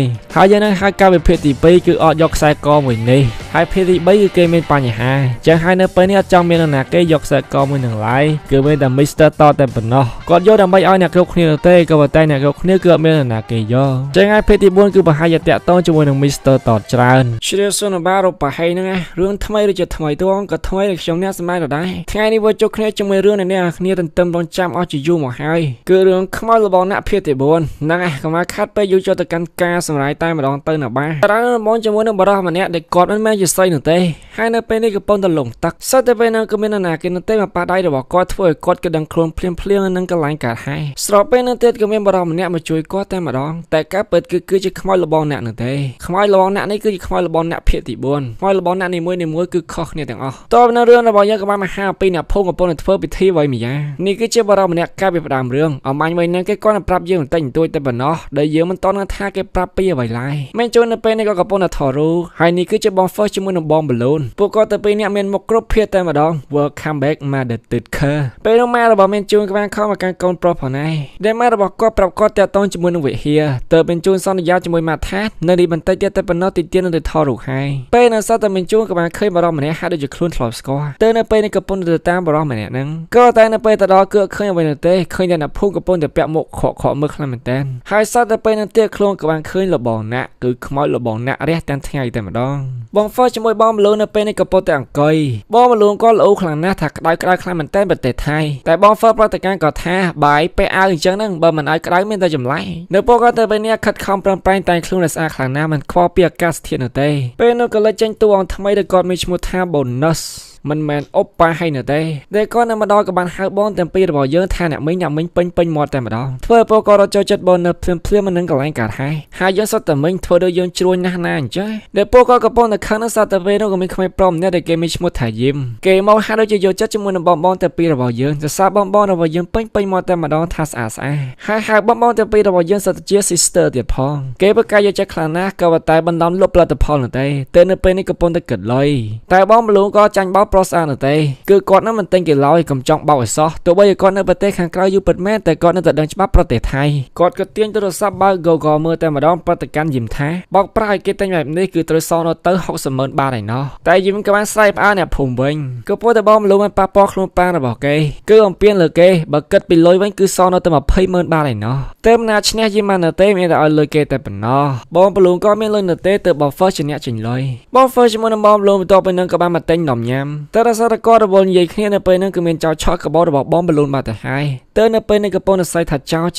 យើងនឹងហៅការវិភាគទី2គឺអត់យកខ្សែកមួយនេះហើយភាគទី3គឺគេមានបញ្ហាចឹងហើយនៅពេលនេះអត់ចង់មាននរណាគេយកខ្សែកមួយនឹងឡើយគឺមានតែ Mr. Todd តែប៉ុណ្ណោះគាត់យកដើម្បីឲ្យអ្នកគ្រប់គ្នាទេក៏ប៉ុន្តែអ្នកគ្រប់គ្នាគឺអត់មាននរណាគេយកចឹងហើយភាគទី4គឺបង្ហាញតាក់ទងជាមួយនឹង Mr. Todd ច្រើនជ្រាបសួរនៅបារប្រហែលហ្នឹងរឿងថ្មីឬជាថ្មីទងក៏ថ្មីដូចខ្ញុំអ្នកសម្ដែងដែរថ្ងៃនេះវាជួបគ្នាជាមួយរឿងអ្នកគ្នាទន្ទឹមរង់ចាំអស់ជាយូរមកហើយគឺរឿងខ្មោចរបស់អ្នកភាគទី4ហ្នឹងកុំឲ្យខាត់ពេលយូរចូលទៅកាន់ការសម្រាយតែម្ដងទៅណាបាតែបងជាមួយនឹងបរិះម្នាក់ដែលគាត់មិនមែនជាស្រីនោះទេហើយនៅពេលនេះកំពុងតែលងទឹកសិតតែពេលហ្នឹងក៏មាននរណាគេនៅទេមកប៉ះដៃរបស់គាត់ធ្វើឲ្យគាត់ក៏ដឹងខ្លួនភ្លាមនឹងកន្លែងកាត់ហើយស្របពេលនោះទៀតក៏មានបរិះម្នាក់មកជួយគាត់តែម្ដងតែការពិតគឺជាខ្មោចរបស់អ្នកនោះទេខ្មោចរបស់អ្នកនេះគឺជាខ្មោចរបស់អ្នកភាគទី4ខ្មោចរបស់អ្នកនីមួយគឺខុសគ្នាទាំងអស់តើនៅរឿងរបស់យើងក៏បានមកហៅពីអ្នកភូមិកំពុងតែធ្វើពិធីអ្វីម្យ៉ាងនេះគឺជាបរិះម្នាក់កាលពីផ្ដើមរឿងអមាញ់វិញហ្នឹងគេគាត់នឹងប្រាប់យើងបន្តិចបន្តួចតែប៉ុណ្ណោះដែលយើងមិនតន់ថាគេប្រាប់ពីអ្វីឡើយមិនជួននៅពេលនេះក៏កំពុងតែថតរូហើយនេះគឺជាបង First ជាមួយនឹងបង Balloon ពួកគាត់ទៅពីអ្នកមានមុខគ្រប់ភាគតែម្ដង Welcome back Mother Tucker ពេលនោះម៉ែរបស់មានជួនក្បានខំមកកាន់កូនប្រុសផងដែរដែលម៉ែរបស់គាត់ប្រាប់គាត់តាក់ទងជាមួយនឹងវិហារតើមានជួនសន្យាជាមួយម៉ាថានៅនេះបន្តិចទៀតតែប៉ុណ្ណោះទីទៀតនឹងទៅថតរូបហើយពេលនៅសតតែមានជួនក៏បានឃើញបរិះម្នាក់ហាក់ដូចជាខ្លួនធ្លាប់ស្គាល់ទៅនៅពេលនេះកំពុងទៅតាមបរិះម្នាក់ហ្នឹងក៏តែនៅពេលទៅដល់គឺឃើញអ្វីនោះទេឃើញតែអ្នកភូមិកំពុងតែពាក់មុខខកមើលខ្លាំងមែនតើហើយសតតែពេលនោះទៀតខ្លួនក៏បានឃើញលបងណាក់គឺខ្មោចលបងណាក់រះទាំងថ្ងៃតែម្ដងបង First ជាមួយបង Balloon នៅពេលនេះកំពុងតែអង្គុយបង Balloon ក៏ល្អខ្លាំងណាស់ថាក្តៅខ្លាំងមែនតើប្រទេសថៃតែបង First ប្រតិកម្មក៏ថាបាយពេលអាវអញ្ចឹងហ្នឹងបើមិនឲ្យក្តៅមានតែចម្លែកនៅពួកគាត់ទៅពេលនេះខិតខំប្រឹងប្រែងតែងខ្លួនឲ្យស្អាតខ្លាំងណាស់មិនខ្វល់ពីអាកាសធាតុនោះទេពេលនោះក៏លេចចេញតួអង្គថ្មីដែលគាត់មានឈ្មោះថា Bonusមិនមែនអុបប៉ាហើយនៅទេតែគាត់នៅម្ដងក៏បានហៅបងទាំងពីររបស់យើងថាអ្នកមិញពេញមាត់តែម្ដងធ្វើឲ្យពួកគាត់រត់ចូលចិត្តបងនៅភ្លាមមិននឹងកន្លែងកាត់ហើយយើងសត្វតែមិញធ្វើដូចយើងជ្រួញណាស់ណាអញ្ចឹងដែលពួកគាត់កំពុងតែខឹងនៅសត្វតែពេលនោះក៏មានក្មេងប្រុសម្នាក់ដែលគេមានឈ្មោះថាយឹមគេមកហាក់ដូចជាយកចិត្តជាមួយនឹងបងទាំងពីររបស់យើងសរសើរបងរបស់យើងពេញមាត់តែម្ដងថាស្អាតហើយហៅបងទាំងពីររបស់យើងសត្វជា sister ទៀតផងគេប្រកាសយកចិត្តខ្លាំងណាស់ក៏តែបណ្ដំលុបផលិតផលនោះទេតែនៅពេលនេះកំពុងតែគិតលុយតែបង Balloon ក៏ចាញ់បោកប្រុសស្អាតនោះទេគឺគាត់នឹងមិនទិញគេឡើយកុំចង់បោកឲ្យសោះទោះបីគាត់នៅប្រទេសខាងក្រៅយូរពិតមែនតែគាត់នៅតែដឹងច្បាប់ប្រទេសថៃគាត់ក៏ទាញទូរស័ព្ទបើ Google មើលតែម្ដងប្រតិកម្មយឹមថាបោកប្រាក់ឲ្យគេទិញបែបនេះគឺត្រូវសងទៅ 60,000 បាតឯណោះតែយឹមក៏បានស្រែកផ្អើលអ្នកភូមិវិញក៏ពោលតែបង Balloon មិនប៉ះពាល់ខ្លួនប៉ារបស់គេគឺអំពានលើគេបើគិតពីលុយវិញគឺសងទៅ 20,000 បាតឯណោះតែមិនណាឈ្នះយឹមបានទេមានតែឲ្យលុយគេតែប៉ុណ្ណោះបង Balloon ក៏មានលុយនៅទេទៅបង First ជាអ្នកចេញលុយបង First ជាមួយនឹងបង Balloon បន្ទាប់ពីនឹងក៏បានមកទិញនំញ៉ាំតែរសារគាត់រវល់និយាយគ្នានៅពេលហ្នឹងគឺមានចោលឆក់កបោរបស់បង Balloon បាត់ទៅហើយទៅនៅពេលនេះកំពុងតែស័យថាចោល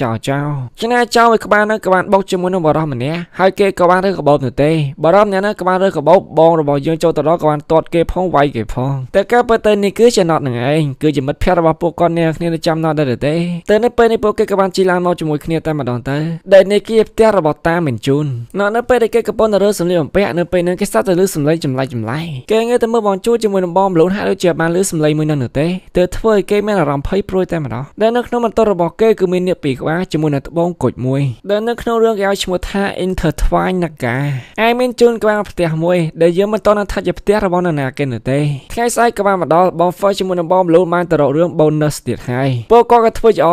ចំណាយចោលមួយក្បាលហ្នឹងក៏បានបោកជាមួយនឹងបរិះម្នាក់ហើយគេក៏បានរើកបោនោះទេបរិះម្នាក់ហ្នឹងក៏បានរើកបោបងរបស់យើងចូលទៅដល់ក៏បានទាត់គេផងវាយគេផងតែការពិតទៅនេះគឺជាណត់នឹងឯងគឺជាមិត្តភក្តិរបស់ពួកគាត់គ្នានៅចាំណត់ដែរទេទៅនៅពេលនេះពួកគេក៏បានជិះឡានមកជាមួយគ្នាតែម្ដងទៅដែលនេះជាផ្ទះរបស់តាមិនជូននៅពេលដែលគេកំពុងតែរើសម្លៀកបំពាក់នៅពេលហ្នឹងគេស្ដាប់ទៅលើសម្លេងចម្លែកគេងើទៅមើលបងជួជាមួយនឹងបង Balloon ហាក់ដូចជាបានលើសម្លេងមួយនោះទេទើបធ្វើឲ្យគេមានអារម្មណ៍ភ័យព្រួយតែម្ដងដែលនៅ ក្នុងបន្ទប់របស់គេគឺមានអ្នកពីរក្បាលជាមួយនឹងត្បូងគុជមួយដែលនៅក្នុងរឿងគេឲ្យឈ្មោះថា Intertwine Naga ឯមានជូនក្បាលផ្ទះមួយដែលយើងមិនតន់ថាជាផ្ទះរបស់នរណាគេនោះទេថ្ងៃស្អែកក៏បានមកដល់បង First ជាមួយនឹងបង Blue បានទៅរករឿង bonus ទៀតហើយពួកគាត់ក៏ធ្វើជា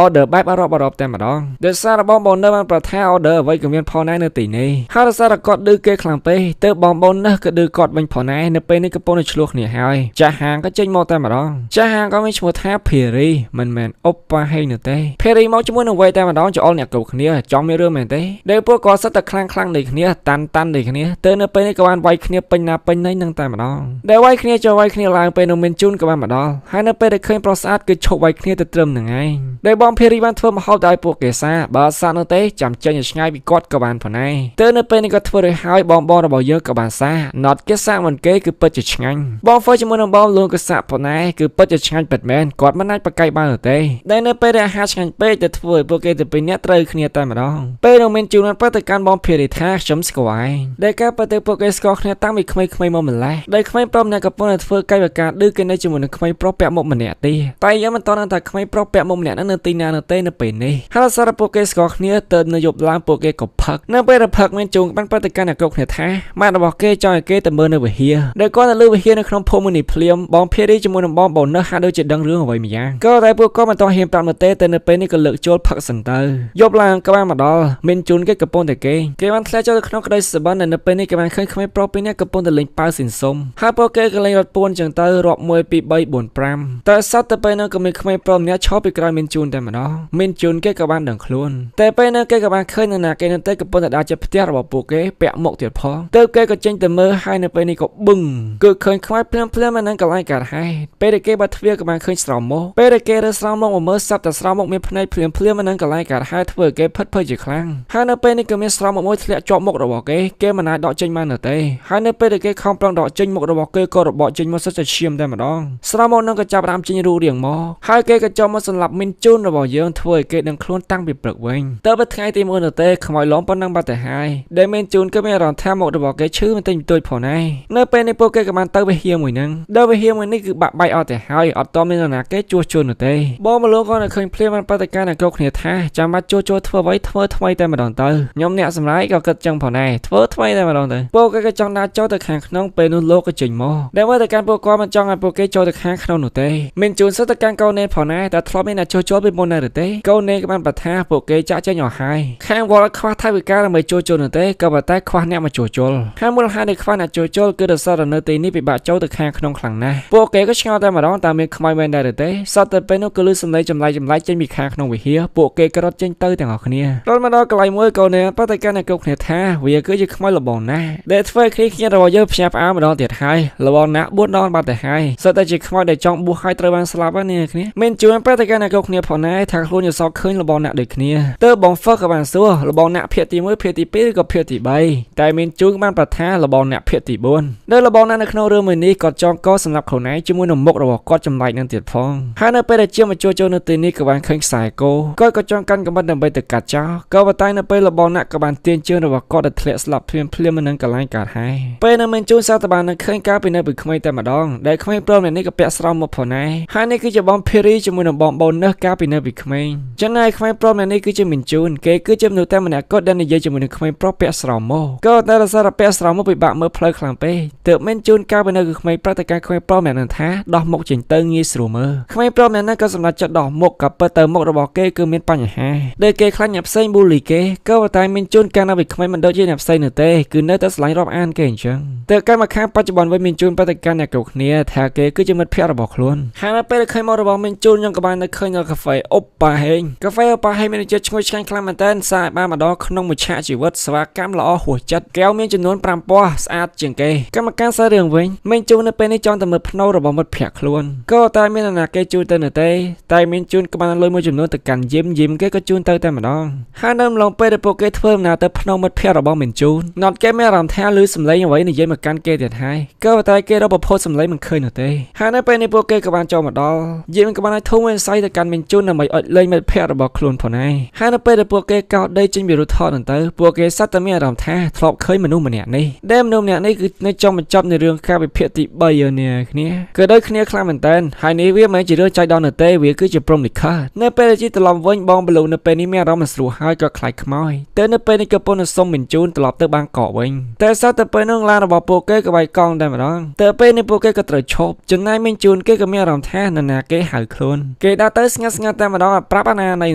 order បែបអរបតែម្ដងដោយសារបង bonus បានប្រថា order អ្វីក៏មានផលណែនៅទីនេះហើយដោយសារគាត់ឌឺគេខ្លាំងពេកទើបបង bonus ក៏ឌឺគាត់វិញផលណែនៅពេលនេះកំពុងតែឆ្លោះគ្នាហើយចាស់ហាងក៏ចេញមកតែម្ដងចាស់ហាងក៏មានឈ្មោះថា Perry មិនមែនអុបប៉ាហេនោះទេ Perry មកជាមួយនឹងវ័យតែម្ដងចោលអ្នកគ្រប់គ្នាចង់មានរឿងមែនទេដែលពួកគាត់សិតតែខ្លាំងដូចគ្នាតាន់ដូចគ្នាទៅនៅពេលនេះក៏បានវាយគ្នាពេញណាពេញណៃនឹងតែម្ដងដែលវាយគ្នាចូលវាយគ្នាឡើងពេលនៅមានជូនក៏បានមកដល់ហើយនៅពេលដែលឃើញប្រុសស្អាតគឺឈប់វាយគ្នាទៅត្រឹមនឹងឯងដែលបង Perry បានធ្វើមហោបដល់ពួកគេសាបើសានោះទេចាំចេញឲ្យឆ្ងាយពីគាត់ក៏បានផងដែរទៅនៅពេលនេះក៏ធ្វើរួចហើយបងរបស់យើងក៏បានសាណត់គេសាមិនគេគឺពិតជាឆ្ងាញ់បង First ជាមួយនឹងបងលួងក៏សាផងដែរគឺពិតជាឆ្ងាញ់ពិតមែនគាត់មិនអាចប្រកែកបានទេដែលនៅពេលដែលអាហារឆ្ងាញ់ពេកទៅធ្វើឲ្យពួកគេទៅពីអ្នកត្រូវគ្នាតែម្ដងពេលនោះមានជូនបានប្រតិកម្មបង Perry ថាខ្ញុំស្គាល់ឯងដែលការប្រតិពួកគេស្គាល់គ្នាតាំងពីក្មេងៗមកម្ល៉េះដែលក្មេងប្រុសម្នាក់កំពុងតែធ្វើកាយវិការឌឺគេនៅជាមួយនឹងក្មេងប្រុសពាក់មុខម្នាក់ទៀតតែយើងមិនតន់ថាក្មេងប្រុសពាក់មុខម្នាក់នៅទីណានៅទេនៅពេលនេះហើយសារពួកគេស្គាល់គ្នាទៅនៅយប់ឡើងពួកគេក៏ផឹកនៅពេលដែលផឹកមានជូនបានប្រតិកម្មអ្នកគ្រប់គ្នាថាម៉ាក់របស់គេចង់ឲ្យគេទៅមើលនៅវិហារដែលគាត់ទៅលើវិហារនៅក្នុងភូមិនេះភ្លាមបង Perry ជាមួយនឹងបង Bonus ហាក់ដូចជាដឹងរឿងអ្វីម្យ៉ាងក៏តែពួកគាត់មិនតន់ហ៊ានប្រាប់នៅទេតែនៅពេលនេះក៏លើកចូលផឹកសិនទៅយប់ឡើងក៏បានមកដល់មានជូនគេកំពុងតែគេបានធ្លាក់ចូលទៅក្នុងក្តីសុបិននៅពេលនេះគេបានឃើញក្មេងប្រុសពីរនាក់កំពុងតែលេងប៉ៅស៊ីនសុំហើយពួកគេក៏លេងរត់ពួនចឹងទៅរាប់1 2 3 4 5តែសត្វទៅពេលនោះក៏មានក្មេងប្រុសម្នាក់ឈរពីក្រោយមានជូនតែម្ដងមានជូនគេក៏បានដឹងខ្លួនតែពេលនោះគេក៏បានឃើញនរណាគេនៅតែកំពុងតែដើរចេញផ្ទះរបស់ពួកគេពាក់មុខទៀតផងទៅគេក៏ចេញទៅមើលហើយនៅពេលនេះក៏បឹងគឺឃើញខ្វាយភ្លាមនៅនឹងកន្លែងកាត់ហើយពេលដែលគេបាត់ទ្វារក៏បានឃើញស្រោមមកពេលដែលគេរើស្រោមមកមើលសាប់តែស្រោមមកមានភ្នែកភ្លាមនៅនឹងកន្លែងកាត់ហើយធ្វើគេផិតភ័យជាខ្លាំងហើយនៅពេលនេះក៏មានស្រោមមកមួយធ្លាក់ជាប់មុខរបស់គេមិនអាចដកចេញបាននោះទេហើយនៅពេលដែលគេខំប្រឹងដកចេញមុខរបស់គេក៏របកចេញមកសិតតែឈាមតែម្ដងស្រោមមកនឹងក៏ចាប់ផ្ដើមចេញរូបរាងមកហើយគេក៏ចូលមកសម្លាប់មីនជូនរបស់យើងធ្វើឲ្យគេដឹងខ្លួនតាំងពីព្រឹកវិញទៅពេលថ្ងៃទី1នោះទេខ្មោចលំប៉ុណ្ណឹងបាត់ទៅហើយដែលមីនជូនក៏មានអារម្មណ៍ថាមុខរបស់គេឈឺមិនតិចបន្តួចផងដែរនៅពេលនេះពួកគេក៏បានទៅវិហារមួយហ្នឹងដល់វិហារមួយនេះគឺបាក់បែកអត់ទៅហើយអត់តមាននរណាគេជួសជុលនោះទេបងមលងក៏នៅឃើញភ្លាមបានប្រតិកម្មអ្នកគ្រប់គ្នាថាចាំបាច់ជួសជុលធ្វើអ្វីធ្វើថ្មីតែម្ដងទៅខ្ញុំអ្នកសម្លាយក៏គិតចឹងផងដែរធ្វើថ្មីតែម្ដងទៅពួកគេក៏ចង់ដាក់ចូលទៅខាងក្នុងពេលនោះលោកក៏ចេញមកដែលមើលទៅកាន់ពួកគាត់មិនចង់ឲ្យពួកគេចូលទៅខាងក្នុងនោះទេមានជួនសិតទៅកាន់កូននេផងដែរតែធ្លាប់មានអ្នកជួសជុលពីមុនដែរទេកូននេក៏បានបន្ថាពួកគេចាក់ចេញអស់ហើយខាងវត្តខ្វះថវិកាដើម្បីជួសជុលនោះទេក៏ប៉ុន្តែខ្វះអ្នកមកជួសជុលហើយមូលហេតុនៃខ្វះអ្នកជួសជុលគឺដោយសារនៅទីនេះពិបាកចូលទៅខាងក្នុងខ្លាំងណាស់ពួកគេក៏ឆ្ងល់តែម្ដងតើមានខ្មោចមែនដែរទេសត្វទៅពេលនោះក៏លឺសំឡេងចម្លែកចេញពីខាងក្នុងវិហារពួកគេក៏រត់ចេញទៅទាំងអស់គ្នារត់មកដល់កន្លែងមួយកូននេប្រតិកម្មអ្នកគ្រប់គ្នាថាវាគឺជាខ្មោចលបងណាស់ដែលធ្វើឲ្យគ្នារបស់យើងផ្ញើផ្អើម្ដងទៀតហើយលបងណាស់4 ដងបាត់ទៅហើយសិតតែជាខ្មោចដែលចង់បួសឲ្យត្រូវបានស្លាប់ហ្នឹងនេះគ្នាមានជួនប្រតិកម្មអ្នកគ្រប់គ្នាផងដែរថាខ្លួនយល់សោកឃើញលបងណាស់ដូចគ្នាទៅបង First ក៏បានសួរលបងណាស់ភាគទី1ភាគទី2ឬក៏ភាគទី3តែមានជួនបានប្រថាលបងណាស់ភាគទី4នៅលបងណាស់នៅក្នុងរឿងមួយនេះគាត់ចង់កសម្រាប់ខ្លួនឯងជាមួយនឹងមុខរបស់គាត់ចម្លែកនឹងទៀតផងហើយនៅពេលដែលជាមកចូលនៅទីនេះក៏បានឃើញខ្សែគោគាត់ក៏ចង់កាន់កាំបិតដើម្បីទៅកាត់ចោលក៏ប៉ុន្តែនៅពេលលបងណាស់ក៏បានទាញជើងរបស់គាត់ទៅធ្លាក់ស្លាប់ភ្លាមនឹងកន្លែងកាត់ហើយពេលនៅមានជួនសាតបាននឹងឃើញការពីនៅពីក្មេងតែម្ដងដែលក្មេងព្រមនេះក៏ពាក់ស្រោមមកផងដែរហើយនេះគឺជាបង Perry ជាមួយនឹងបង Bonus ការពីនៅពីក្មេងចឹងហើយក្មេងព្រមនេះគឺជាមានជូនគេគឺជាមនុស្សតែម្នាក់គាត់ដែលនិយាយជាមួយនឹងក្មេងប្រុសពាក់ស្រោមមកក៏តែរសារពាក់ស្រោមមកពិបាកមើលផ្លូវខ្លាំងពេកទើបមានជូនការពីនៅគឺក្មេងប្រតិកម្មក្មេងប្រុសម្នាក់នឹងថាដោះមុខចេញទៅងាយស្រួលមើលក្មេងប្រុសម្នាក់ក៏សម្រេចចិត្តដោះមុខក៏ពិតទៅមុខរបស់គេគឺមានបញ្ហាដែលគេខ្លាចអ្នកផ្សេងប៊ូលីគេក៏តែមានជូនការនៅពីក្មេងមិនដូចជាអ្នកផ្សេងនោះទេគឺនៅតែឆ្លាញ់រាប់អានគេអញ្ចឹងតែការមកខាងបច្ចុប្បន្នវិញមានជូនប្រតិកម្មអ្នកគ្រប់គ្នាថាគេគឺជាមិត្តភក្តិរបស់ខ្លួនហើយនៅពេលឃើញមករបស់មានជូនខ្ញុំក៏បាននៅឃើញនៅកាហ្វេអុបប៉ាហេងកាហ្វេអុបប៉ាហេងមានរសជាតិឈ្ងុយឆ្ងាញ់ខ្លាំងមែនទែនសាកបានម្ដងក្នុងមួយឆាកជីវិតស្វាកម្មល្អហួសចិត្តកែវមានចំនួន5 ពណ៌ស្អាតជាងគេកម្មការសាររឿងវិញមានជូននៅពេលនេះចង់តែមើលភ្នូររបស់មិត្តភក្តិខ្លួនក៏តែមាននរណាគេជូនទៅនៅទេតែមានជូនក៏បានលុយមួយចំនួនទៅកាន់យឹមគេក៏ជូនទៅតែម្ដងហើយនៅម្លងពេលដែលពួកគេធ្វើដំណើរទៅភ្នូរមិត្តភក្តិរបស់មានជូនណត់គេមានអារម្មណ៍ថាឮសំឡេងអ្វីនិយាយមកកាន់គេទៀតហើយក៏តែគេរកប្រភពសំឡេងមិនឃើញនោះទេហើយនៅពេលនេះពួកគេក៏បានចូលមកដល់យឹមក៏បានឲ្យធំវិញសៃទៅកាន់មានជូនដើម្បីអុចលេងមិត្តភក្តិរបស់ខ្លួនផងដែរហើយនៅពេលដែលពួកគេកោតដីចេញពីរូបថតហ្នឹងទៅពួកគេសត្វតែមានអារម្មណ៍ថាធ្លាប់ឃើញមនុស្សម្នាក់នេះដែលមនុស្សម្នាក់នេះគឺនៅចង់បញ្ចប់នៃរឿងការវិភាគទី3នេះគ្នាគឺដូចគ្នាខ្លាំងមែនតើហើយនេះវាមិនជារឿងចៃដន្យនោះទេវាគឺជា ជាព្រមលិខិតនៅពេលជីត្រឡប់វិញបងបលូននៅពេលនេះមានអារម្មណ៍ស្រួលហើយក៏ខ្លាចខ្មោចតែនៅពេលនេះក៏ពុនសុំបញ្ជូនត្រឡប់ទៅបាងកកវិញតែសោះតែពេលនោះឡានរបស់ពួកគេក៏វាយកង់តែម្ដងតែពេលនេះពួកគេក៏ត្រូវឈប់ចំណែកបញ្ជូនគេក៏មានអារម្មណ៍ថានរណាគេហៅខ្លួនគេដើរទៅស្ងាត់តែម្ដងប្រាប់អាណានៃ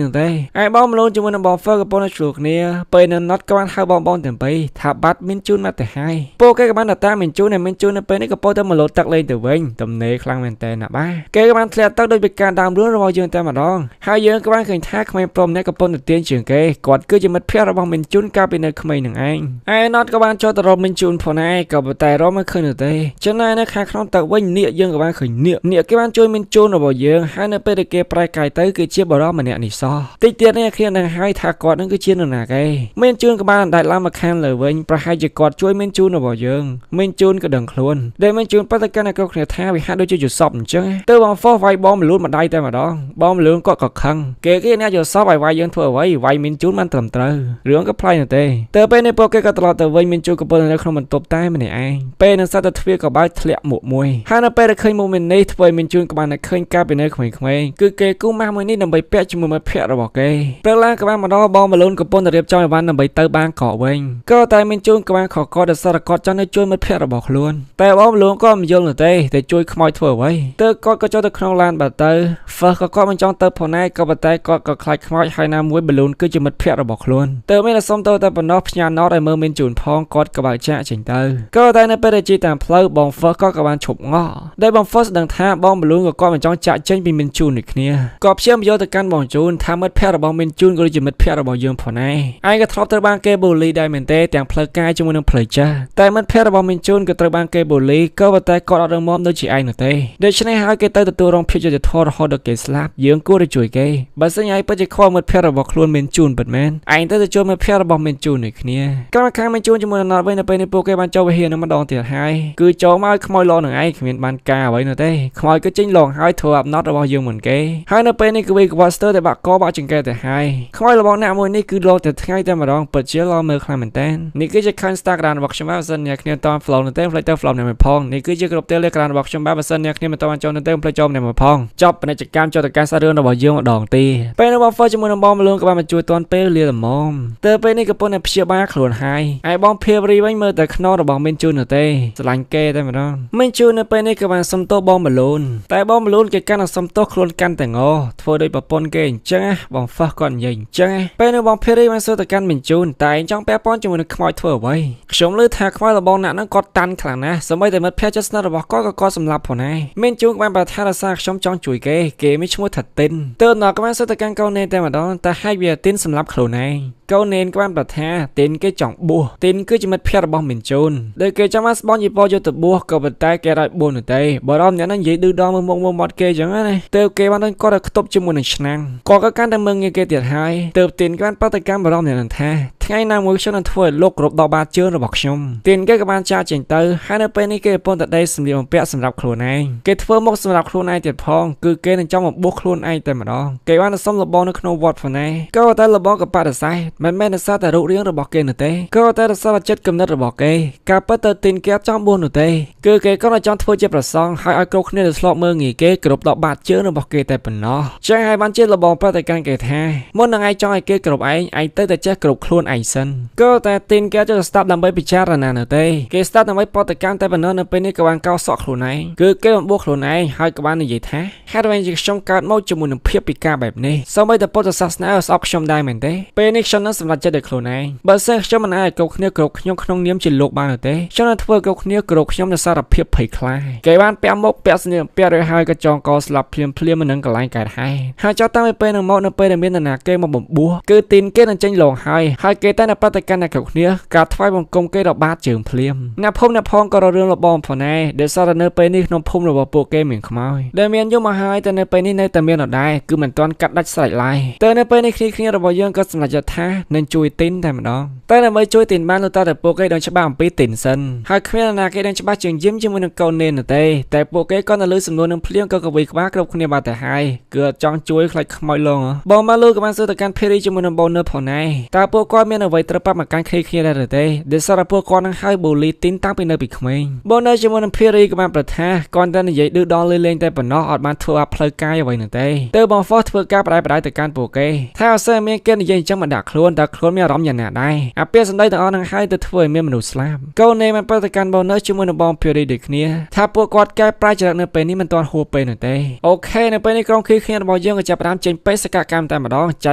នោះទេឯបងបលូនជាមួយនឹងបងហ្វឺក៏ពុនឆ្លោះគ្នាពេលនៅណត់ក៏បានហៅបងទាំងពីរថាបាត់មានជូនមកទៅហើយពួកគេក៏បានតាមបញ្ជូននៅពេលនេះក៏ពោលទៅមកលោតទឹកលេងទៅវិញទំនេរខ្លាំងមែនតើណាបាគេក៏បានធ្លាក់ទឹកដោយពីការដើមរឿងរបស់យើងតែម្ដងហើយយើងក៏បានឃើញថាក្មេងព្រមអ្នកក៏ពុនទៅទាញជាងគេគាត់គឺជាមិត្តភក្តិរបស់មិញជូនកាលពីនៅក្មេងនឹងឯងឯណត់ក៏បានចូលទៅរកមិញជូនផងដែរក៏ប៉ុន្តែរកមិនឃើញទេចំណែកនៅខាងក្នុងទឹកវិញនាគយើងក៏បានឃើញនាគគេបានជួយមិញជូនរបស់យើងហើយនៅពេលដែលគេប្រែកាយទៅគឺជាបរិបម្នាក់នេះសោះតិចទៀតនេះគ្នានឹងហើយថាគាត់នឹងគឺជានរណាគេមិញជូនក៏បានដាច់ឡើងមកខាងលើវិញប្រហែលជាគាត់ជួយមិញជូនរបស់យើងមិញជូនក៏ដឹងខ្លួនដែលមិញជូនប៉ុន្តែកាន់តែគ្រប់គ្នាថាវាហាក់ដូចជាយល់សពអញ្ចឹងទៅបងហ្វោះវាយបងមលូនម្ដាយតែម្ដងបងមលូនគាត់ក៏ខឹងគេអ្នកយល់សពឲ្យវាយយើងធ្វើអ្វីវាយមិញជូនបានត្រឹមត្រូវរឿងក៏ផ្លាយនោះទេទៅពេលនេះពួកគេក៏ត្រឡប់ទៅវិញមិញជូនក៏ប៉ុន្តែនៅក្នុងបន្ទប់តែម្នាក់ឯងពេលនឹងសត្វទៅទ្វារក៏បើកធ្លាក់មុខមួយហើយនៅពេលដែលឃើញមុខមាននេះធ្វើឲ្យមិញជូនក៏បានឃើញកាលពីនៅក្មេងៗគឺគេគូម៉ាស់មួយនេះដើម្បីពាក់ជាមួយមិត្តភក្តិរបស់គេពេលឡើងក៏បានមកដល់បងមលូនក៏ប៉ុន្តែរៀបចំឲ្យបានដើម្បីទៅបាងកកវិញក៏តែមិញជូនក៏បានខកកដល់សារកតចង់ទៅជួយមិត្តភក្តិរបស់ខ្លួនតែបងមលូនក៏មិនយល់នោះទេតែជួយខ្មោចធ្វើអ្វីទៅគាត់ក៏ចូលទៅក្នុងឡានបាត់ទៅហ្វឺក៏គាត់មិនចង់ទៅផងដែរក៏ប៉ុន្តែគាត់ក៏ខ្លាចខ្មោចហើយណាមួយបលូនគឺជាមិត្តភក្តិរបស់ខ្លួនទៅមានសុំទៅតែប៉ុណ្ណោះផ្ញើណតឲ្យមើលមានជូនផងគាត់ក៏បើកចាក់ចេញទៅក៏តែនៅពេលដែលជិះតាមផ្លូវបងហ្វឺក៏បានឈប់ងល់ដែលបងហ្វឺស្ដឹងថាបងបលូនក៏គាត់មិនចង់ចាក់ចេញពីមានជូនដូចគ្នាក៏ព្យាយាមយកទៅកាន់បងជូនថាមិត្តភក្តិរបស់មានជូនក៏ជាមិត្តភក្តិរបស់យើងផងដែរឯងក៏ធ្លាប់ត្រូវបានគេបូលីដែរមែនទេទាំងផ្លូវកាយជាមួយនឹងផ្លូវចិត្តតែមិត្តភក្តិរបស់មានជូនក៏ត្រូវបានគេបូលីក៏ប៉ុន្តែគាត់អត់រងមាំដូចជាឯងនោះទេដូច្នេះហើយគេទៅទទួលរងភាពយុត្តិធម៌រហូតដល់គេស្លាប់យើងគួរតែជួយគេបើសិនឯងពិតជាខ្វល់មិត្តភក្តិរបស់ខ្លួនមានជូនពិតមែនឯងទៅជួយមិត្តភក្តិរបស់មានជូនដូចគ្នាក៏ខាងមានជូនជាមួយនឹងណតវិញនៅពេលនេះពួកគេបានចូលវិហារនឹងម្ដងទៀតហើយគឺចូលមកឲ្យខ្មោចលងនឹងឯងគ្មានបានការអ្វីនោះទេខ្មោចក៏ចេញលងហើយធ្វើអាប់ណតរបស់យើងមុនគេហើយនៅពេលនេះគឺវាក្បត់ស្ទើរតែបាក់កបាក់ចង្កេះទៅហើយខ្មោចរបស់អ្នកមួយនេះគឺលងតែថ្ងៃតែម្ដងពិតជាលងមើលខ្លាំងមែនតើនេះគឺជា Instagram របស់ខ្ញុំបាទបើសិនអ្នកគ្នាត follow នៅទេផ្លេចទៅ follow អ្នកមួយផងនេះគឺជាក្រុម Telegram របស់ខ្ញុំបាទបើសិនអ្នកគ្នាមិនតបានចូលនៅទេផ្លេចចូលអ្នកមួយផងចប់ពាណិជ្ជកម្មចោតការសាររឿងរបស់យើងម្ដងទេពេលនៅបង Follow ជាមួយនឹងបងមលូនក៏បានមកជួយទាន់ពេលលាល្មមទៅពេលនេះក៏ពុនតែព្យាបាលខ្លួនហើយឯបងភៀវរីវិញមើលតែខ្នងរបស់មានជូននៅទេស្រឡាញ់គេតែម្ដងមានជូននៅពេលនេះក៏បានសុំទោសបងមលូនតែបងមលូនគេកាន់តែសុំទោសខ្លួនកាន់តែងធ្វើដោយប្រពន្ធគេអញ្ចឹងបងហ្វះគាត់និយាយអញ្ចឹងពេលនៅបងភៀវរីបានសួរទៅកាន់មានជូនតែចង់ពាក់ព័ន្ធជាមួយនឹងខ្មោចធ្វើអ្វីខ្ញុំលើថាខ្មោចរបស់អ្នកហ្នឹងគាត់តាន់ខ្លាំងណាស់សម្បីតែមិត្តភក្តិជិតស្និទ្ធរបស់គាត់ក៏គាត់សម្លាប់ផងដែរមានជូនក៏បានប្រថារសារខ្ញុំចង់ជួយគេមានឈ្មោះថាទីនទើបដល់ក៏បានសួរទៅកាន់កូននេតែម្ដងតែហេតុវាទីនសម្លាប់ខ្លួនឯងកូននេនក៏បានប្រថាទីនគេចង់បួសទីនគឺជាមិត្តភក្តិរបស់មានជូនដោយគេចាំបានស្បង់យីប៉យកទៅបួសក៏ប៉ុន្តែគេរត់បួសនោះទេបើរំអ្នកហ្នឹងនិយាយឌឺដងមើលមុខមាត់គេអញ្ចឹងណាទើបគេបានគាត់ទៅខ្ទប់ជាមួយនឹងឆ្នាំងគាត់ក៏កាន់តែមើងងាយគេទៀតហើយទើបទីនក៏បានប្រតិកម្មបរំអ្នកហ្នឹងថាថ្ងៃណាមួយខ្ញុំនឹងធ្វើឲ្យលោកគ្រប់ដល់បាតជើងរបស់ខ្ញុំទីនគេក៏បានចាក់ចេញទៅហើយនៅពេលនេះគេកំពុងតែដេកសម្លៀកបំពាក់សម្រាប់ខ្លួនឯងគេធ្វើមុខសម្រាប់ខ្លួនឯងទៀតផងគឺគេនឹងចង់មកបួសខ្លួនឯងតែម្ដងគេបានសុំលបងនៅក្នុងវត្តផងដែរក៏តែលបងក៏បដិសេធមិនមែនដោយសារតែរូបរាងរបស់គេនោះទេក៏តែដោយសារចិត្តគំនិតរបស់គេការពិតទៅទីនគេចង់បួសនោះទេគឺគេក៏ចង់ធ្វើជាប្រសងហើយឲ្យគ្រប់គ្នាទៅឆ្លប់មើលងាយគេគ្រប់ដល់បាតជើងរបស់គេតែប៉ុណ្ណោះចឹងហើយបានជាលបងប្រតិកម្មគេថាមុននឹងឯងចង់ឲ្យគេគ្រប់ឯងទៅតែចេះគ្រប់ខ្លួនឯងសិនក៏តែទីនគេចូលស្ដាប់ដើម្បីពិចារណានៅទេគេស្ដាប់ដើម្បីប្រតិកម្មតែប៉ុណ្ណោះនៅពេលនេះក៏បានកោសក់ខ្លួនឯងគឺគេបានបួសខ្លួនឯងហើយក៏បាននិយាយថាហេតុអ្វីជាខ្ញុំកើតមកជាមួយនឹងភាពពិការបែបនេះសូម្បីតែពុទ្ធសាសនាស្អប់ខ្ញុំដែរមែនទេពេលនេះខ្ញុំនឹងសម្រេចចិត្តដោយខ្លួនឯងបើសិនខ្ញុំមិនអាចគ្រប់គ្នាគ្រប់ខ្ញុំក្នុងនាមជាលោកបានទេខ្ញុំនឹងធ្វើគ្រប់គ្នាគ្រប់ខ្ញុំនៅសារភាពភ័យខ្លាចគេបានពាក់មុខពាក់ស្នៀមពាក់រួចហើយក៏ចងកស្លាប់ភ្លាមមិននឹងកន្លែងកើតហើយចោលតាមពេលនឹងមកនៅពេលដែលមាននរណាគេមកបំបួសគឺទីនគេនឹងចេញលងហើយគេតែនៅប្រតិកម្មអ្នកគ្រប់គ្នាការថ្វាយបង្គំគេដល់បាតជើងភ្លាមអ្នកភូមិអ្នកផងក៏ររឿងលបងផងដែរដែលសារនៅពេលនេះក្នុងភូមិរបស់ពួកគេមានខ្មោចដែលមានយំមកហើយតែនៅពេលនេះនៅតែមានដដែលគឺមិនទាន់កាត់ដាច់ស្រេចឡើយតែនៅពេលនេះគ្នារបស់យើងក៏សម្រេចចិត្តថានឹងជួយទីនតែម្ដងតែដើម្បីជួយទីនបានលោកតាតែពួកគេដឹងច្បាស់អំពីទីនសិនហើយគ្មាននរណាគេដឹងច្បាស់ជាងយឹមជាមួយនឹងកូននេនទេតែពួកគេក៏នៅលើសំណួរនឹងភ្លៀងក៏កវីក្បាលគ្រប់គ្នាបាត់ទៅហើយគឺចង់ជួយខ្លាចខ្មោចលងបងមកលោកក៏បានសួរទៅកាន់ភេរីជាមួយនឹងបូននៅផងដែរតើពួកគាត់ មានអ្វីត្រូវប្រាប់មកកាន់គ្នាដែរទេដែលសារពួកគាត់នឹងឲ្យបូលីទីនតាំងពីនៅពីក្មេងបូននៅជាមួយនឹងភារីក៏បានប្រថាគាត់តែនិយាយឌឺដល់លេងតែប៉ុណ្ណោះអត់បានធ្វើឲ្យផ្លូវកាយអ្វីនោះទេទើបបងហ្វធ្វើការបដិទៅកាន់ពួកគេថាអសើមានគេនិយាយអញ្ចឹងមកដាក់ខ្លួនតែខ្លួនមានអារម្មណ៍យ៉ាងណាដែរអាពាសម្ដីទាំងអស់នឹងឲ្យទៅធ្វើឲ្យមានមនុស្សស្លាប់កូននេបានប្រតិកម្មបូននៅជាមួយនឹងបងភារីដូចគ្នាថាពួកគាត់កែប្រែចរិតនៅពេលនេះមិនទាន់ហួសពេលនោះទេអូខេនៅពេលនេះក្រុមគ្នារបស់យើងក៏ចាប់ផ្ដើមចេញបេសកកម្មតែម្ដងចែ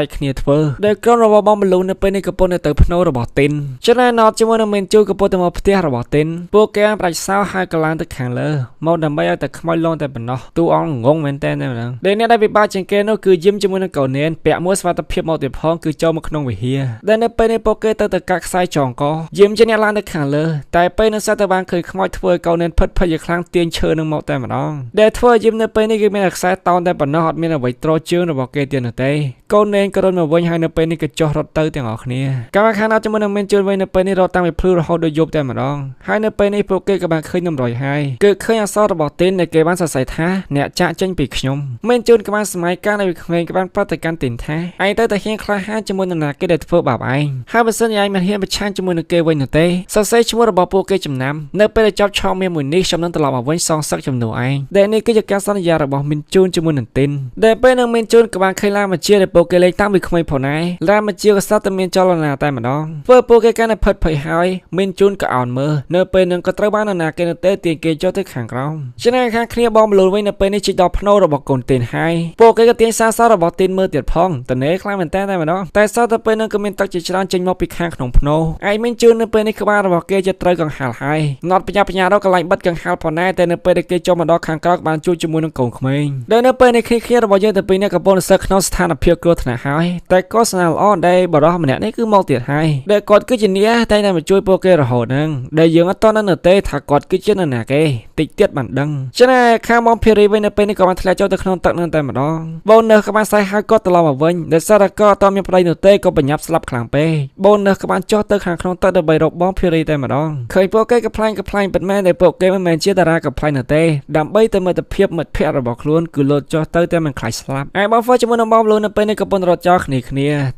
កគ្នាធ្វើដោយក្រុមរបស់បងបលូននៅពេលនេះកំពុងទៅភ្នូររបស់ទីនចំណែកណតជាមួយនឹងមេនជូកំពុងទៅមកផ្ទះរបស់ទីនពួកគេប្រាច់សោហើយកឡើងទៅខាងលើមកដើម្បីឲ្យតែខ្មោចលងតែប៉ុណ្ណោះទូអង្គងងមែនតើតែម្ដងដែលអ្នកដែលពិបាកជាងគេនោះគឺយឹមជាមួយនឹងកូនេនពាក់មួយស្វាតភាពមកទៀតផងគឺចូលមកក្នុងវិហារដែលនៅពេលនេះពួកគេទៅកាត់ខ្សែចងកយឹមជាអ្នកឡើងទៅខាងលើតែពេលនៅសតបានឃើញខ្មោចធ្វើឲ្យកូនេនផិតភ័យខ្លាំងទាញឈើនឹងមកតែម្ដងដែលធ្វើយឹមនៅពេលនេះគឺមានខ្សែតោនតែប៉ុណ្ណោះអត់មានអ្វីត្រជើងរបស់គេទៀតនោះទេកូនេនក៏រត់មកវិញហើយនៅពេលនេះក៏ចុះរត់ទៅទាំងអស់គ្នាកាលខាងណាជាមួយនឹងមានជឿនវិញនៅពេលនេះរត់តាមពីភ្លឺរហូតដល់យប់តែម្ដងហើយនៅពេលនេះពួកគេក៏បានឃើញនំរយហើយគឺឃើញអក្សររបស់ទីនដែលគេបានសរសេរថាអ្នកចាក់ចេញពីខ្ញុំមានជឿនក៏បានសម័យកាលនៅក្មេងក៏បានប្រតិកម្មទីនថាឯងទៅតែហ៊ានក្លាហានជាមួយនឹងអ្នកគេដែលធ្វើបាបឯងហើយបើសិនជាឯងមិនហ៊ានប្រឆាំងជាមួយនឹងគេវិញនោះទេសរសេរឈ្មោះរបស់ពួកគេចំណាំនៅពេលដែលចាប់ឆោមមានមួយនេះខ្ញុំនឹងត្រឡប់មកវិញសងសឹកចំនួនឯងដែលនេះគឺជាការសន្យារបស់មានជឿនជាមួយនឹងទីនដែលពេលនឹងមានជឿនក៏បានឃើញឡាមកជាដែលពួកគេលេងតាំងពីក្មេងផងដែរឡាមកជាក៏ស្ទើរតែមានចលនាតែម្ដងធ្វើពួកគេកាន់តែផិតភ័យហើយមានជូនក៏អោនមើលនៅពេលនឹងក៏ត្រូវបាននរណាគេនៅទេទាញគេចុះទៅខាងក្រោមចំណែកខាងគ្នាបងបលូនវិញនៅពេលនេះជិះដល់ភ្នូររបស់កូនទីនហើយពួកគេក៏ទាញសារសរបស់ទីនមើលទៀតផងតនេខ្លាំងមែនតើតែម្ដងតែសោះទៅពេលនឹងក៏មានទឹកជាច្រើនចេញមកពីខាងក្នុងភ្នូរឯមានជូននៅពេលនេះក្បាលរបស់គេជិតត្រូវកង្ហាលហើយណត់បញ្ញារកកន្លែងបិទកង្ហាលផងដែរតែនៅពេលដែលគេចុះមកដល់ខាងក្រោមបានជួយជាមួយនឹងកូនក្មេងដែលនៅពេលនេះគ្នារបស់យើងទៅពីនេះកំពុងសឹកក្នុងស្ថានភាពគ្រោះថ្នាក់ហើយតែក៏ស្នាល្អដែលបរិះម្នាក់នេះគឺមកទៀតហើយដែលគាត់គឺជាអ្នកតែតែមកជួយពួកគេរហូតហ្នឹងដែលយើងអត់តនៅទេថាគាត់គឺជានរណាគេតិចទៀតបានដឹងចំណែកខាងបងភារីវិញនៅពេលនេះក៏បានធ្លាក់ចូលទៅក្នុងទឹកនឹងតែម្ដងបូននៅក៏បានសាយហើយគាត់ត្រឡប់មកវិញដែលសារក៏អត់មានប្តីនោះទេក៏បញ្ញាប់ស្លាប់ខ្លាំងពេកបូននៅក៏បានចុះទៅខាងក្នុងទឹកដើម្បីរកបងភារីតែម្ដងឃើញពួកគេកំ ប្លែងពិតមែនតែពួកគេមិនមែនជាតារាកំ ប្លែងនោះទេដើម្បីទៅមិត្តភាពមិត្តភ័ក្តិរបស់ខ្លួនគឺលោតចុះទៅតែមិនខ្លាចស្លាប់ឯបងហ្វឺជាមួយនឹងបងលូននៅពេលនេះក៏ពន្ធរត់ចោលគ្នា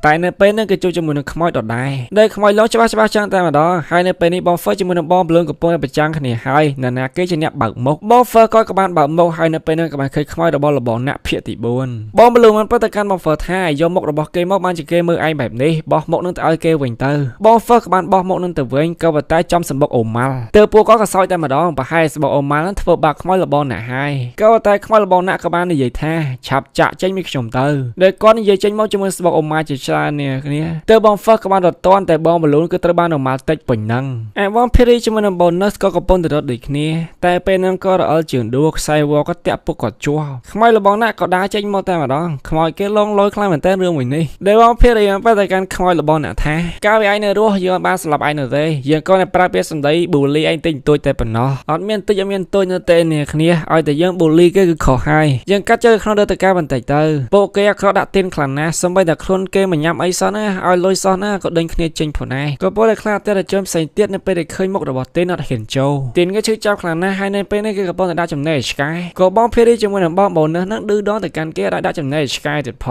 តែនៅពេលនេះក៏ជួបជាមួយនឹងខ្មោចដដែលដែលខ្មោចឡងច្បាស់ចឹងតែម្ដងហើយនៅពេលនេះបងហ្វឺជាមួយនឹងបងលូនកំពុងតែប្រចាំងគ្នាហើយនរណាគេជាអ្នកបើកមុខបងហ្វឺក៏បានបើកមុខហើយនៅពេលនេះក៏បានឃើញខ្មោចរបស់លបងអ្នកភាគទី4បងលូនបានប្រតិកម្មបងហ្វឺថាយកមុខរបស់គេមកបានជាគេមើលឯងបែបនេះបោះមុខនឹងទៅឲ្យគេវិញទៅបងហ្វឺក៏បានបោះមុខនឹងទៅវិញក៏ប៉ុន្តែចំសម្បុកអូម៉ាល់ទើបពួកគាត់ក៏សោយតែម្ដងប្រហែលសម្បុកអូម៉ាល់នឹងធ្វើបាបខ្មោចលបងអ្នកហើយក៏ប៉ុន្តែខ្មោចលបងអ្នកក៏បាននិយាយថាឆាប់ចាក់ចេញពីខ្ញុំទៅដែលគាត់និយាយចេញមកជាមួយសម្បុកអូម៉ាល់ជាច្រើននេះគ្នាទើបបងហ្វឺក៏បានរត់តាន់តែបងបលូនគឺត្រូវបានអូម៉ាល់តិចពេញហ្នឹងឯបងភេរីជាមួយនឹង bonus ក៏កំពុងតែរត់ដូចគ្នាតែពេលហ្នឹងក៏រអិលជើងដួលខ្សែវក៏តាក់ពុកគាត់ជាប់ខ្មោចលបងអ្នកក៏ដើរចេញមកតែម្ដងខ្មោចគេលងលយខ្លាំងមែនតើរឿងមួយនេះដែលបងភេរីបានតែកាន់ខ្មោចលបងអ្នកថាកាលវាឯងនៅរស់យើងបានស្លាប់ឯងនៅទេយើងក៏តែប្រើពាក្យសម្ដីបូលីឯងតិចតួចតែប៉ុណ្ណោះអត់មានតិចអត់មានតូចនៅទេនេះគ្នាឲ្យតែយើងបូលីគេគឺខុសហើយយើងកាត់ចូលក្នុងរដ្ឋការបន្តិចទៅពួកគេអក្រក់ដាក់ទៀនខ្លាំងណាស់សូម្បីតែខ្លួនគេមិនញ៉ាំអីសោះណាឲ្យលុយសោះណាក៏ដេញគ្នាចេញផងដែរក៏ពលតែខ្លាចតែរជនផ្សេងទៀតនៅពេលដែលឃើញមុខរបស់ទៀនអត់ហ៊ានចូលទៀនក៏ឈឺចាប់ខ្លាំងណាស់ហើយនៅពេលនេះគេកំពុងតែដាក់ចំណេះឆ្កែក៏បងភេរីជាមួយនឹងបងបូននឹងឌឺដងទៅកាន់គេឲ្យដាក់ចំណេះឆ្កែទៀតផ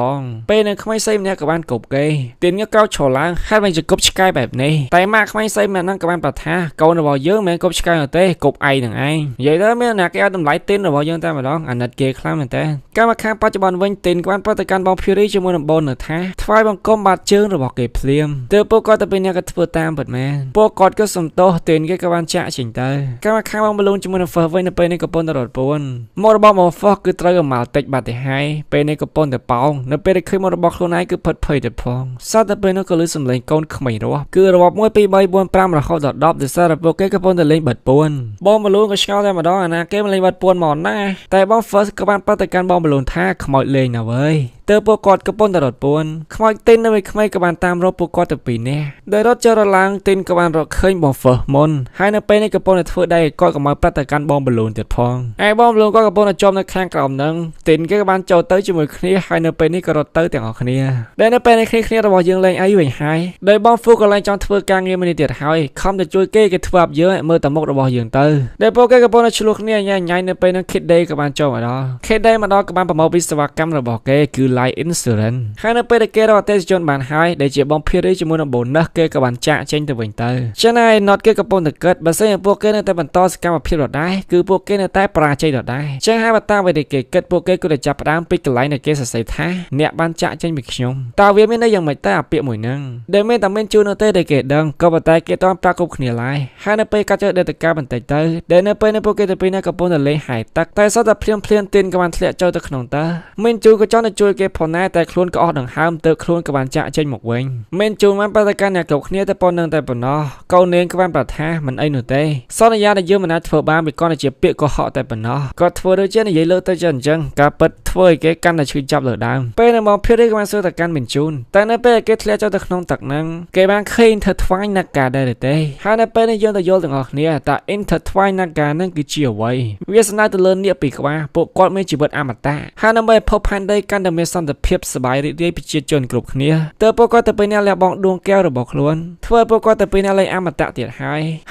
ងពេលនឹងក្មេងស្រីម្នាក់ក៏បានគប់គេទៀនក៏កោចឈរឡើងហើយបានជគប់ឆ្កែបែបនេះតែម៉ាក់ក្មេងស្រីម្នាក់ហ្នឹងក៏បានប្រថាកូនរបស់យើងមិនមែនគប់ឆ្កែទេគប់ឯងនឹងឯងនិយាយទៅមានអ្នកគេឲ្យតម្លៃទៀនរបស់យើងតែម្ដងអាណិតគេខ្លាំងមែនតើកាលមកខាងបច្ចុប្បន្នវិញទៀនក៏បានប្រតិកម្មបងភេរីជាមួយនឹងបូននៅថាថ្វាយបង្គំបាត់ជើងរបស់គេភ្លាមទើបពួកគាត់ទៅពេលនេះក៏ធ្វើតាមពិតមែនពួកគាត់ក៏សំទោសទៀនគេក៏បានចាក់ចេញទៅកាលមកខាងបងបលូនជាមួយនឹងហ្វឺវិញនៅពេលនេះក៏ប៉ុន្តែរត់ពួនមករបស់មកហ្វឺគឺត្រូវឲ្យមកតិចបាត់ទៅហើយពេលនេះក៏ប៉ុន្តែប៉ោងនៅពេលដែលឃើញមករបស់ខ្លួនឯងគឺផិតភ័យទៅផងសត្វតែពេលនោះក៏លឺសំឡេងកូនក្មេងរស់គឺរាប់1 2 3 4 5រហូតដល់10ដែលសារពួកគេក៏ប៉ុន្តែលេងបាត់ពួនបងបលូនក៏ឆ្ងល់តែម្ដងអាណាគេមិនលេងបាត់ពួនមកណាតែបងហ្វឺក៏បានប្រតិកម្មបងបលូនថាខ្មោចលេងណាវើយទើបពួកគាត់ក៏ប៉ុន្តែរត់ពួនខ្មោចទីននៅឯក្មេងក៏បានតាមរកពួកគាត់ទៅពីនេះដោយរត់ចរឡើងទីនក៏បានរកឃើញបងហ្វឺមុនហើយនៅពេលនេះក៏ប៉ុន្តែធ្វើដែរគាត់ក៏មកប្រតិកម្មបងបលូនទៀតផងឯបងបលូនក៏កំពុងតែជាប់នៅខាងក្រោមនឹងទីនគេក៏បានចូលទៅជាមួយគ្នាហើយនៅពេលនេះក៏រត់ទៅទាំងអស់គ្នាដែលនៅពេលនេះគ្នារបស់យើងលេងអីវិញហើយដោយបងហ្វឺក៏ឡើងចង់ធ្វើការងារមួយនេះទៀតហើយខំទៅជួយគេធ្វើអាប់យើងមើលតែមុខរបស់យើងទៅដែលពួកគេក៏ប៉ុន្តែឆ្លោះគ្នាញ៉ៃនៅពេលនោះ Kid Day ក៏បានចូលមកដល់ Kid Day មកដល់ក៏បានប្រមូលវិស្វកម្មរបស់គេគឺ Life Insurance ហើយនៅពេលដែលគេរកអតិថិជនបានហើយដែលជាបងភា ភារីជាមួយនឹង bonus គេក៏បានចាក់ចេញទៅវិញទៅចឹងហើយ not គេកំពុងតែគិតបើសិនជាពួកគេនៅតែបន្តសកម្មភាពដដែលគឺពួកគេនៅតែបរាជ័យដដែលចឹងហើយបើតាមអ្វីដែលគេគិតពួកគេគួរតែចាប់ផ្ដើមពីកន្លែងដែលគេសរសេរថាអ្នកបានចាក់ចេញពីខ្ញុំតើវាមានន័យយ៉ាងម៉េចតែអាពាក្យមួយហ្នឹងដែលមានតែមានជួននៅទេដែលគេដឹងក៏ប៉ុន្តែគេតន់ប្រាប់គ្រប់គ្នាឡើយហើយនៅពេលកាត់ចុះដេតកាបន្តិចទៅដែលនៅពេលពួកគេទៅពីនេះកំពុងតែលេងហាយទឹកតែសតតែភ្លាមទីនក៏បានធ្លាក់ចូលទៅក្នុងតើមានជួនក៏ចង់ទៅជួយគេផងដែរតែខ្លួនក៏អស់ដង្ហើមទៅខ្លួនក៏បានចាក់ចេញមកវិញមានជួនបានប្រតិកម្មអ្នកគ្រប់គ្នាទៅប៉ុណ្្នឹងតែប៉ុណ្ណោះកូននាងក៏បានប្រថាមិនអីនោះទេសន្យាដែលយើងមិនអាចធ្វើបានវាគ្រាន់តែជាពាក្យកុហកតែប៉ុណ្ណោះគាត់ធ្វើដូចជានិយាយលើទៅចឹងអញ្ចឹងការពិតធ្វើឲ្យគេកាន់តែឈឺចាប់លើដើមពេលនៅមកភារីក៏បានសួរទៅកាន់មានជូនតែនៅពេលគេធ្លាក់ចូលទៅក្នុងទឹកហ្នឹងគេបានឃើញថាថ្វាយណាកាដែរទេហើយនៅពេលនេះយើងទៅយល់ទាំងអស់គ្នាថា Intertwine Naga ហ្នឹងគឺជាអ្វីវាសំដៅទៅលើនាគពីរក្បាលពួកគាត់មានជីវិតអមតៈហើយដើម្បីភពផែនដីកាន់តែមានសន្តិភាពសប្បាយរីករាយប្រជាជនគ្រប់គ្នាទើបពួកគាត់ទៅពេលនេះលះបង់ដួងកែវរបស់ខ្លួនធ្វើពួកគាត់ទៅពេលនេះលែងអមតៈទៀតហ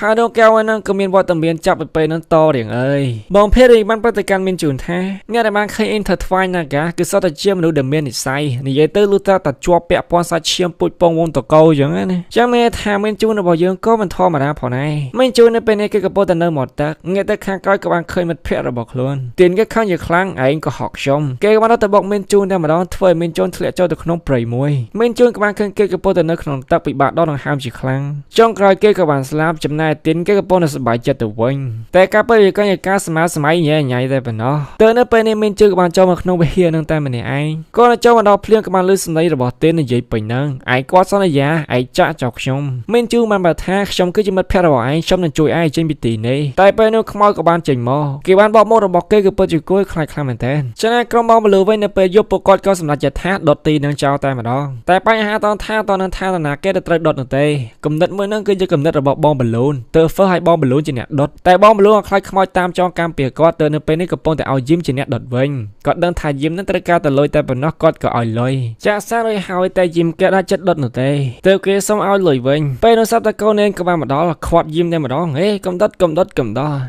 ើយដួងកែវហ្នឹងក៏មានវត្តមានចាប់ពីពេលហ្នឹងតរៀងអើយបងភារីបានប្រតិកម្មមានជូនថាអ្នកដែលបានឃើញ Intertwine Naga គឺសុទ្ធតែជាមនុស្សដែលមាននិស្ស័យនិយាយទៅលុះត្រាតែជាប់ពាក់ព័ន្ធសាច់ឈាមពូជពងវងតកោអញ្ចឹងណាចាំមានថាមានជូនរបស់យើងក៏មិនធម្មតាផងដែរមានជូននៅពេលនេះគេកំពុងតែនៅមាត់ទឹកងាកទៅខាងក្រោយក៏បានឃើញមិត្តភ័ក្តិរបស់ខ្លួនទៀនគេខឹងជាខ្លាំងឯងក៏ហកខ្ញុំគេក៏បានទៅបុកមានជូនតែម្ដងធ្វើឲ្យមានជូនធ្លាក់ចូលទៅក្នុងព្រៃមួយមានជូនក៏បានឃើញគេកំពុងតែនៅក្នុងទឹកពិបាកដកដង្ហើមជាខ្លាំងចុងក្រោយគេក៏បានស្លាប់ចំណែកទៀនគេកំពុងតែសប្បាយចិត្តទៅវិញតែការពិតវាក៏ជាការសម័យញ៉ៃញ៉ៃតែប៉ុណ្ណោះទៅនៅពេលនេះមានជូនក៏បានចូលមកក្នុងវិហារនឹងតែម្នាក់ឯងក៏ចូលមកដល់ភ្លៀងក៏បានលឺសំឡេងរបស់ទៀននិយាយពេញហ្នឹងឯងគាត់សន្យាឯងចាក់ចោលខ្ញុំមានជូនបានបើថាខ្ញុំគឺជាមិត្តភក្តិរបស់ឯងខ្ញុំនឹងជួយឯងចេញពីទីនេះតែពេលនោះខ្មោចក៏បានចេញមកគេបានបកមករបស់គេគឺពិតជាគួរខ្លាចខ្លាំងមែនទែនចឹងហើយក្រុមបងបលឺវិញនៅពេលយប់ពួកគាត់ក៏សម្រេចចិត្តថាដុតទីនឹងចោលតែម្ដងតែបញ្ហាតនថាតនឹងថាណាគេទៅត្រូវដុតនោះទេគំនិតមួយហ្នឹងគឺជាគំនិតរបស់បងបលូនទើហ្វឺឲ្យបងបលូនជាអ្នកដុតតែបងបលូនខ្លាចខ្មោចតាមចងកម្មពីគាត់ទៅនៅពេលនេះកំពុងតែឲ្យយឹមជាអ្នកដុតវិញគាត់ដឹងថាយឹមនឹងត្រូវការទៅលុយតែប៉ុណ្ណោះគាត់ក៏ឲ្យលុយចាក់សារឲ្យហើយតែយឹមគេដាក់ចិត្តដុតនោះទេទើបគេសុំឲ្យលុយវិញពេលនោះសត្វតកូននាងក៏បានមកដល់ខាត់យឹមតែម្ដងហេកំដុត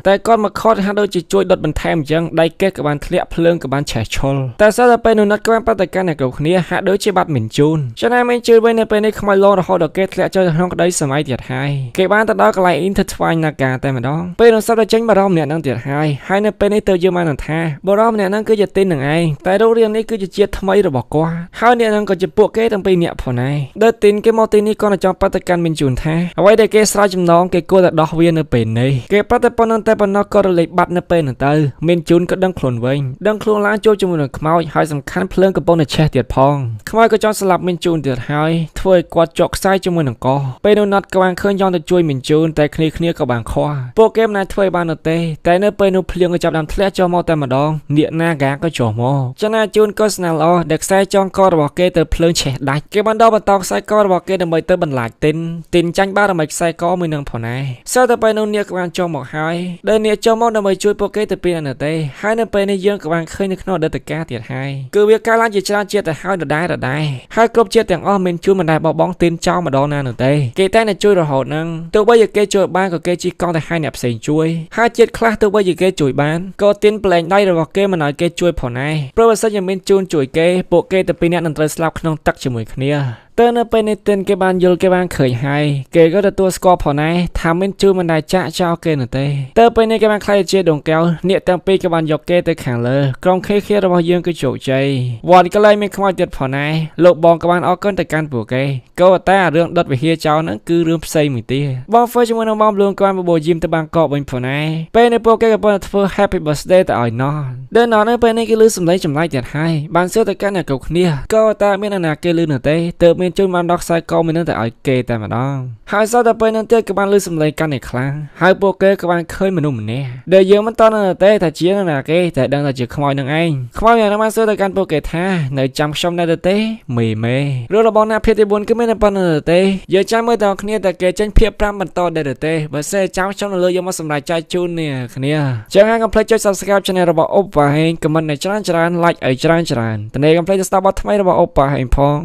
តែគាត់មកខត់ហាក់ដូចជាជួយដុតបន្ថែមអញ្ចឹងដៃគេក៏បានធ្លាក់ភ្លើងក៏បានឆេះឆុលតែសត្វតែពេលនោះណាត់ក៏បានប្រតិកម្មអ្នកគ្រប់គ្នាហាក់ដូចជាបាត់មិនជូនចំណែកមិនជឿវិញនៅពេលនេះខ្មោចលងរហូតដល់គេធ្លាក់ចូលក្នុងក្តីសម័យទៀតហើយគេបានទៅដល់កន្លែង Intertwine Naga តែម្ដងពេលនោះសត្វតែចេញមករំម្នាក់នឹងទៀតហើយនៅពេលនេះទៅយើងបានថាបរិមម្នាក់នឹងគឺជាទីននឹងឯងតែរូបរាងនេះគឺជាជាតិថ្មីរបស់គាត់ហើយអ្នកនឹងក៏ជាពួកគេទាំងពីរនាក់ផងដែរដែលទីនគេមកទីនេះក៏ចង់ប្រតិកម្មមានជូនថាអ្វីដែលគេស្រោចចំណងគេគួរតែដោះវានៅពេលនេះគេប្រតិប៉ុណ្ណឹងតែប៉ុណ្ណោះក៏រលេចបាត់នៅពេលហ្នឹងទៅមានជូនក៏ដឹងខ្លួនវិញដឹងខ្លួនឡើងចូលជាមួយនឹងខ្មោចហើយសំខាន់ភ្លើងកំពុងតែឆេះទៀតផងខ្មោចក៏ចង់ស្លាប់មានជូនទៀតហើយធ្វើឲ្យគាត់ជាប់ខ្សែជាមួយនឹងកោពេលនោះណាត់ក៏បានឃើញចង់ទៅជួយមានជូនតែគ្នាក៏បានខွာពួកគេមិនអាចធ្វើបាននោះទេតែនៅពេលនោះភ្លៀងក៏ចាប់ដើមធ្លាក់ចូលមកតែម្ដងនាគណាកាក៏ចុះមកចំណែកជូនក៏ស្នាល្អដែលខ្សែចងករបស់គេទៅភ្លើងឆេះដាច់គេបានដល់បន្តខ្សែករបស់គេដើម្បីទៅបន្លាចទីនចាញ់បារមីខ្សែកមួយនឹងផងដែរសើតែពេលនោះនាគក៏បានចុះមកហើយដែលនាគចុះមកដើម្បីជួយពួកគេទៅពីនៅទេហើយនៅពេលនេះយើងក៏បានឃើញនៅក្នុងអតីតកាលទៀតហើយគឺវាកើតឡើងជាច្រើនជាតិទៅហើយដដែលហើយគ្រប់ជាតិទាំងអស់មានជួយមិនដែលបោះបង់ទីនចោលម្ដងណានោះទេគេតែតែជួយរហូតហ្នឹងទោះបីជាគេជួយបានក៏គេជិះកង់ទៅឲ្យអ្នកផ្សេងជួយហើយជាតិខ្លះទោះបីជាគេជួយបានក៏ទីនប្លែងដៃរបស់គេមិនឲ្យគេជួយផងដែរព្រោះបើសិនជាមានជូនជួយគេពួកគេទៅពីអ្នកនឹងត្រូវស្លាប់ក្នុងទឹកជាមួយគ្នាទៅនៅពេលនេះទីនគេបានយល់គេបានឃើញហើយគេក៏ទទួលស្គាល់ផងដែរថាមានជូនមិនដែលចាក់ចោលគេនោះទេទៅពេលនេះគេបានខ្លាយជាដងកែវនាគទាំងពីរក៏បានយកគេទៅខាងលើក្រុមខេរបស់យើងគឺជោគជ័យវត្តក៏លែងមានខ្មោចទៀតផងដែរលោកបងក៏បានអរគុណទៅកាន់ពួកគេក៏តែរឿងដុតវិហារចោលហ្នឹងគឺរឿងផ្សេងមួយទៀតបងហ្វឺជាមួយនឹងបងលួងក៏បានបបោយីមទៅបាងកកវិញផងដែរពេលនេះពួកគេក៏បានធ្វើ Happy Birthday ទៅឲ្យណោះដល់ណោះនៅពេលនេះគេលឺសំឡេងចម្លែកទៀតហើយបានសួរទៅកាន់អ្នកគ្រប់គ្នាក៏តែមានអ្នកណាគេលឺនោះទេទើបមានជូនបានដោះខ្សែកមួយនឹងទៅឲ្យគេតែម្ដងហើយសោះតែពេលនោះទៀតក៏បានលឺសំឡេងកាន់តែខ្លាំងហើយពួកគេក៏បានឃើញមនុស្សម្នាក់ដែលយើងមិនតន់នៅទេថាជាណាគេតែដឹងថាជាខ្មោចនឹងឯងខ្មោចយ៉ាងណាបានសួរទៅកាន់ពួកគេថានៅចាំខ្ញុំនៅទេមេរឿងរបស់អ្នកភាគទី4គឺមានតែប៉ុណ្្នឹងទេយើងចាំមើលតើគ្នាតែគេចេញភាគ5បន្តដែរទេបើសិនចាំខ្ញុំនៅលើយកមកសម្រាប់ចែកជូននេះគ្នាចឹងហើយកុំភ្លេចចុច Subscribe Channel របស់អូប៉ាហេង comment ឲ្យច្រើន like ឲ្យច្រើនតើកុំភ្លេចទៅស្ដាប់បទថ្មីរបស់អូប៉ាហេងផង